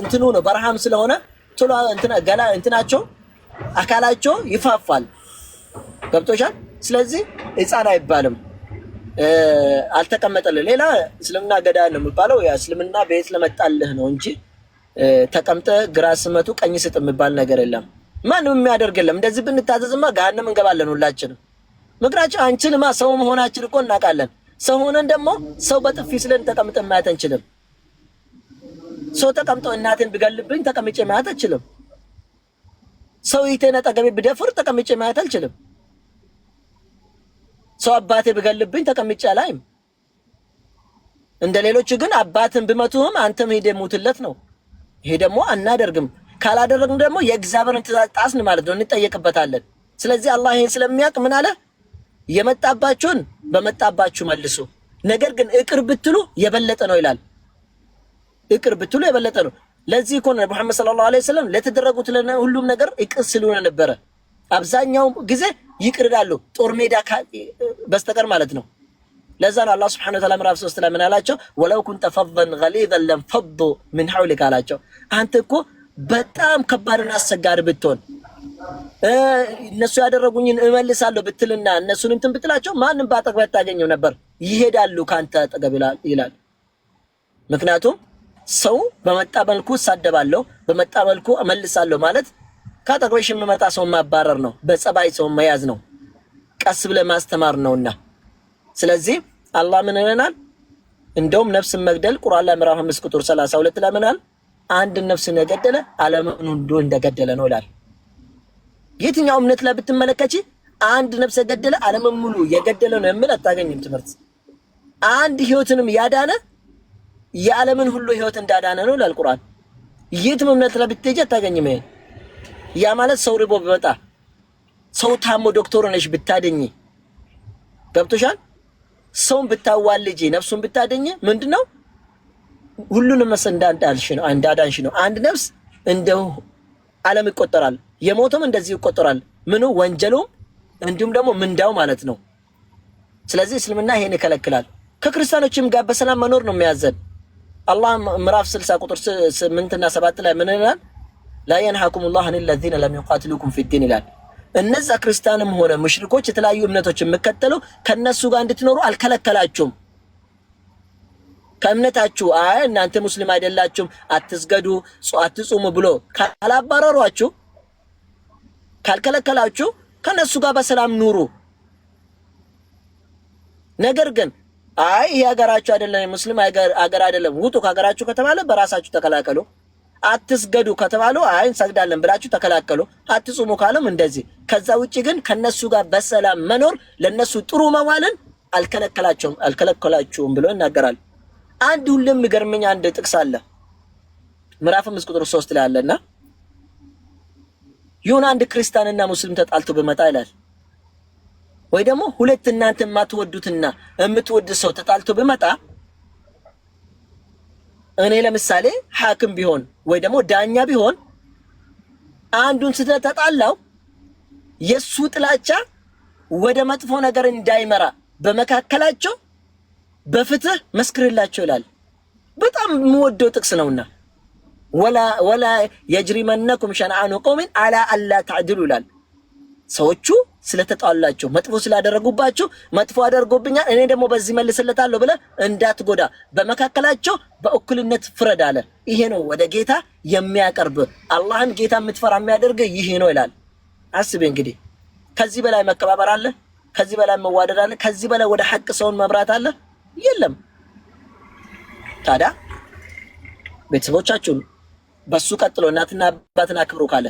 እንትኑ ነው በረሃም ስለሆነ ቶሎ እንትናቸው አካላቸው ይፋፋል። ገብቶሻል? ስለዚህ ህፃን አይባልም። አልተቀመጠልህ። ሌላ እስልምና ገዳይ ነው የሚባለው ያ እስልምና ቤት ለመጣልህ ነው እንጂ ተቀምጠ ግራ ስመቱ ቀኝ ስጥ የሚባል ነገር የለም። ማንም የሚያደርግ የለም። እንደዚህ ብንታዘዝማ ገሃነም እንገባለን ሁላችንም። ምክንያቱም አንችልማ ሰው መሆናችን እኮ እናውቃለን። ሰው ሆነን ደግሞ ሰው በጥፊ ስለን ተቀምጠን ማየት አንችልም። ሰው ተቀምጦ እናቴን ቢገልብኝ ተቀምጬ ማየት አልችልም። ሰው ይቴን አጠገቤ ቢደፍር ተቀምጬ ማየት አልችልም። ሰው አባቴ ቢገልብኝ ተቀምጬ አላይም። እንደ ሌሎች ግን አባትን ቢመቱህም አንተም ሄደህ ሙትለት ነው። ይሄ ደግሞ አናደርግም። ካላደረግን ደግሞ የእግዚአብሔርን ትእዛዝ ጣስን ማለት ነው፣ እንጠየቅበታለን። ስለዚህ አላህ ይሄን ስለሚያውቅ ምን አለ? የመጣባችሁን በመጣባችሁ መልሱ፣ ነገር ግን እቅር ብትሉ የበለጠ ነው ይላል። እቅር ብትሉ የበለጠ ነው። ለዚህ እኮ ነው ሙሐመድ ሰለላሁ ዐለይሂ ወሰለም ለተደረጉት ሁሉም ነገር ይቅር ሲሉ ነበረ። አብዛኛው ጊዜ ይቅር ይላሉ፣ ጦር ሜዳ በስተቀር ማለት ነው። ለዛ ነው አላህ ሱብሓነሁ ወተዓላ ምዕራፍ 3 ላይ ምን አላቸው? ወለው ኩንተ ፈዘን ገሊዘን ለንፈዱ ሚን ሐውሊክ አላቸው። አንተ እኮ በጣም ከባድና አስቸጋሪ ብትሆን እነሱ ያደረጉኝን እመልሳለሁ ብትልና እነሱን እንትን ብትላቸው ማንም ባጠገብ ታገኘው ነበር፣ ይሄዳሉ ካንተ አጠገብ ይላል። ምክንያቱም ሰው በመጣ መልኩ ሳደባለሁ በመጣ መልኩ እመልሳለሁ ማለት ካጠገብሽ የሚመጣ ሰው ማባረር ነው፣ በጸባይ ሰው መያዝ ነው፣ ቀስ ብለ ማስተማር ነውና። ስለዚህ አላህ ምን ይለናል? እንደውም ነፍስን መግደል ቁርአን ላይ ምዕራፍ 5 ቁጥር 32 ላይ ምን አለ? አንድ ነፍስን የገደለ ዓለምን ሁሉ እንደገደለ ነው ይላል። የትኛው እምነት ላይ ብትመለከቺ አንድ ነፍስ የገደለ ዓለምን ሙሉ የገደለ ነው የሚል አታገኝም ትምህርት። አንድ ህይወትንም ያዳነ የዓለምን ሁሉ ህይወት እንዳዳነ ነው ይላል ቁርአን። የትም እምነት ላይ ብትሄጂ አታገኝም። ይሄ ያ ማለት ሰው ርቦ ቢመጣ ሰው ታሞ ዶክተር ነሽ ብታደኝ ገብቶሻል? ሰውን ብታዋልጂ ነፍሱን ብታደኝ ምንድነው ሁሉንም እንዳዳንሽ ነው፣ እንዳዳንሽ ነው። አንድ ነፍስ እንደው ዓለም ይቆጠራል፣ የሞተም እንደዚህ ይቆጠራል። ምኑ ወንጀሉም እንዲሁም ደግሞ ምንዳው ማለት ነው። ስለዚህ እስልምና ይሄን ይከለክላል። ከክርስቲያኖችም ጋር በሰላም መኖር ነው የሚያዘን። አላህ ምዕራፍ 60 ቁጥር 8 እና 7 ላይ ምን ይላል? ላ የንሃኩም ላሁ አን ለዚነ ለም ዩቃትሉኩም ፊዲን ይላል። እነዛ ክርስቲያንም ሆነ ሙሽሪኮች የተለያዩ እምነቶች የሚከተሉ ከነሱ ጋር እንድትኖሩ አልከለከላችሁም። ከእምነታችሁ አይ እናንተ ሙስሊም አይደላችሁም አትስገዱ አትጹሙ ብሎ ካላባረሯችሁ ካልከለከላችሁ ከነሱ ጋር በሰላም ኑሩ። ነገር ግን አይ ይሄ ሀገራችሁ አይደለም ሙስሊም ሀገር አይደለም ውጡ ከሀገራችሁ ከተባለ በራሳችሁ ተከላከሉ። አትስገዱ ከተባሉ አይ እንሰግዳለን ብላችሁ ተከላከሉ። አትጹሙ ካለም እንደዚህ። ከዛ ውጪ ግን ከነሱ ጋር በሰላም መኖር ለነሱ ጥሩ መዋልን አልከለከላችሁም ብሎ ይናገራል። አንድ ሁሉም የሚገርመኝ አንድ ጥቅስ አለ ምዕራፍ 5 ቁጥር 3 ላይ አለና ይሁን አንድ ክርስቲያንና ሙስሊም ተጣልቶ በመጣ ይላል ወይ ደግሞ ሁለት እናንተ የማትወዱትና የምትወድ ሰው ተጣልቶ በመጣ እኔ ለምሳሌ ሐኪም ቢሆን ወይ ደግሞ ዳኛ ቢሆን አንዱን ስለተጣላው የሱ ጥላቻ ወደ መጥፎ ነገር እንዳይመራ በመካከላቸው በፍትህ መስክርላቸው ይላል። በጣም የምወደው ጥቅስ ነውና ወላ የጅሪመነኩም ሸንአኑ ቀውሚን አላ አላ ተዕድሉ ይላል። ሰዎቹ ስለተጣላቸው መጥፎ ስላደረጉባቸው መጥፎ አደርጎብኛል እኔ ደግሞ በዚህ መልስለታለሁ ብለህ እንዳትጎዳ በመካከላቸው በእኩልነት ፍረድ አለ። ይሄ ነው ወደ ጌታ የሚያቀርብ አላህን ጌታ የምትፈራ የሚያደርግ ይሄ ነው ይላል። አስብ እንግዲህ ከዚህ በላይ መከባበር አለ? ከዚህ በላይ መዋደድ አለ? ከዚህ በላይ ወደ ሐቅ ሰውን መብራት አለ? የለም። ታዲያ ቤተሰቦቻችሁን በሱ ቀጥሎ እናትና አባትን አክብሩ ካለ፣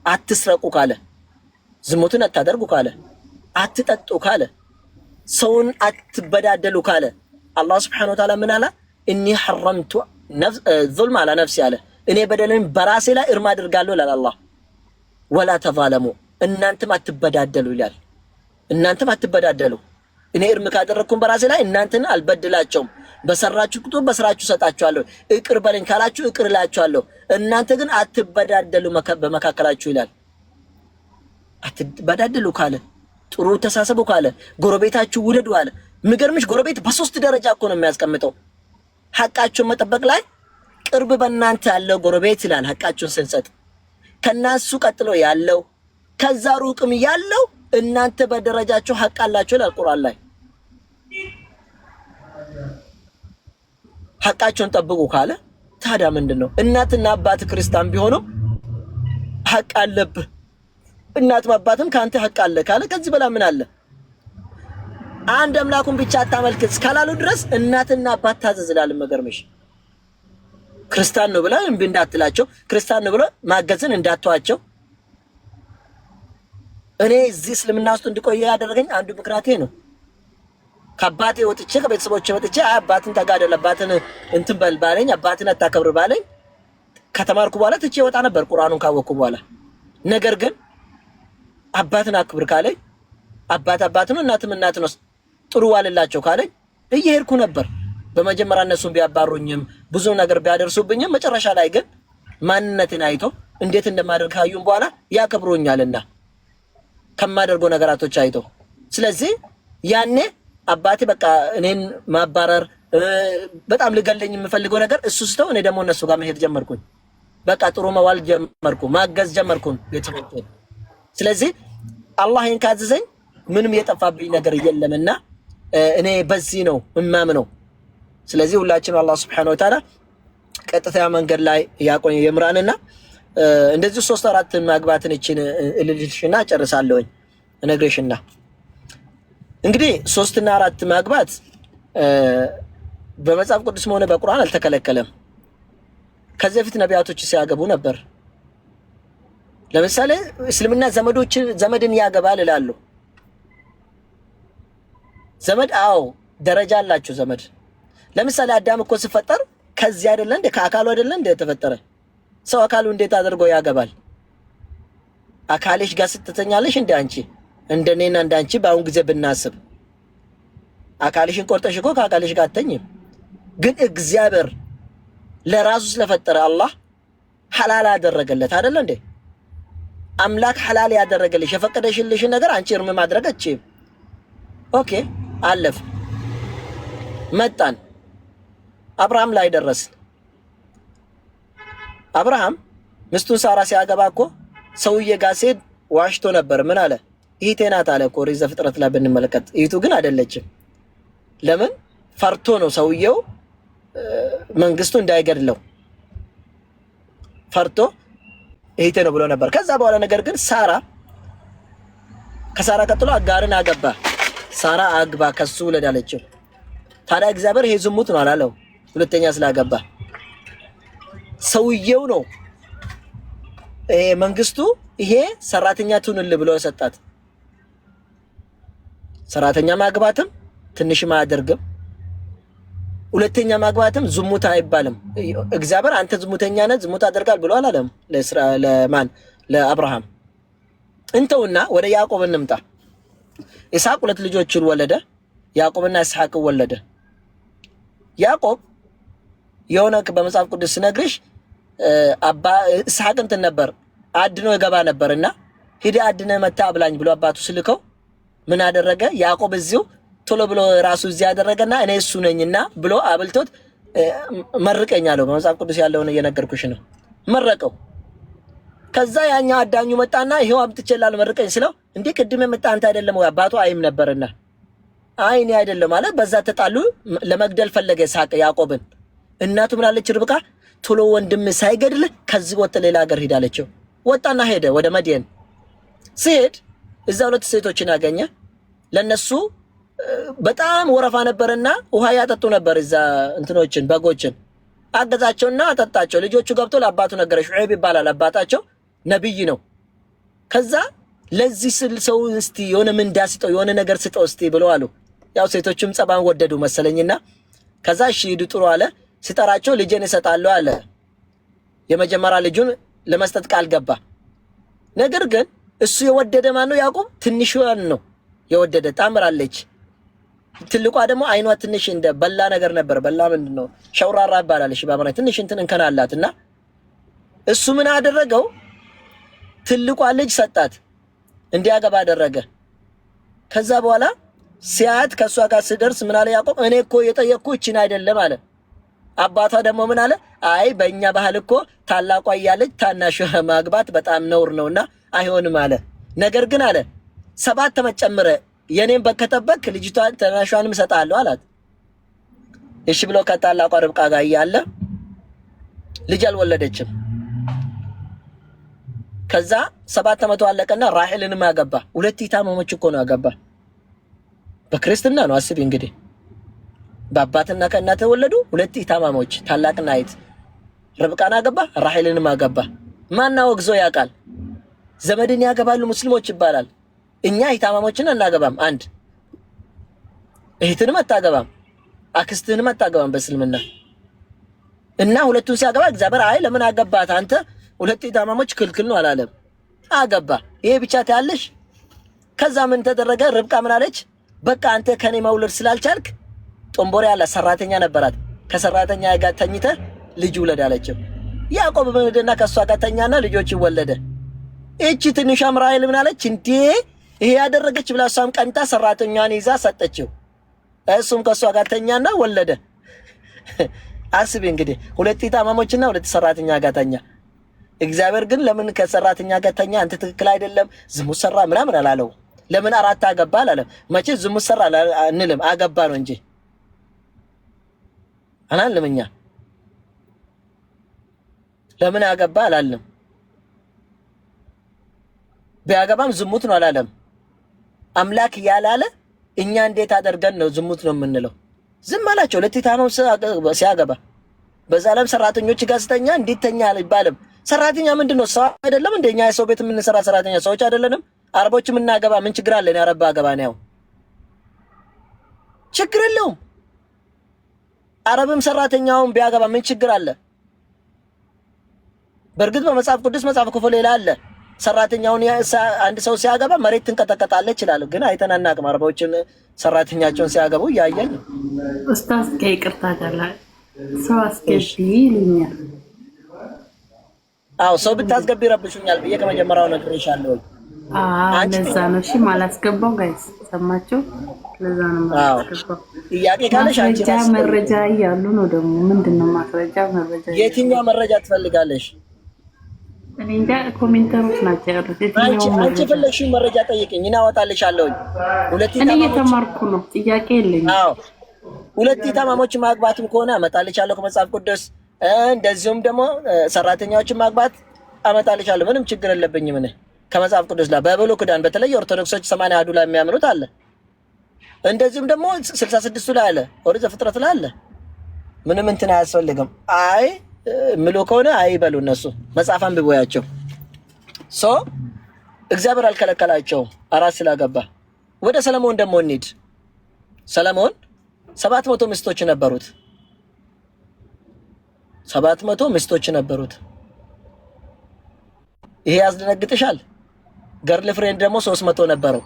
አትስረቁ ካለ፣ ዝሙትን አታደርጉ ካለ፣ አትጠጡ ካለ፣ ሰውን አትበዳደሉ ካለ አላህ Subhanahu Wa Ta'ala ምን አለ? እኒ ሐረምቱ ዙልም አላ ነፍሲ አለ። እኔ በደልን በራሴ ላይ እርም አድርጋለሁ ይላል አላህ። ወላ ተዛለሙ እናንተም አትበዳደሉ ይላል። እናንተም አትበዳደሉ እኔ እርም ካደረኩም በራሴ ላይ እናንተን አልበድላቸውም። በሰራችሁ ቁጥር በስራችሁ ሰጣችኋለሁ። እቅር በለኝ ካላችሁ እቅር እላችኋለሁ። እናንተ ግን አትበዳደሉ በመካከላችሁ ይላል። አትበዳደሉ ካለ ጥሩ ተሳሰቡ ካለ ጎረቤታችሁ ውደዱ አለ። ምገርምሽ ጎረቤት በሶስት ደረጃ እኮ ነው የሚያስቀምጠው። ሐቃችሁን መጠበቅ ላይ ቅርብ በእናንተ ያለው ጎረቤት ይላል ሐቃችሁን ስንሰጥ። ከናሱ ቀጥሎ ያለው ከዛ ሩቅም ያለው እናንተ በደረጃችሁ ሐቅ አላችሁ ይላል ቁርአን ላይ። ሐቃቸውን ጠብቁ ካለ ታዲያ ምንድነው? እናትና አባት ክርስቲያን ቢሆኑ ሐቅ አለብህ እናትም አባትም ካንተ ሐቅ አለ ካለ ከዚህ በላ ምን አለ? አንድ አምላኩን ብቻ አታመልክ እስካላሉ ድረስ እናትና አባት ታዘዝላል። መገርምሽ ክርስቲያን ነው ብላ እምቢ እንዳትላቸው፣ ክርስቲያን ነው ብላ ማገዝን እንዳትዋቸው። እኔ እዚህ እስልምና ውስጥ እንድቆይ ያደረገኝ አንዱ ምክንያቴ ነው። ከአባቴ ወጥቼ ከቤተሰቦቼ ወጥቼ አባትን ተጋደል አባትን እንትን በል ባለኝ አባትን አታከብር ባለኝ ከተማርኩ በኋላ ትቼ ወጣ ነበር ቁርአኑን ካወቅኩ በኋላ። ነገር ግን አባትን አክብር ካለኝ አባት ነው እናትም እናት ነው ጥሩ ዋልላቸው ካለኝ እየሄድኩ ነበር። በመጀመሪያ እነሱን ቢያባሩኝም ብዙ ነገር ቢያደርሱብኝም መጨረሻ ላይ ግን ማንነቴን አይቶ እንዴት እንደማደርግ ካዩም በኋላ ያከብሩኛልና ከማደርገው ነገራቶች አይቶ። ስለዚህ ያኔ አባቴ በቃ እኔን ማባረር በጣም ልገለኝ የምፈልገው ነገር እሱ ስተው እኔ ደግሞ እነሱ ጋር መሄድ ጀመርኩኝ። በቃ ጥሩ መዋል ጀመርኩ፣ ማገዝ ጀመርኩኝ ቤተሰቦቼ። ስለዚህ አላህ ይሄን ካዘዘኝ ምንም የጠፋብኝ ነገር የለምና እኔ በዚህ ነው እማምነው። ስለዚህ ሁላችንም አላህ Subhanahu Wa Ta'ala ቀጥታ መንገድ ላይ ያቆይ የምራንና እንደዚህ 3-4 ማግባትን እቺን እልልሽና ጨርሳለሁኝ እነግርሽና እንግዲህ 3 እና 4 ማግባት በመጽሐፍ ቅዱስም ሆነ በቁርአን አልተከለከለም። ከዚህ በፊት ነቢያቶች ሲያገቡ ነበር። ለምሳሌ እስልምና ዘመድን ያገባል ይላሉ። ዘመድ አዎ ደረጃ አላቸው ዘመድ። ለምሳሌ አዳም እኮ ሲፈጠር ከዚህ አይደለ እንደ ከአካሉ አይደለ እንደ ተፈጠረ ሰው አካሉ እንዴት አድርጎ ያገባል? አካልሽ ጋር ስትተኛለሽ እንደ አንቺ እንደኔና እንዳንቺ በአሁን ጊዜ ብናስብ አካልሽን ቆርጠሽ እኮ ከአካልሽ ጋር አትተኝም። ግን እግዚአብሔር ለራሱ ስለፈጠረ አላህ ሐላል አደረገለት አይደለ እንዴ? አምላክ ሐላል ያደረገልሽ የፈቀደሽልሽ ነገር አንቺ እርም ማድረግ አትችይም። ኦኬ አለፍ መጣን አብርሃም ላይ ደረስን። አብርሃም ሚስቱን ሳራ ሲያገባ እኮ ሰውዬ ጋር ሲሄድ ዋሽቶ ነበር። ምን አለ? እህቴ ናት አለ እኮ ኦሪት ዘፍጥረት ላይ ብንመለከት። እህቱ ግን አይደለችም። ለምን? ፈርቶ ነው ሰውየው መንግስቱ እንዳይገድለው ፈርቶ እህቴ ነው ብሎ ነበር። ከዛ በኋላ ነገር ግን ሳራ ከሳራ ቀጥሎ አጋርን አገባ። ሳራ አግባ ከሱ ወለድ አለችው። ታዲያ እግዚአብሔር ይሄ ዝሙት ነው አላለው? ሁለተኛ ስላገባ ሰውየው ነው መንግስቱ ይሄ ሰራተኛ ትሁንልህ ብሎ ሰጣት። ሰራተኛ ማግባትም ትንሽም አያደርግም። ሁለተኛ ማግባትም ዝሙት አይባልም። እግዚአብሔር አንተ ዝሙተኛ ነህ ዝሙት አደርጋል ብሎ አላለም ለአብርሃም። እንተውና ወደ ያዕቆብ እንምጣ። ይስሐቅ 2 ልጆችን ወለደ። ያዕቆብና ይስሐቅ ወለደ። ያዕቆብ የሆነ በመጽሐፍ ቅዱስ ሲነግርሽ አባ ይስሐቅ እንትን ነበር አድኖ ይገባ ነበርና ሂድ አድነ መታ አብላኝ ብሎ አባቱ ስልከው ምን አደረገ? ያዕቆብ እዚሁ ቶሎ ብሎ ራሱ እዚህ ያደረገና እኔ እሱ ነኝና ብሎ አብልቶት መርቀኝ አለው። በመጽሐፍ ቅዱስ ያለውን እየነገርኩሽ ነው። መረቀው። ከዛ ያኛው አዳኙ መጣና ይሄው አምጥቼላል መርቀኝ ስለው እንዴ ቅድም የመጣ አንተ አይደለም ወይ? አባቱ አይም ነበርና አይ እኔ አይደለም ማለት በዛ ተጣሉ። ለመግደል ፈለገ ይስሐቅ ያዕቆብን። እናቱ ምን አለች ርብቃ? ቶሎ ወንድም ሳይገድል ከዚህ ወጥተ ሌላ ሀገር ሂድ አለችው። ወጣና ሄደ ወደ መድየን። ሲሄድ እዛ 2 ሴቶችን አገኘ። ለነሱ በጣም ወረፋ ነበርና ውሃ ያጠጡ ነበር። እዛ እንትኖችን በጎችን አገዛቸውና አጠጣቸው። ልጆቹ ገብቶ ለአባቱ ነገረ። ሹዓይብ ይባላል አባታቸው፣ ነብይ ነው። ከዛ ለዚህ ሰው እስቲ የሆነ ምንዳ ስጠው የሆነ ነገር ስጠው እስቲ ብለው አሉ። ያው ሴቶችም ጸባን ወደዱ መሰለኝና ከዛ እሺ ሂዱ ጥሩ አለ። ሲጠራቸው ልጄን እሰጣለሁ አለ። የመጀመሪያ ልጁን ለመስጠት ቃል ገባ። ነገር ግን እሱ የወደደ ማን ነው? ያዕቆብ ትንሿን ነው የወደደ። ታምራለች። ትልቋ ደግሞ አይኗ ትንሽ እንደ በላ ነገር ነበር። በላ ምንድነው? ሸውራራ ይባላል። እሺ በአማርኛ ትንሽ እንትን እንከናላትና እሱ ምን አደረገው? ትልቋ ልጅ ሰጣት እንዲያገባ አደረገ። ከዛ በኋላ ሲያት ከሷ ጋር ሲደርስ ምን አለ ያዕቆብ? እኔ እኮ የጠየቅኩ እቺን አይደለም አለ። አባቷ ደግሞ ምን አለ? አይ በእኛ ባህል እኮ ታላቋ እያለች ታናሽ ማግባት በጣም ነውር ነውና አይሆንም አለ። ነገር ግን አለ 7 መጨመረ የኔን በከተበክ ልጅቷን ታናሿንም እሰጣለሁ አላት። እሺ ብሎ ከታላቋ ርብቃ ጋር እያለ ልጅ አልወለደችም። ከዛ 7 ዓመቱ አለቀና ራሔልንም አገባ። 2 ኢታማሞች እኮ ነው አገባ። በክርስትና ነው አስቢ እንግዲህ በአባትና ከእናት ተወለዱ 2 ኢታማሞች ታላቅና አይት ርብቃን አገባ፣ ራሔልንም አገባ። ማና ወግዞ ያውቃል? ዘመድን ያገባሉ ሙስሊሞች ይባላል። እኛ ኢታማሞችን አናገባም። አንድ እህትንም አታገባም፣ አክስትህንም አታገባም በእስልምና እና 2ቱን ሲያገባ እግዚአብሔር አይ ለምን አገባት አንተ 2 ኢታማሞች ክልክል ነው አላለም። አገባ። ይሄ ብቻ ታያለሽ። ከዛ ምን ተደረገ? ርብቃ ምን አለች? በቃ አንተ ከኔ መውለድ ስላልቻልክ ጦምቦሪ ያለ ሰራተኛ ነበራት። ከሰራተኛ ጋር ተኝተ ልጅ ውለድ አለችው። ያዕቆብ በመደና ከሷ ጋር ተኛና ልጆች ወለደ። እቺ ትንሿ ራሔል ምን አለች? እንዴ ይሄ ያደረገች ብላ እሷም ቀንታ ሰራተኛዋን ይዛ ሰጠችው። እሱም ከሷ ጋር ተኛና ወለደ። አስቢ እንግዲህ 2 ኢታማሞችና 2 ሰራተኛ ጋር ተኛ። እግዚአብሔር ግን ለምን ከሰራተኛ ጋር ተኛ? አንተ ትክክል አይደለም ዝሙት ሰራ ምናምን አላለው። ለምን 4 አገባ አላለም። መቼ ዝሙት ሰራ እንልም አገባ ነው እንጂ አናልም። እኛ ለምን አገባ አላለም። ቢያገባም ዝሙት ነው አላለም። አምላክ ያላለ እኛ እንዴት አደርገን ነው ዝሙት ነው የምንለው? ዝም አላቸው። 2 ኢታማም ሲያገባ በዛ ለም ሰራተኞች ጋር ስተኛ እንዴት ተኛ አይባልም። ሰራተኛ ምንድነው? ሰው አይደለም እንደኛ የሰው ቤት የምንሰራ ሰራተኛ ሰዎች አይደለንም? አረቦች የምናገባ ምን ችግር አለ? እኔ አረባ አገባ ነው ችግር የለውም። አረብም ሰራተኛውን ቢያገባ ምን ችግር አለ? በእርግጥ በመጽሐፍ ቅዱስ መጽሐፍ ክፍል ሌላ አለ። ሰራተኛውን አንድ ሰው ሲያገባ መሬት ትንቀጠቀጣለች ይላል። ግን አይተን አናውቅም። አረቦችን ሰራተኛቸውን ሲያገቡ እያየን ኡስታዝ ከይቅርታ ጋር ሰው አስገቢ ይሉኛል። አዎ ሰው ብታስገቢ ይረብሹኛል ብዬ ከመጀመሪያው ነግሬሻለሁ። ለዛ ነው እሺ ማላስገባው። ጋይስ ሰማችሁ? ለዛ ነው ማላስገባው። ጥያቄ ካለሽ አንቺ መረጃ እያሉ ነው ደግሞ ምንድነው ማስረጃ? መረጃ የትኛው መረጃ ትፈልጋለሽ? እኔ እንጃ ኮሜንተሮች ናቸው ያሉት። አንቺ ፈለግሽው መረጃ ጠይቅኝ እና አወጣልሻለሁ። 2 ኢታማሞች እኔ እየተማርኩ ነው። ጥያቄ የለኝም። አዎ 2 ኢታማሞች ማግባትም ከሆነ አመጣልሻለሁ ከመጽሐፍ ቅዱስ። እንደዚሁም ደግሞ ሰራተኛዎችን ማግባት አመጣልሻለሁ። ምንም ችግር የለብኝም እኔ ከመጽሐፍ ቅዱስ ላይ በብሉይ ኪዳን በተለይ ኦርቶዶክሶች 80 ላይ የሚያምኑት አለ። እንደዚሁም ደግሞ 66 ላይ አለ። ኦሪት ዘፍጥረት ላይ አለ። ምንም እንትን አያስፈልግም። አይ ምሉ ከሆነ አይበሉ እነሱ መጽሐፍ አንብቦያቸው እግዚአብሔር አልከለከላቸውም። 4 ስላገባ ወደ ሰለሞን ደግሞ እንሂድ። ሰለሞን 700 ሚስቶች ነበሩት። 700 ሚስቶች ነበሩት። ይሄ ያስደነግጥሻል? ገርል ፍሬንድ ደግሞ 300 ነበረው።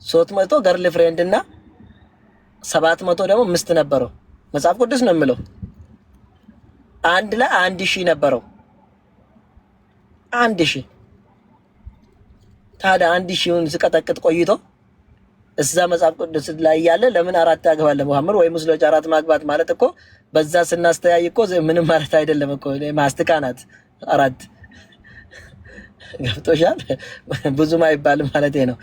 300 ገርል ፍሬንድ እና 700 ደግሞ ሚስት ነበረው። መጽሐፍ ቅዱስ ነው የሚለው። አንድ ላይ 1000 ነበረው። 1000 ታዲያ 1000ን ዝቀጠቅጥ ቆይቶ እዛ መጽሐፍ ቅዱስ ላይ ያለ ለምን አራት ያገባል መሐመድ? ወይ ሙስሊሞች አራት ማግባት ማለት እኮ በዛ ስናስተያይ እኮ ምንም ማለት አይደለም እኮ ማስተካናት አራት ገብቶሻል? ብዙም አይባልም ማለት ነው።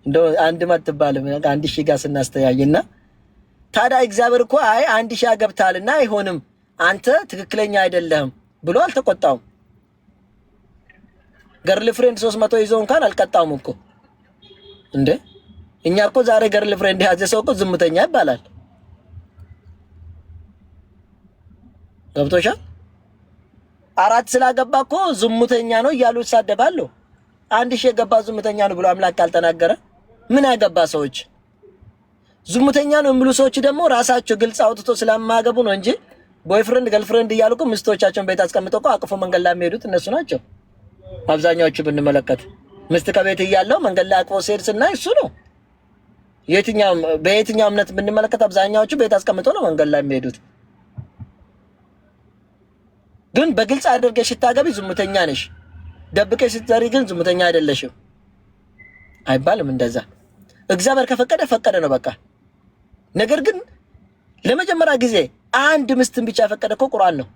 እንደው አንድም አትባልም 1000 ጋር ስናስተያይና ታዲያ እግዚአብሔር እኮ አይ 1000 አገብታልና አይሆንም አንተ ትክክለኛ አይደለም ብሎ አልተቆጣውም። ገርል ፍሬንድ 300 ይዞ እንኳን አልቀጣውም እኮ እንዴ። እኛ እኮ ዛሬ ገርል ፍሬንድ ያዘ ሰው እኮ ዝምተኛ ይባላል። ገብቶሻል? አራት ስላገባ እኮ ዝሙተኛ ነው እያሉ ይሳደባሉ። 1000 የገባ ዝሙተኛ ነው ብሎ አምላክ ካልተናገረ ምን ያገባ ሰዎች ዝሙተኛ ነው የሚሉ ሰዎች ደግሞ ራሳቸው ግልጽ አውጥቶ ስለማያገቡ ነው እንጂ ቦይፍሬንድ ገርልፍሬንድ እያሉ እኮ ሚስቶቻቸውን ቤት አስቀምጠው እኮ አቅፎ መንገድ ላይ የሚሄዱት እነሱ ናቸው። አብዛኛዎቹ ብንመለከት ሚስት ከቤት እያለው መንገድ ላይ አቅፎ ሲሄድ ስናይ እሱ ነው። በየትኛው እምነት ብንመለከት አብዛኛዎቹ ቤት አስቀምጠው ነው መንገድ ላይ የሚሄዱት። ግን በግልጽ አድርገሽ ስታገቢ ዝሙተኛ ነሽ፣ ደብቀሽ ስትዘሪ ግን ዝሙተኛ አይደለሽም አይባልም እንደዛ። እግዚአብሔር ከፈቀደ ፈቀደ ነው በቃ። ነገር ግን ለመጀመሪያ ጊዜ አንድ ሚስትን ብቻ ፈቀደ እኮ ቁርአን ነው።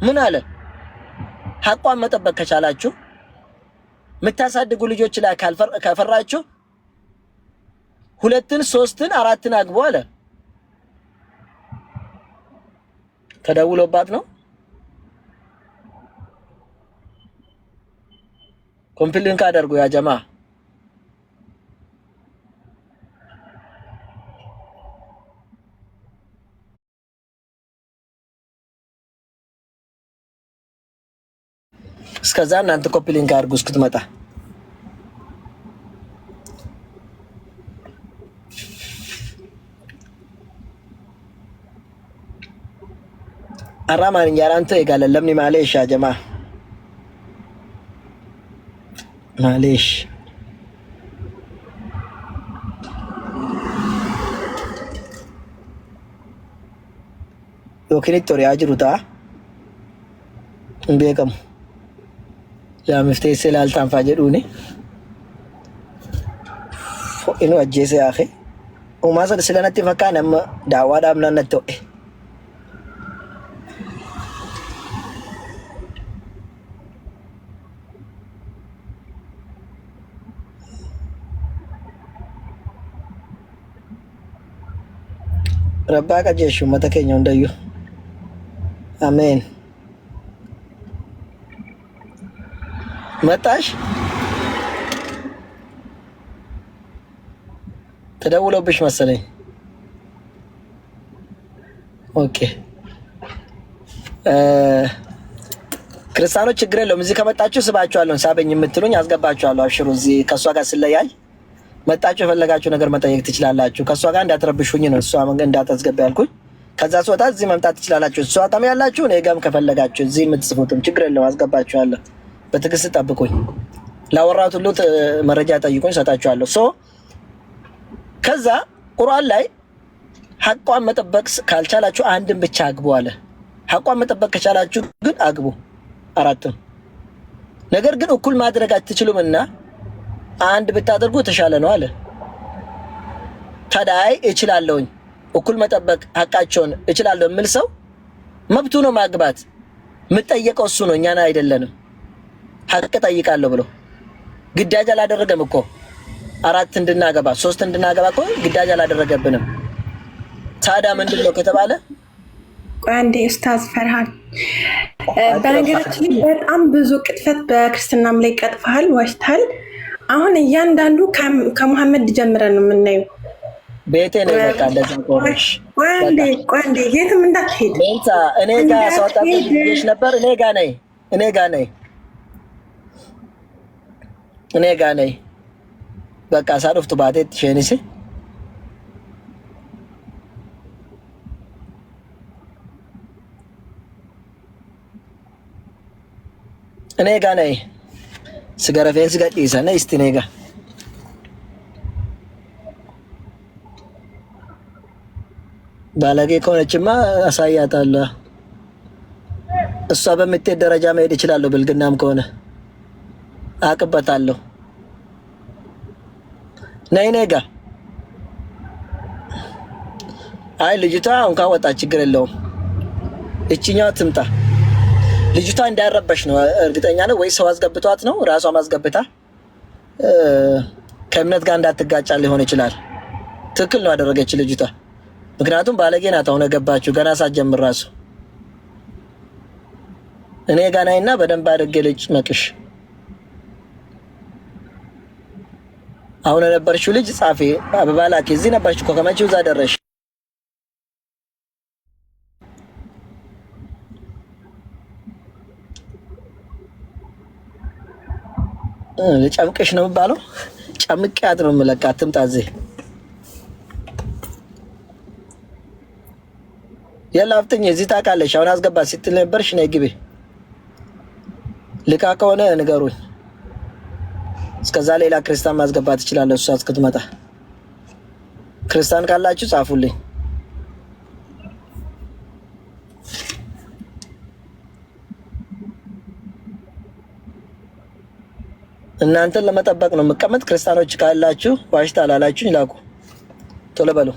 ምን አለ? ሐቋን መጠበቅ ከቻላችሁ የምታሳድጉ ልጆች ላይ ከፈራችሁ 2፣ 3፣ 4 አግቡ አለ። ተደውሎባት ነው ኮምፕሊን ካደርጉ ያ ጀማ እስከዛ እናንተ ኮምፕሊን ካደርጉ እስክትመጣ አራማን ያራንተ ይጋለ ለምን ማለሽ ያ ጀማ ማለሽ ዮኪኒቶሪ አጅሩታ እንቤከም ያ መፍትሄ ስላል ታንፋጀዱኒ ኢኑ አጀሰ ያኺ ኡማሰ ስለነቲ ፈካነም ዳዋዳም ነነቶ ረባ ቀጀሹ መተከኛው እንደዩ አሜን። መጣሽ ተደውሎብሽ መሰለኝ። ኦኬ ክርስቲያኖች ችግር የለውም። እዚህ ከመጣችሁ ስባችኋለሁ። ሳበኝ የምትሉኝ አስገባችኋለሁ። አብሽሩ። እዚህ ከሷ ጋር ስለያይ መጣችሁ የፈለጋችሁ ነገር መጠየቅ ትችላላችሁ። ከሷ ጋር እንዳትረብሹኝ ነው እሷ መንገድ እንዳታስገባ ያልኩኝ። ከዛ ስወጣ እዚህ መምጣት ትችላላችሁ። እሷ ጋርም ያላችሁ እኔ ጋርም ከፈለጋችሁ እዚህ የምትጽፉትም ችግር የለውም። አስገባችኋለሁ። በትዕግስት ጠብቁኝ። ላወራሁት ሁሉ መረጃ ጠይቁኝ፣ ሰጣችኋለሁ። ከዛ ቁርአን ላይ ሐቋን መጠበቅ ካልቻላችሁ አንድን ብቻ አግቡ አለ። ሐቋን መጠበቅ ከቻላችሁ ግን አግቡ 4። ነገር ግን እኩል ማድረግ አትችሉምና አንድ ብታደርጉ ተሻለ ነው አለ። ታዲያ እችላለሁኝ እኩል መጠበቅ ሐቃቸውን እችላለሁ የሚል ሰው መብቱ ነው ማግባት። የምጠየቀው እሱ ነው፣ እኛን አይደለንም። ሐቅ ጠይቃለሁ ብሎ ግዳጅ አላደረገም እኮ 4 እንድናገባ 3 እንድናገባ እኮ ግዳጅ አላደረገብንም። ታዲያ ምንድን ነው ከተባለ ቆይ አንዴ ኡስታዝ ፈርሃን፣ በነገራችን በጣም ብዙ ቅጥፈት በክርስትናም ላይ ቀጥፈሃል፣ ዋሽተሃል። አሁን እያንዳንዱ ከመሐመድ ጀምረን ነው የምናየው። ቤቴ ነው በቃ እንደዛ ቆርሽ። ቆይ አንዴ የትም እንዳትሄድ። እኔ ጋር ሰውጣትሽ ነበር። እኔ ጋር ነኝ። በቃ ሳዱፍቱ ባቴት ሸኒሲ እኔ ጋር ነይ ስገረፌን ስገጪሰነ እስቲ እኔ ጋር ባለጌ ከሆነችማ አሳያታለሁ። እሷ በምትሄድ ደረጃ መሄድ እችላለሁ። ብልግናም ከሆነ አቅበታለሁ። ነይ እኔ ጋር። አይ ልጅቷ እንኳን ወጣ ችግር የለውም። እቺኛው ትምጣ። ልጅቷ እንዳያረበሽ ነው እርግጠኛ ነው ወይ ሰው አስገብቷት ነው ራሷ ማስገብታ ከእምነት ጋር እንዳትጋጫ ሊሆን ይችላል። ትክክል ነው ያደረገች ልጅቷ። ምክንያቱም ባለጌ ናት። አሁን ገባችሁ ገና ሳትጀምር ራሱ እኔ ጋር ነይና በደንብ አድርጌ ልጅ መቅሽ። አሁን የነበርሽው ልጅ ጻፊ አበባ ላኪ። እዚህ ነበርሽ እኮ ከመቼው እዛ ደረሽ? ጨምቅሽ ነው የሚባለው። ጨምቂያት ነው የምለቃት። ትምጣ እዚህ የላፍጥኝ እዚህ ታውቃለሽ። አሁን አስገባት ስትል ነበርሽ። ነይ ግቢ። ልካ ከሆነ ንገሩኝ። እስከዛ ሌላ ክርስቲያን ማስገባት እችላለሁ። እሷ እስክትመጣ ክርስቲያን ካላችሁ ጻፉልኝ። እናንተን ለመጠበቅ ነው የምቀመጥ። ክርስቲያኖች ካላችሁ ዋሽታ ላላችሁ ይላኩ። ቶሎ በሉ።